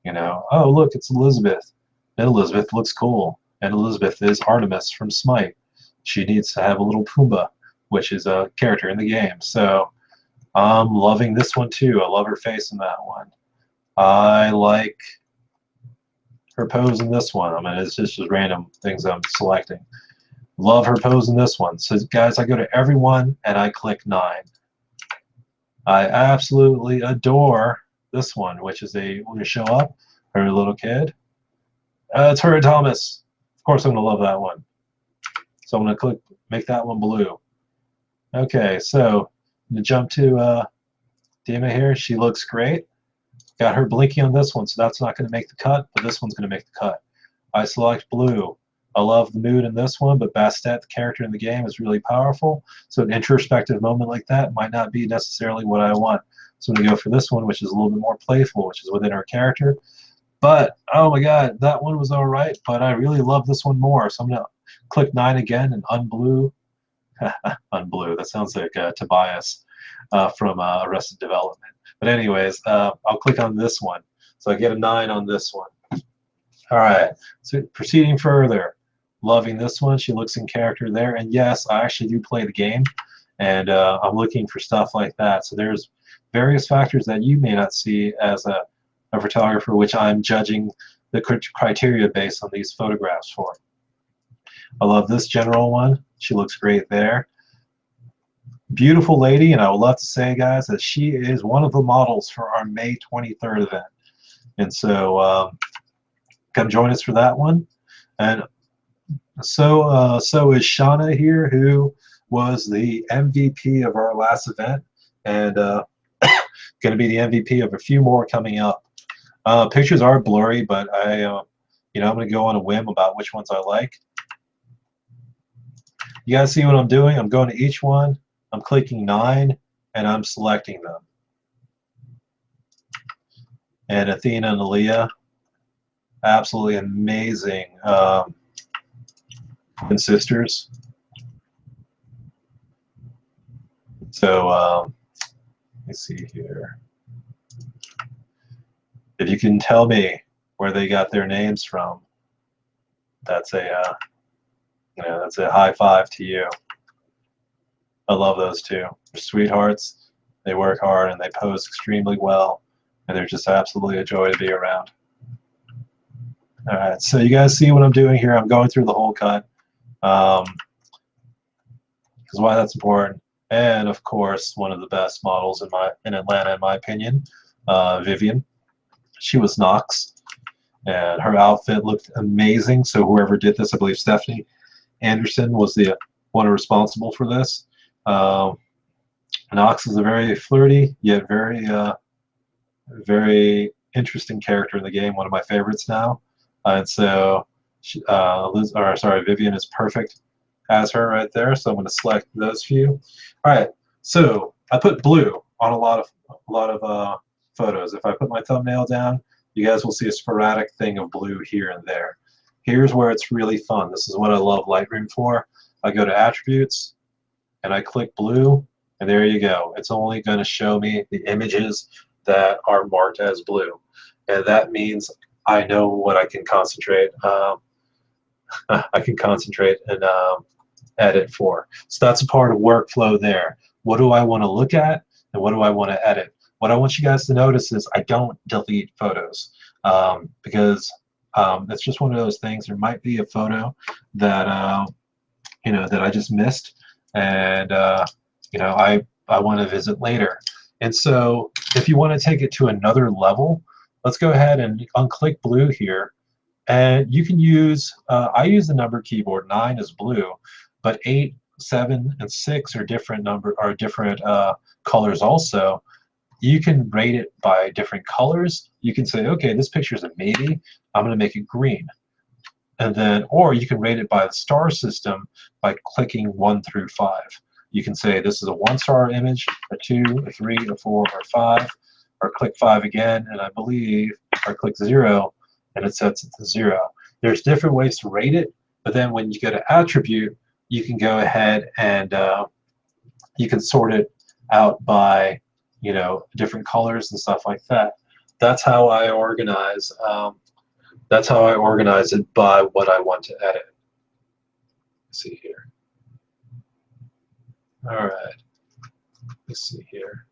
You know, oh look, it's Elizabeth. And Elizabeth looks cool. And Elizabeth is Artemis from Smite. She needs to have a little Pumbaa, which is a character in the game. So I'm loving this one too. I love her face in that one. I like her pose in this one. I mean, it's just random things I'm selecting. Love her pose in this one. So guys, I go to everyone and I click 9. I absolutely adore this one, which is when you show up, her little kid. It's her and Thomas. Of course I'm going to love that one. So I'm going to click, make that one blue. Okay, so I'm going to jump to Dima here. She looks great. Got her blinking on this one, so that's not going to make the cut, but this one's going to make the cut. I select blue. I love the mood in this one, but Bastet, the character in the game, is really powerful. So an introspective moment like that might not be necessarily what I want. So I'm going to go for this one, which is a little bit more playful, which is within her character. But, oh my god, that one was all right, but I really love this one more. So I'm going to click 9 again and unblue. Unblue, that sounds like Tobias from Arrested Development. But anyways, I'll click on this one. So I get a 9 on this one. All right, so proceeding further. Loving this one. She looks in character there. And yes, I actually do play the game. And I'm looking for stuff like that. So there's various factors that you may not see as a photographer, which I'm judging the criteria based on these photographs for. I love this general one. She looks great there. Beautiful lady, and I would love to say, guys, that she is one of the models for our May 23rd event. And so come join us for that one. And so is Shauna here, who was the MVP of our last event, and going to be the MVP of a few more coming up. Pictures are blurry, but I'm going to go on a whim about which ones I like. You guys see what I'm doing? I'm going to each one. I'm clicking 9, and I'm selecting them. And Athena and Aaliyah, absolutely amazing and sisters. So let me see here. If you can tell me where they got their names from, that's a that's a high five to you. I love those two. They're sweethearts. They work hard and they pose extremely well, and they're just absolutely a joy to be around. All right, so you guys see what I'm doing here? I'm going through the whole cut, because why that's important. And of course, one of the best models in Atlanta, in my opinion, Vivian. She was Knox, and her outfit looked amazing. So whoever did this, I believe Stephanie Anderson was the one responsible for this. Knox is a very flirty yet very interesting character in the game. One of my favorites now, and so Vivian is perfect as her right there. So I'm going to select those few. All right, so I put blue on a lot of photos. If I put my thumbnail down, you guys will see a sporadic thing of blue here and there. Here's where it's really fun. This is what I love Lightroom for. I go to attributes and I click blue, and there you go. It's only going to show me the images that are marked as blue, and that means I know what I can concentrate. I can concentrate and edit for. So that's a part of workflow there. What do I want to look at, and what do I want to edit? What I want you guys to notice is I don't delete photos, because it's just one of those things. There might be a photo that that I just missed, and I want to visit later. And so if you want to take it to another level, let's go ahead and unclick blue here, and you can use I use the number keyboard. 9 is blue, but 8, 7, and 6 are different colors also. You can rate it by different colors. You can say, okay, this picture is a maybe. I'm going to make it green. And then, or you can rate it by the star system by clicking 1 through 5. You can say this is a 1-star image, a 2, a 3, a 4, or 5, or click 5 again, and I believe, or click 0, and it sets it to 0. There's different ways to rate it, but then when you go to attribute, you can go ahead and you can sort it out by different colors and stuff like that. That's how I organize. That's how I organize it by what I want to edit. Let's see here. All right, let's see here.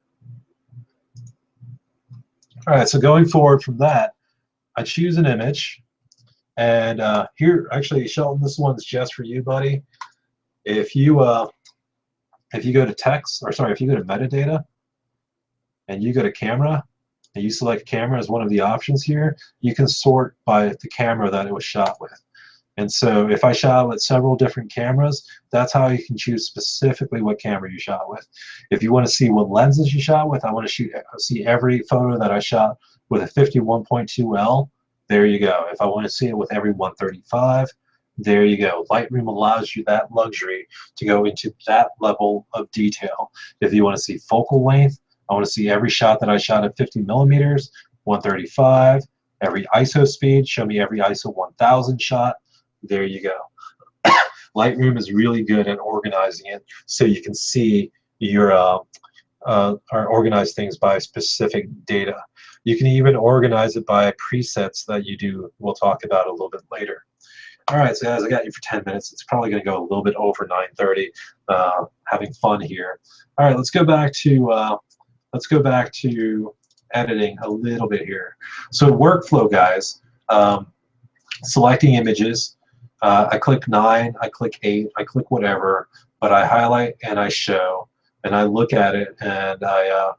All right, so going forward from that, I choose an image, and here, actually, Shelton, this one's just for you, buddy. If you go to text, or sorry, if you go to metadata, and you go to camera, and you select camera as one of the options here, you can sort by the camera that it was shot with. And so if I shot with several different cameras, that's how you can choose specifically what camera you shot with. If you want to see what lenses you shot with, I want to see every photo that I shot with a 51.2L, there you go. If I want to see it with every 135, there you go. Lightroom allows you that luxury to go into that level of detail. If you want to see focal length, I want to see every shot that I shot at 50 millimeters, 135, every ISO speed, show me every ISO 1000 shot. There you go. Lightroom is really good at organizing it so you can see your or organize things by specific data. You can even organize it by presets that you do. We'll talk about a little bit later. All right, so guys, I got you for 10 minutes. It's probably going to go a little bit over 9:30. Having fun here. All right, let's go back to editing a little bit here. So workflow, guys. Selecting images. I click 9, I click 8, I click whatever, but I highlight and I show, and I look at it, and I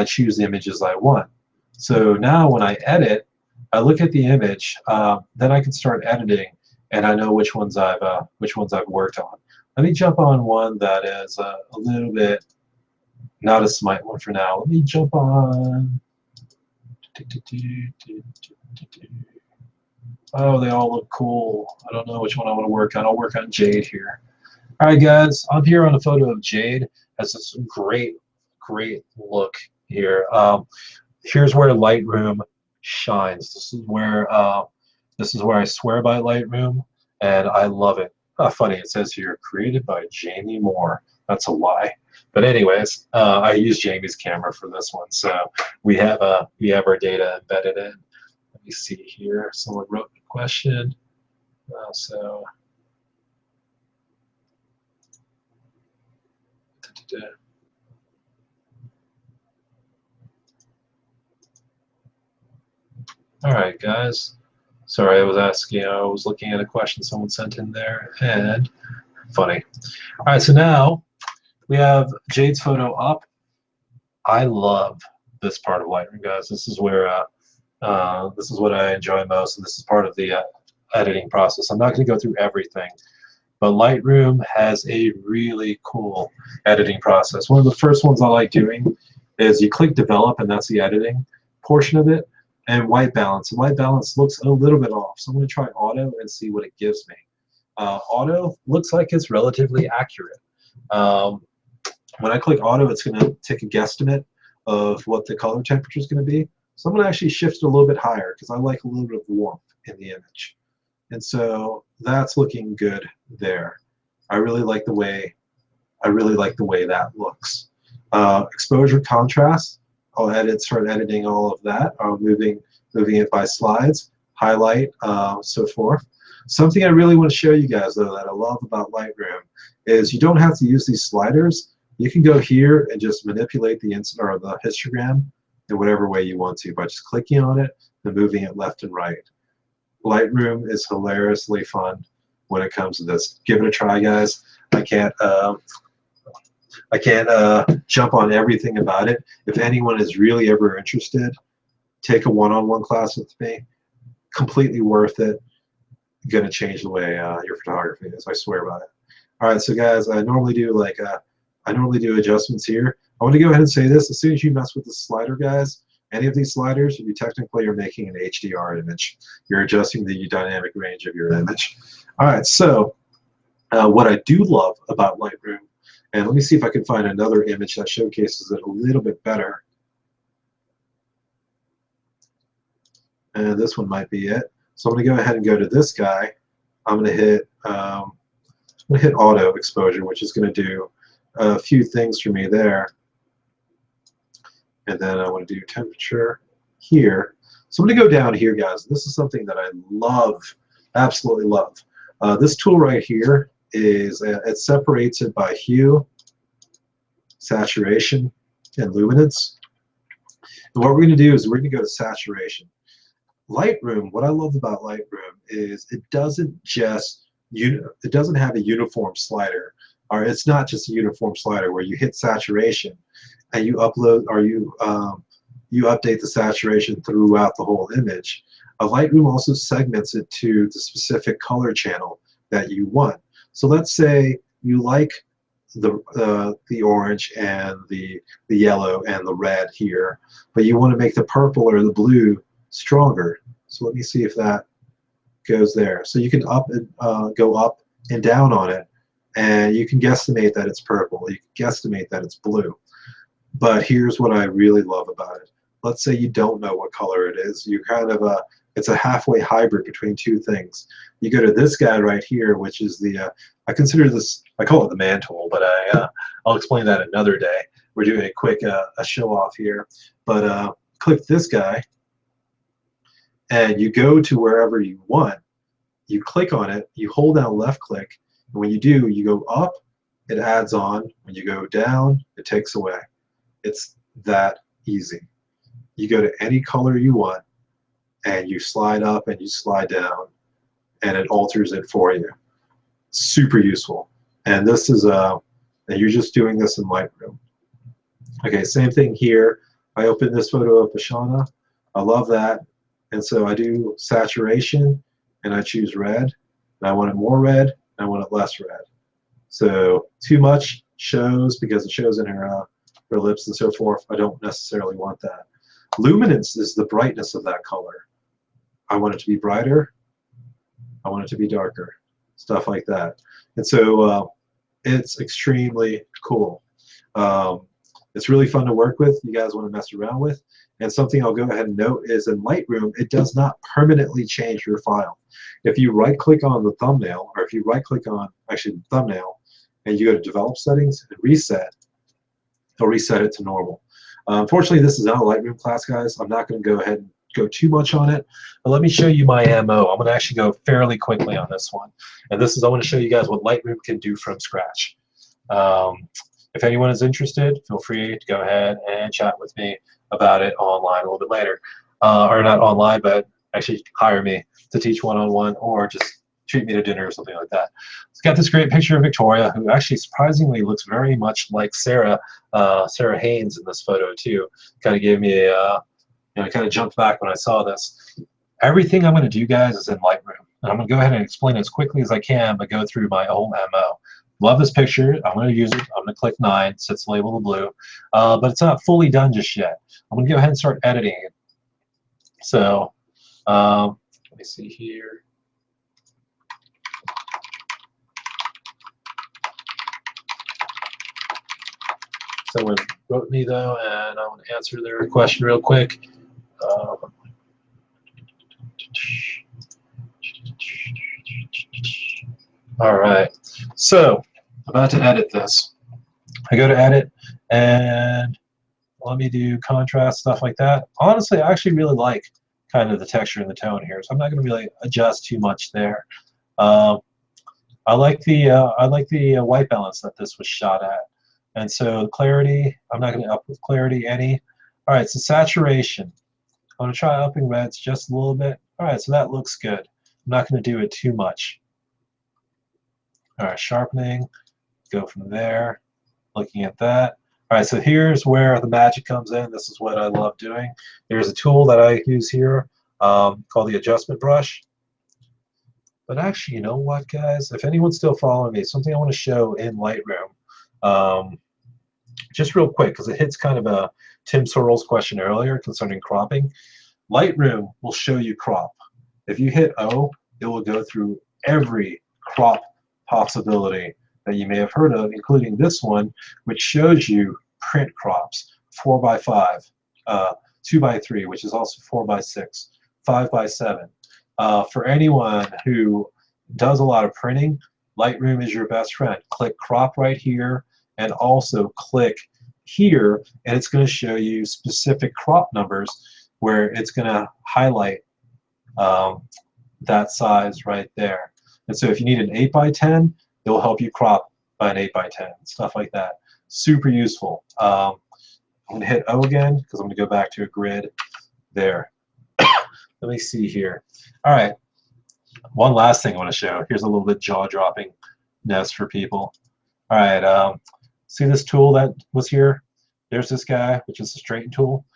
choose the images I want. So now when I edit, I look at the image, then I can start editing, and I know which ones I've worked on. Let me jump on one that is a little bit not a Smite one for now. Let me jump on. Oh, they all look cool. I don't know which one I want to work on. I'll work on Jade here. All right, guys, I'm here on a photo of Jade. Has this great look here. Here's where Lightroom shines. This is where I swear by Lightroom, and I love it. Funny, it says here, created by Jamie Moore. That's a lie. But anyways, I use Jamie's camera for this one, so we have our data embedded in. Let me see here. Someone wrote a question. All right, guys. Sorry, I was looking at a question someone sent in there, and funny. All right, so now we have Jade's photo up. I love this part of Lightroom, guys. This is where this is what I enjoy most, and this is part of the editing process. I'm not going to go through everything, but Lightroom has a really cool editing process. One of the first ones I like doing is you click Develop, and that's the editing portion of it, and white balance. And white balance looks a little bit off, so I'm going to try Auto and see what it gives me. Auto looks like it's relatively accurate. When I click Auto, it's going to take a guesstimate of what the color temperature is going to be. So I'm going to actually shift it a little bit higher because I like a little bit of warmth in the image. And so that's looking good there. I really like the way that looks. Exposure contrast, I'll start editing all of that. Moving it by slides, highlight, so forth. Something I really want to show you guys though that I love about Lightroom is you don't have to use these sliders. You can go here and just manipulate the histogram in whatever way you want to by just clicking on it and moving it left and right. Lightroom is hilariously fun when it comes to this. Give it a try, guys. I can't jump on everything about it. If anyone is really ever interested, take a one-on-one class with me. Completely worth it. Going to change the way your photography is. I swear by it. All right, so guys, I normally do adjustments here. I want to go ahead and say this: as soon as you mess with the slider, guys, any of these sliders, you technically are making an HDR image. You're adjusting the dynamic range of your image. All right, so what I do love about Lightroom, and let me see if I can find another image that showcases it a little bit better. And this one might be it. So I'm going to go ahead and go to this guy. I'm going to hit auto exposure, which is going to do a few things for me there. And then I want to do temperature here. So I'm going to go down here, guys. This is something that I love, absolutely love. This tool right here is it separates it by hue saturation, and luminance. And what we're going to do is we're going to go to saturation. Lightroom, what I love about Lightroom is it doesn't have a uniform slider, or it's not just a uniform slider where you hit saturation and you upload or you update the saturation throughout the whole image. Lightroom also segments it to the specific color channel that you want. So let's say you like the orange and the yellow and the red here, but you want to make the purple or the blue stronger. So let me see if that goes there. So you can go up and down on it, and you can guesstimate that it's purple. You can guesstimate that it's blue. But here's what I really love about it. Let's say you don't know what color it is. You kind of it's a halfway hybrid between two things. You go to this guy right here, which is the I consider this, I call it the man tool, but I'll explain that another day. We're doing a quick a show off here, but click this guy, and you go to wherever you want. You click on it, you hold down left click, and when you do, you go up, it adds on. When you go down, it takes away. It's that easy. You go to any color you want, and you slide up and you slide down, and it alters it for you. Super useful. And this is and you're just doing this in Lightroom. Okay, same thing here. I open this photo of Ashana. I love that. And so I do saturation, and I choose red, and I want it more red, and I want it less red. So too much shows because it shows in her lips and so forth. I don't necessarily want that. Luminance is the brightness of that color. I want it to be brighter. I want it to be darker. Stuff like that. And so it's extremely cool. It's really fun to work with. You guys want to mess around with. And something I'll go ahead and note is in Lightroom, it does not permanently change your file. If you right-click on the thumbnail, or if you right-click on actually the thumbnail, and you go to Develop Settings and Reset, it'll reset it to normal. Unfortunately, this is not a Lightroom class, guys. I'm not going to go ahead and go too much on it, but let me show you my MO. I'm going to actually go fairly quickly on this one. And this is, I want to show you guys what Lightroom can do from scratch. If anyone is interested, feel free to go ahead and chat with me about it online a little bit later. Or not online, but actually hire me to teach one-on-one, or just treat me to dinner or something like that. It's got this great picture of Victoria, who actually surprisingly looks very much like Sarah Haynes in this photo too. Kind of gave me a, I kind of jumped back when I saw this. Everything I'm going to do, guys, is in Lightroom. And I'm going to go ahead and explain it as quickly as I can, but go through my old MO. Love this picture. I'm going to use it. I'm going to click 9, so it's labeled blue. But it's not fully done just yet. I'm going to go ahead and start editing it. So let me see here. Someone wrote me though, and I want to answer their question real quick. All right, so I'm about to edit this. I go to edit, and let me do contrast, stuff like that. Honestly, I actually really like kind of the texture and the tone here, so I'm not going to really adjust too much there. I like the white balance that this was shot at. And so clarity, I'm not going to up with clarity any. All right, so saturation. I'm going to try upping reds just a little bit. All right, so that looks good. I'm not going to do it too much. All right, sharpening, go from there, looking at that. All right, so here's where the magic comes in. This is what I love doing. There's a tool that I use here called the adjustment brush. But actually, you know what, guys? If anyone's still following me, something I want to show in Lightroom, just real quick, because it hits kind of a Tim Searles question earlier concerning cropping. Lightroom will show you crop. If you hit O, it will go through every crop possibility that you may have heard of, including this one, which shows you print crops, 4x5, 2x3, which is also 4x6, 5x7. For anyone who does a lot of printing, Lightroom is your best friend. Click crop right here, and also click here, and it's going to show you specific crop numbers where it's going to highlight that size right there. And so if you need an 8x10, it will help you crop by an 8x10, stuff like that. Super useful. I'm going to hit O again because I'm going to go back to a grid there. Let me see here. All right. One last thing I want to show. Here's a little bit jaw-droppingness for people. All right. See this tool that was here? There's this guy, which is the straighten tool.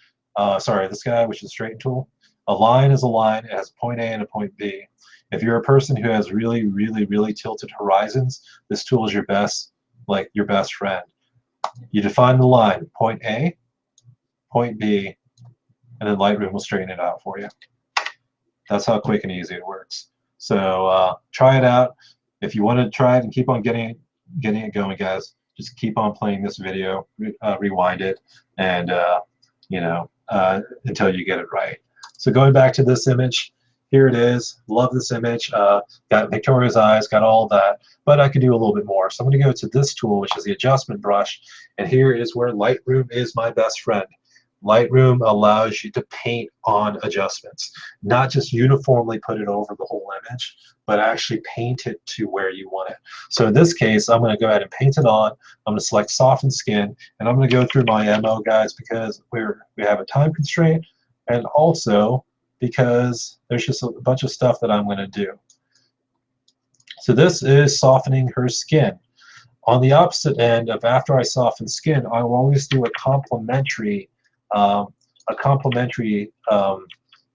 Sorry, this guy, which is the straighten tool. A line is a line. It has a point A and a point B. If you're a person who has really, really, really tilted horizons, this tool is your best friend. You define the line, point A, point B, and then Lightroom will straighten it out for you. That's how quick and easy it works. So try it out. If you want to try it and keep on getting it going, guys, just keep on playing this video, rewind it, and until you get it right. So going back to this image, here it is. Love this image. Got Victoria's eyes, got all that, but I could do a little bit more. So I'm going to go to this tool, which is the adjustment brush, and here is where Lightroom is my best friend. Lightroom allows you to paint on adjustments, not just uniformly put it over the whole image, but actually paint it to where you want it. So in this case, I'm going to go ahead and paint it on. I'm going to select soften skin, and I'm going to go through my MO, guys, because we have a time constraint, and also because there's just a bunch of stuff that I'm going to do. So this is softening her skin. On the opposite end of after I soften skin, I will always do a complementary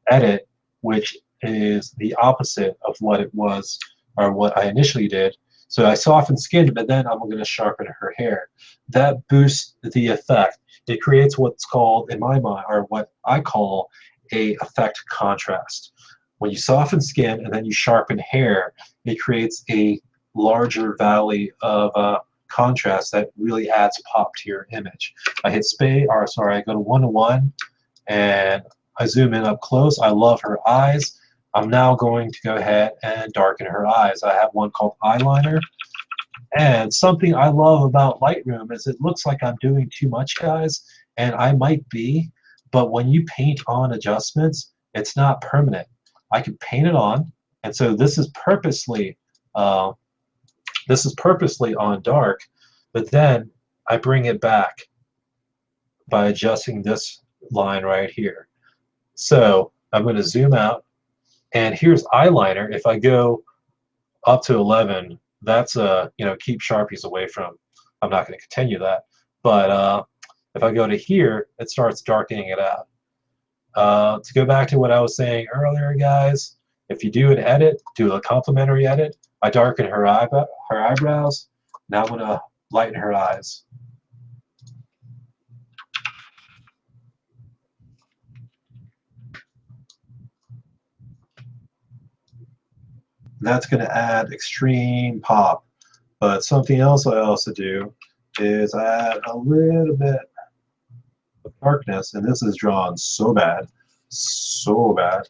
edit, which is the opposite of what it was or what I initially did. So I soften skin, but then I'm going to sharpen her hair. That boosts the effect. It creates what's called, in my mind, or what I call a effect contrast. When you soften skin and then you sharpen hair, it creates a larger valley of contrast that really adds pop to your image. I hit I go to 1:1 and I zoom in up close. I love her eyes. I'm now going to go ahead and darken her eyes. I have one called eyeliner. And something I love about Lightroom is it looks like I'm doing too much, guys, and I might be, but when you paint on adjustments, it's not permanent. I can paint it on, and so this is purposely on dark, but then I bring it back by adjusting this line right here. So I'm going to zoom out, and here's eyeliner. If I go up to 11, that's keep Sharpies away from. I'm not going to continue that, but if I go to here, it starts darkening it out. To go back to what I was saying earlier, guys, if you do an edit, do a complementary edit. I darken her eyebrows. Now I'm going to lighten her eyes. That's going to add extreme pop. But something else I also do is add a little bit of darkness, and this is drawn so bad, so bad.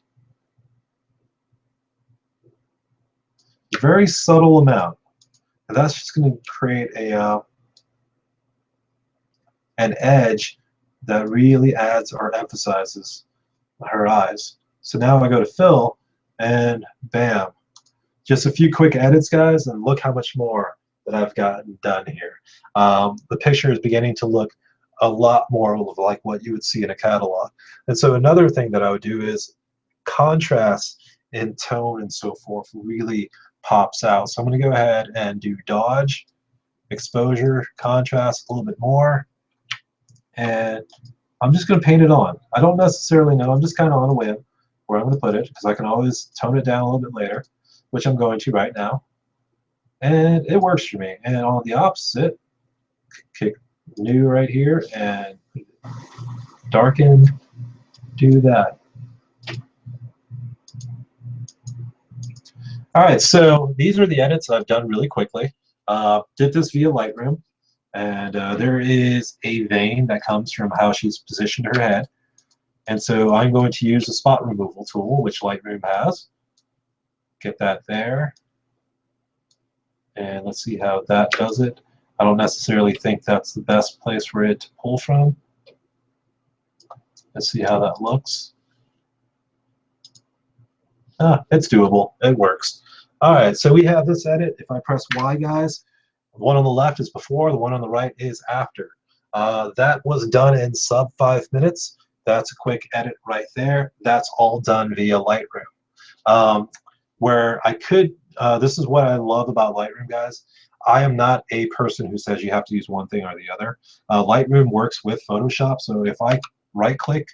A very subtle amount, and that's just going to create an edge that really adds or emphasizes her eyes. So now I go to fill, and bam. Just a few quick edits, guys, and look how much more that I've gotten done here. The picture is beginning to look a lot more like what you would see in a catalog. And so another thing that I would do is contrast in tone and so forth really pops out. So I'm going to go ahead and do dodge, exposure, contrast a little bit more, and I'm just going to paint it on. I don't necessarily know. I'm just kind of on a whim where I'm going to put it, because I can always tone it down a little bit later, which I'm going to right now. And it works for me. And on the opposite, click new right here and darken, do that. All right, so these are the edits I've done really quickly. Did this via Lightroom, and there is a vein that comes from how she's positioned her head. And so I'm going to use the spot removal tool, which Lightroom has. Get that there. And let's see how that does it. I don't necessarily think that's the best place for it to pull from. Let's see how that looks. It's doable. It works. All right, so we have this edit. If I press Y, guys, The one on the left is before, the one on the right is after. That was done in sub 5 minutes. That's a quick edit right there. That's all done via Lightroom. Where I could, this is what I love about Lightroom, guys. I am not a person who says you have to use one thing or the other. Lightroom works with Photoshop, so if I right-click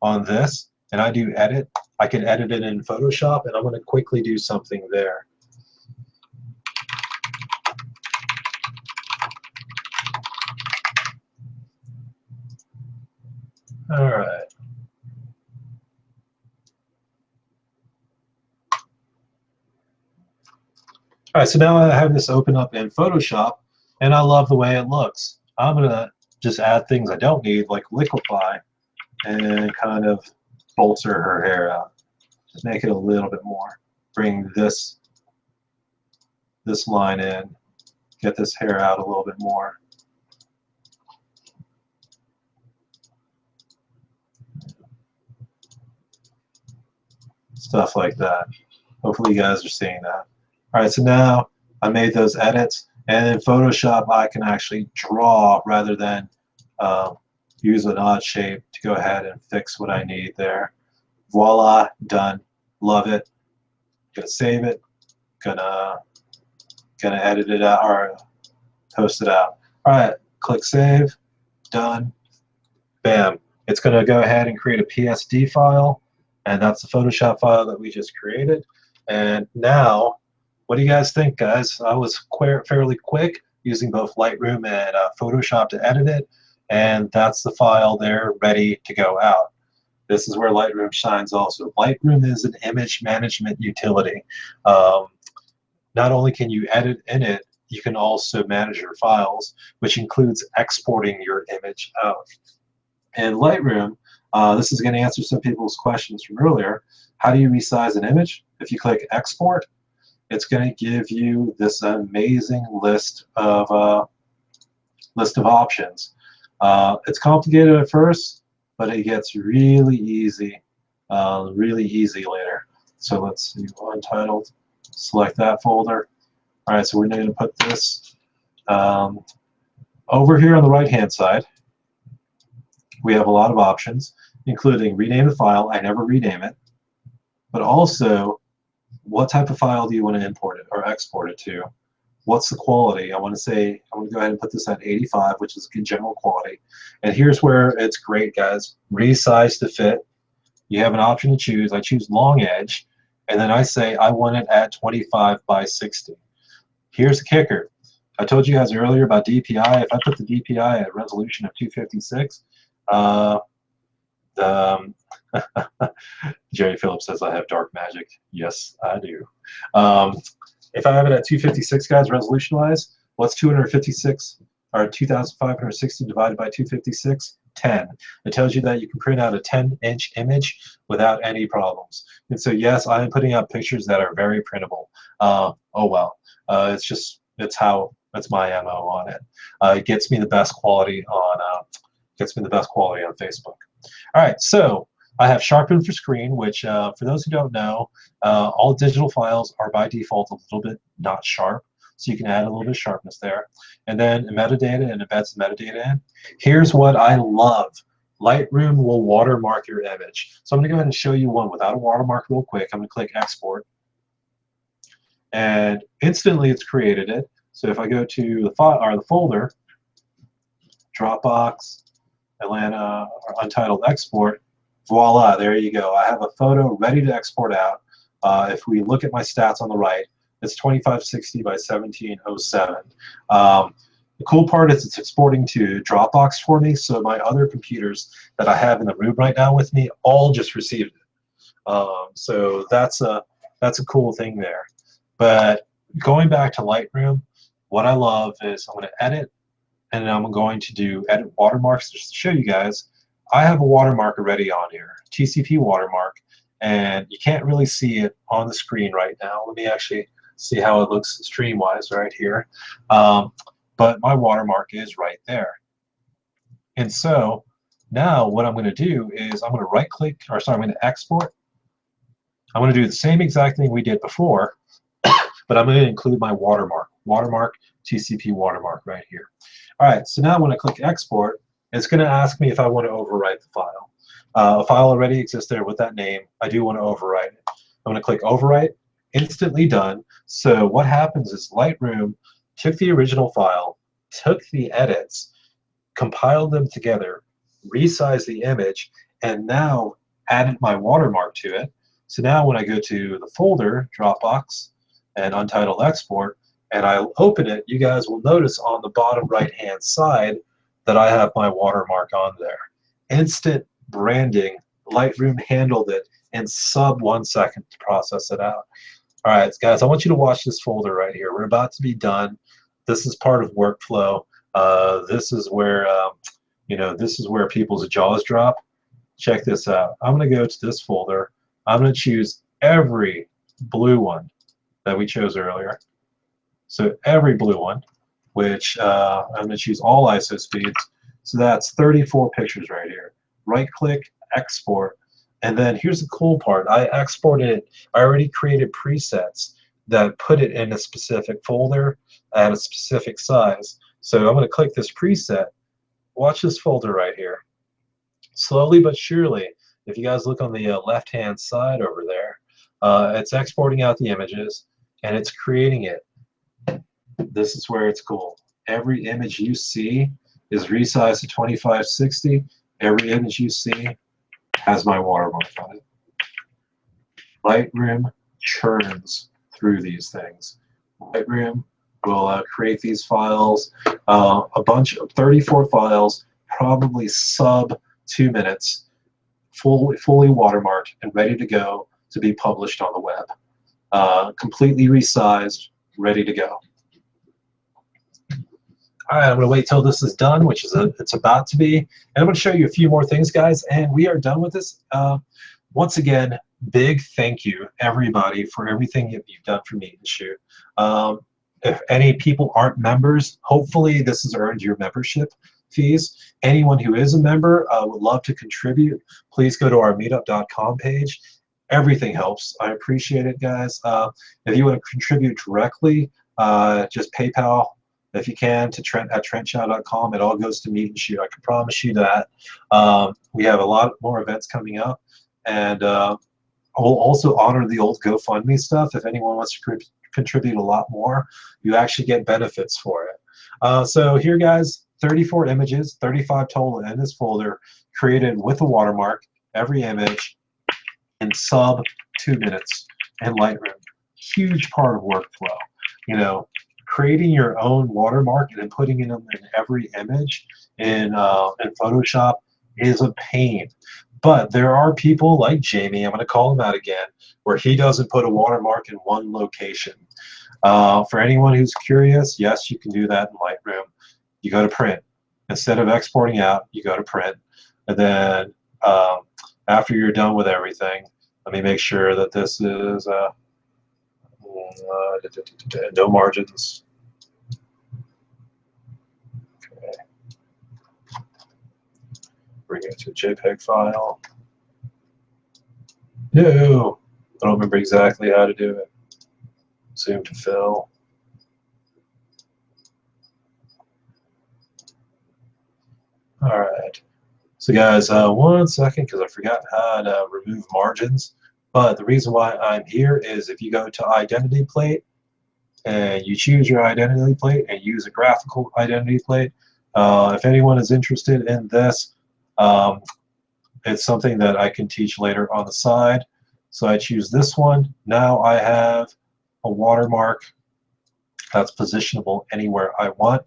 on this and I do edit, I can edit it in Photoshop, and I'm going to quickly do something there. All right. All right, so now I have this open up in Photoshop, and I love the way it looks. I'm going to just add things I don't need, like liquefy, and kind of bolster her hair out. Just make it a little bit more. Bring this line in, get this hair out a little bit more. Stuff like that. Hopefully you guys are seeing that. All right, so now I made those edits, and in Photoshop I can actually draw rather than use an odd shape to go ahead and fix what I need there. Voila, done. Love it. Gonna save it. Gonna edit it out or post it out. All right, click save. Done. Bam. It's gonna go ahead and create a PSD file, and that's the Photoshop file that we just created. And now, what do you guys think, guys? I was fairly quick using both Lightroom and Photoshop to edit it, and that's the file there ready to go out. This is where Lightroom shines also. Lightroom is an image management utility. Not only can you edit in it, you can also manage your files, which includes exporting your image out. And Lightroom, this is going to answer some people's questions from earlier. How do you resize an image? If you click export, it's going to give you this amazing list of options. It's complicated at first, but it gets really easy later. So let's see, Untitled, select that folder. All right, so we're going to put this over here on the right-hand side. We have a lot of options, including rename the file. I never rename it. But also, what type of file do you want to import it or export it to? What's the quality? I want to go ahead and put this at 85, which is good general quality. And here's where it's great, guys. Resize to fit. You have an option to choose. I choose long edge, and then I say I want it at 25 by 60. Here's the kicker. I told you guys earlier about DPI. If I put the DPI at resolution of 256, Jerry Phillips says I have dark magic. Yes, I do. If I have it at 256, guys, resolution-wise, what's 256 or 2,560 divided by 256? 10. It tells you that you can print out a 10-inch image without any problems. And so, yes, I am putting out pictures that are very printable. Oh well, it's my MO on it. It gets me the best quality on Facebook. All right, so I have sharpen for screen, which for those who don't know, all digital files are by default a little bit not sharp, so you can add a little bit of sharpness there. And then metadata, and embeds the metadata in. Here's what I love. Lightroom will watermark your image. So I'm going to go ahead and show you one without a watermark real quick. I'm going to click export, and instantly it's created it. So if I go to the file or the folder, Dropbox, Atlanta, or Untitled export, voila, there you go. I have a photo ready to export out. If we look at my stats on the right, it's 2560 by 1707. The cool part is it's exporting to Dropbox for me, so my other computers that I have in the room right now with me all just received it. So that's a cool thing there. But going back to Lightroom, what I love is I'm going to edit, and then I'm going to do edit watermarks just to show you guys. I have a watermark already on here, TCP watermark, and you can't really see it on the screen right now. Let me actually see how it looks stream-wise right here. But my watermark is right there. And so now what I'm going to do is I'm going to right-click, or sorry, I'm going to export. I'm going to do the same exact thing we did before, but I'm going to include my watermark TCP watermark right here. All right, so now when I click export, it's going to ask me if I want to overwrite the file. A file already exists there with that name. I do want to overwrite it. I'm going to click overwrite, instantly done. So what happens is Lightroom took the original file, took the edits, compiled them together, resized the image, and now added my watermark to it. So now when I go to the folder, Dropbox, and Untitled Export, and I open it, you guys will notice on the bottom right-hand side that I have my watermark on there. Instant branding. Lightroom handled it in sub 1 second to process it out. All right, guys, I want you to watch this folder right here. We're about to be done. This is part of workflow. This is where, this is where people's jaws drop. Check this out. I'm going to go to this folder. I'm going to choose every blue one that we chose earlier. So every blue one, which I'm going to choose all ISO speeds. So that's 34 pictures right here. Right click, export. And then here's the cool part. I exported it. I already created presets that put it in a specific folder at a specific size. So I'm going to click this preset. Watch this folder right here. Slowly but surely, if you guys look on the left-hand side over there, it's exporting out the images and it's creating it. This is where it's cool. Every image you see is resized to 2560. Every image you see has my watermark on it. Lightroom churns through these things. Lightroom will create these files, a bunch of 34 files, probably sub 2 minutes, fully watermarked and ready to go to be published on the web. Completely resized, ready to go. All right, I'm going to wait till this is done, which is it's about to be. And I'm going to show you a few more things, guys, and we are done with this. Once again, big thank you, everybody, for everything that you've done for Meet and Shoot. If any people aren't members, hopefully this has earned your membership fees. Anyone who is a member would love to contribute. Please go to our meetup.com page. Everything helps. I appreciate it, guys. If you want to contribute directly, just PayPal, if you can, to Trent at trentshaw.com. It all goes to Meet and Shoot. I can promise you that. We have a lot more events coming up, and we'll also honor the old GoFundMe stuff. If anyone wants to contribute a lot more, you actually get benefits for it. So here, guys, 34 images, 35 total in this folder, created with a watermark, every image in sub 2 minutes in Lightroom. Huge part of workflow. You know, creating your own watermark and then putting them in every image in Photoshop is a pain. But there are people like Jamie, I'm going to call him out again, where he doesn't put a watermark in one location. For anyone who's curious, yes, you can do that in Lightroom. You go to print. Instead of exporting out, you go to print. And then after you're done with everything, let me make sure that this is no margins. Okay. Bring it to a JPEG file. No, I don't remember exactly how to do it. Zoom to fill. All right. So guys, 1 second, because I forgot how to remove margins. But the reason why I'm here is if you go to Identity Plate and you choose your identity plate and use a graphical identity plate, if anyone is interested in this, it's something that I can teach later on the side. So I choose this one. Now I have a watermark that's positionable anywhere I want,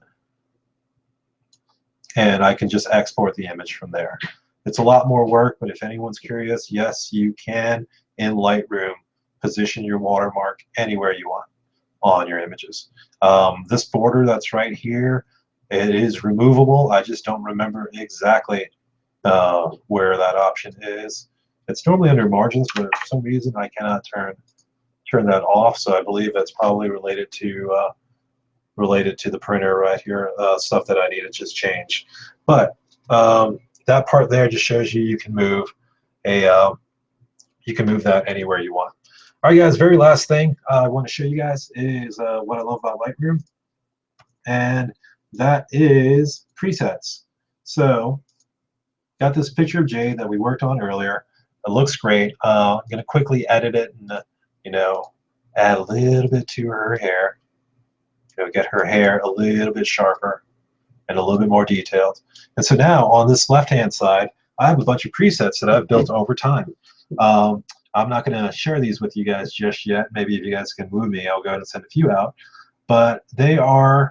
and I can just export the image from there. It's a lot more work, but if anyone's curious, yes, you can, in Lightroom, position your watermark anywhere you want on your images. This border that's right here, it is removable. I just don't remember exactly where that option is. It's normally under margins, but for some reason I cannot turn that off, so I believe that's probably related to the printer right here, stuff that I need to just change. But that part there just shows you can move that anywhere you want. All right, guys. Very last thing I want to show you guys is what I love about Lightroom. and that is presets. So got this picture of Jade that we worked on earlier. It looks great. I'm going to quickly edit it and add a little bit to her hair. Get her hair a little bit sharper and a little bit more detailed. And so now on this left-hand side, I have a bunch of presets that I've built over time. I'm not going to share these with you guys just yet. Maybe if you guys can move me, I'll go ahead and send a few out. But they will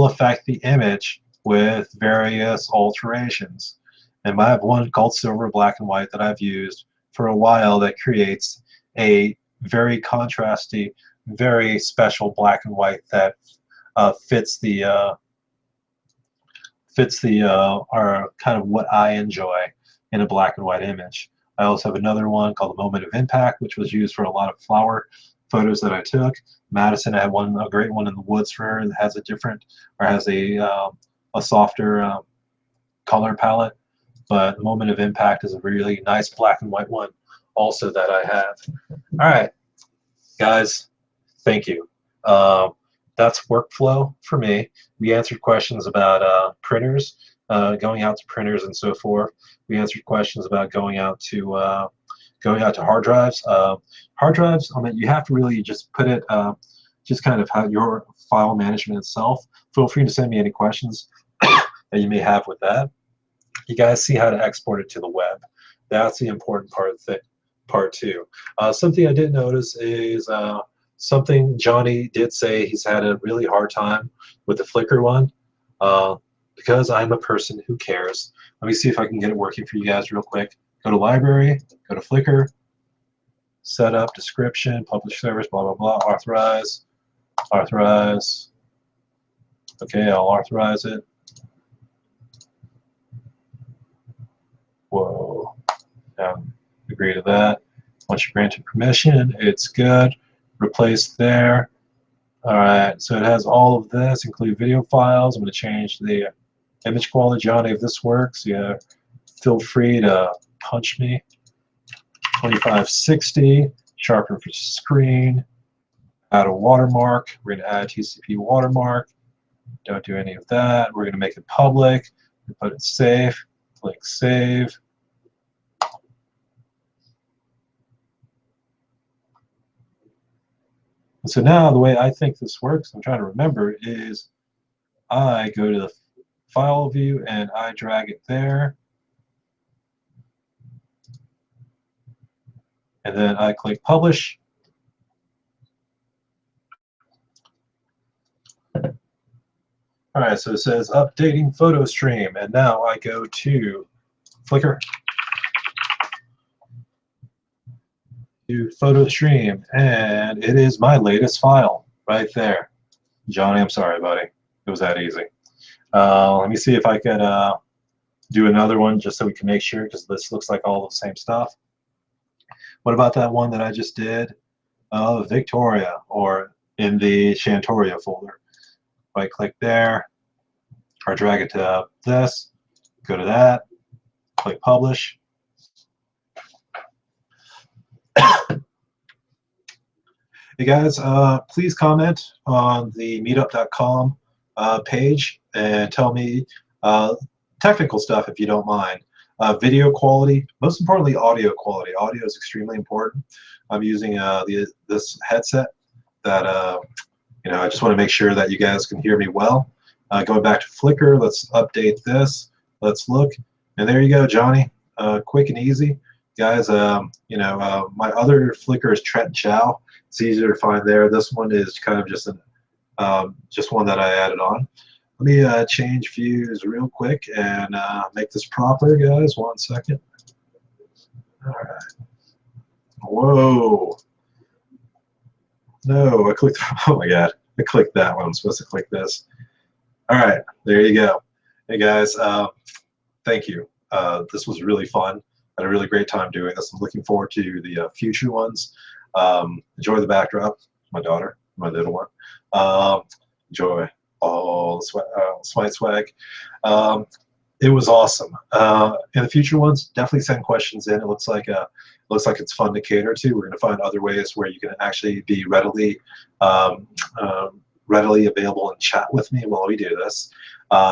affect the image with various alterations. And I have one gold, silver, black, and white that I've used for a while that creates a very contrasty, very special black and white that fits the or kind of what I enjoy in a black and white image. I also have another one called the Moment of Impact, which was used for a lot of flower photos that I took. Madison, I had a great one in the woods for her that has a different, or has a softer color palette. But the Moment of Impact is a really nice black and white one also that I have. All right, guys, thank you. That's workflow for me. We answered questions about printers, going out to printers and so forth. We answered questions about going out to hard drives. Hard drives, I mean, you have to really just put it, just kind of how your file management itself. Feel free to send me any questions that you may have with that. You guys see how to export it to the web. That's the important part two. Something I did notice is something Johnny did say he's had a really hard time with the Flickr one. Because I'm a person who cares. Let me see if I can get it working for you guys real quick. Go to library, go to Flickr, setup, description, publish service, blah, blah, blah, authorize, authorize. Okay, I'll authorize it. Whoa. Agree to that. Once you grant it permission, it's good. Replace there. All right, so it has all of this, include video files. I'm going to change the image quality. Johnny, if this works, yeah, feel free to punch me. 2560, sharpen for screen. Add a watermark. We're going to add a TCP watermark. Don't do any of that. We're going to make it public. Put it safe. Click save. And so now the way I think this works, I'm trying to remember, is I go to the file view and I drag it there. And then I click publish. All right, so it says updating photo stream. And now I go to Flickr. To photo stream, and it is my latest file right there. Johnny, I'm sorry, buddy. It was that easy. Let me see if I can do another one just so we can make sure, because this looks like all the same stuff. What about that one that I just did? Victoria, or in the Shantoria folder. Right click there, or drag it to this, go to that, click publish. Hey guys, please comment on the meetup.com page and tell me technical stuff if you don't mind. Video quality, most importantly audio quality. Audio is extremely important. I'm using this headset that I just want to make sure that you guys can hear me well. Going back to Flickr, let's update this. Let's look, and there you go, Johnny. Quick and easy. Guys, my other Flickr is Tret and Chow. It's easier to find there. This one is kind of just just one that I added on. Let me change views real quick and make this proper, guys. 1 second. All right. Whoa. No, I clicked. Oh my God, I clicked that one. I'm supposed to click this. All right, there you go. Hey guys, thank you. This was really fun. I had a really great time doing this. I'm looking forward to the future ones. Enjoy the backdrop, my daughter, my little one. Enjoy all the swag. It was awesome. In the future ones, definitely send questions in. It looks like it's fun to cater to. We're going to find other ways where you can actually be readily readily available and chat with me while we do this.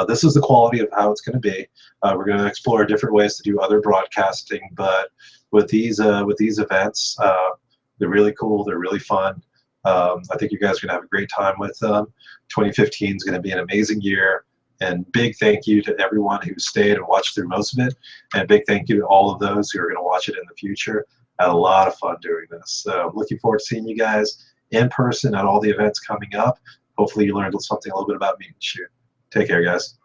This is the quality of how it's going to be. We're going to explore different ways to do other broadcasting, but with these events, they're really cool. They're really fun. I think you guys are going to have a great time with them. 2015 is going to be an amazing year. And big thank you to everyone who stayed and watched through most of it. And big thank you to all of those who are going to watch it in the future. I had a lot of fun doing this. So I'm looking forward to seeing you guys in person at all the events coming up. Hopefully you learned something a little bit about Meet and Shoot. Take care, guys.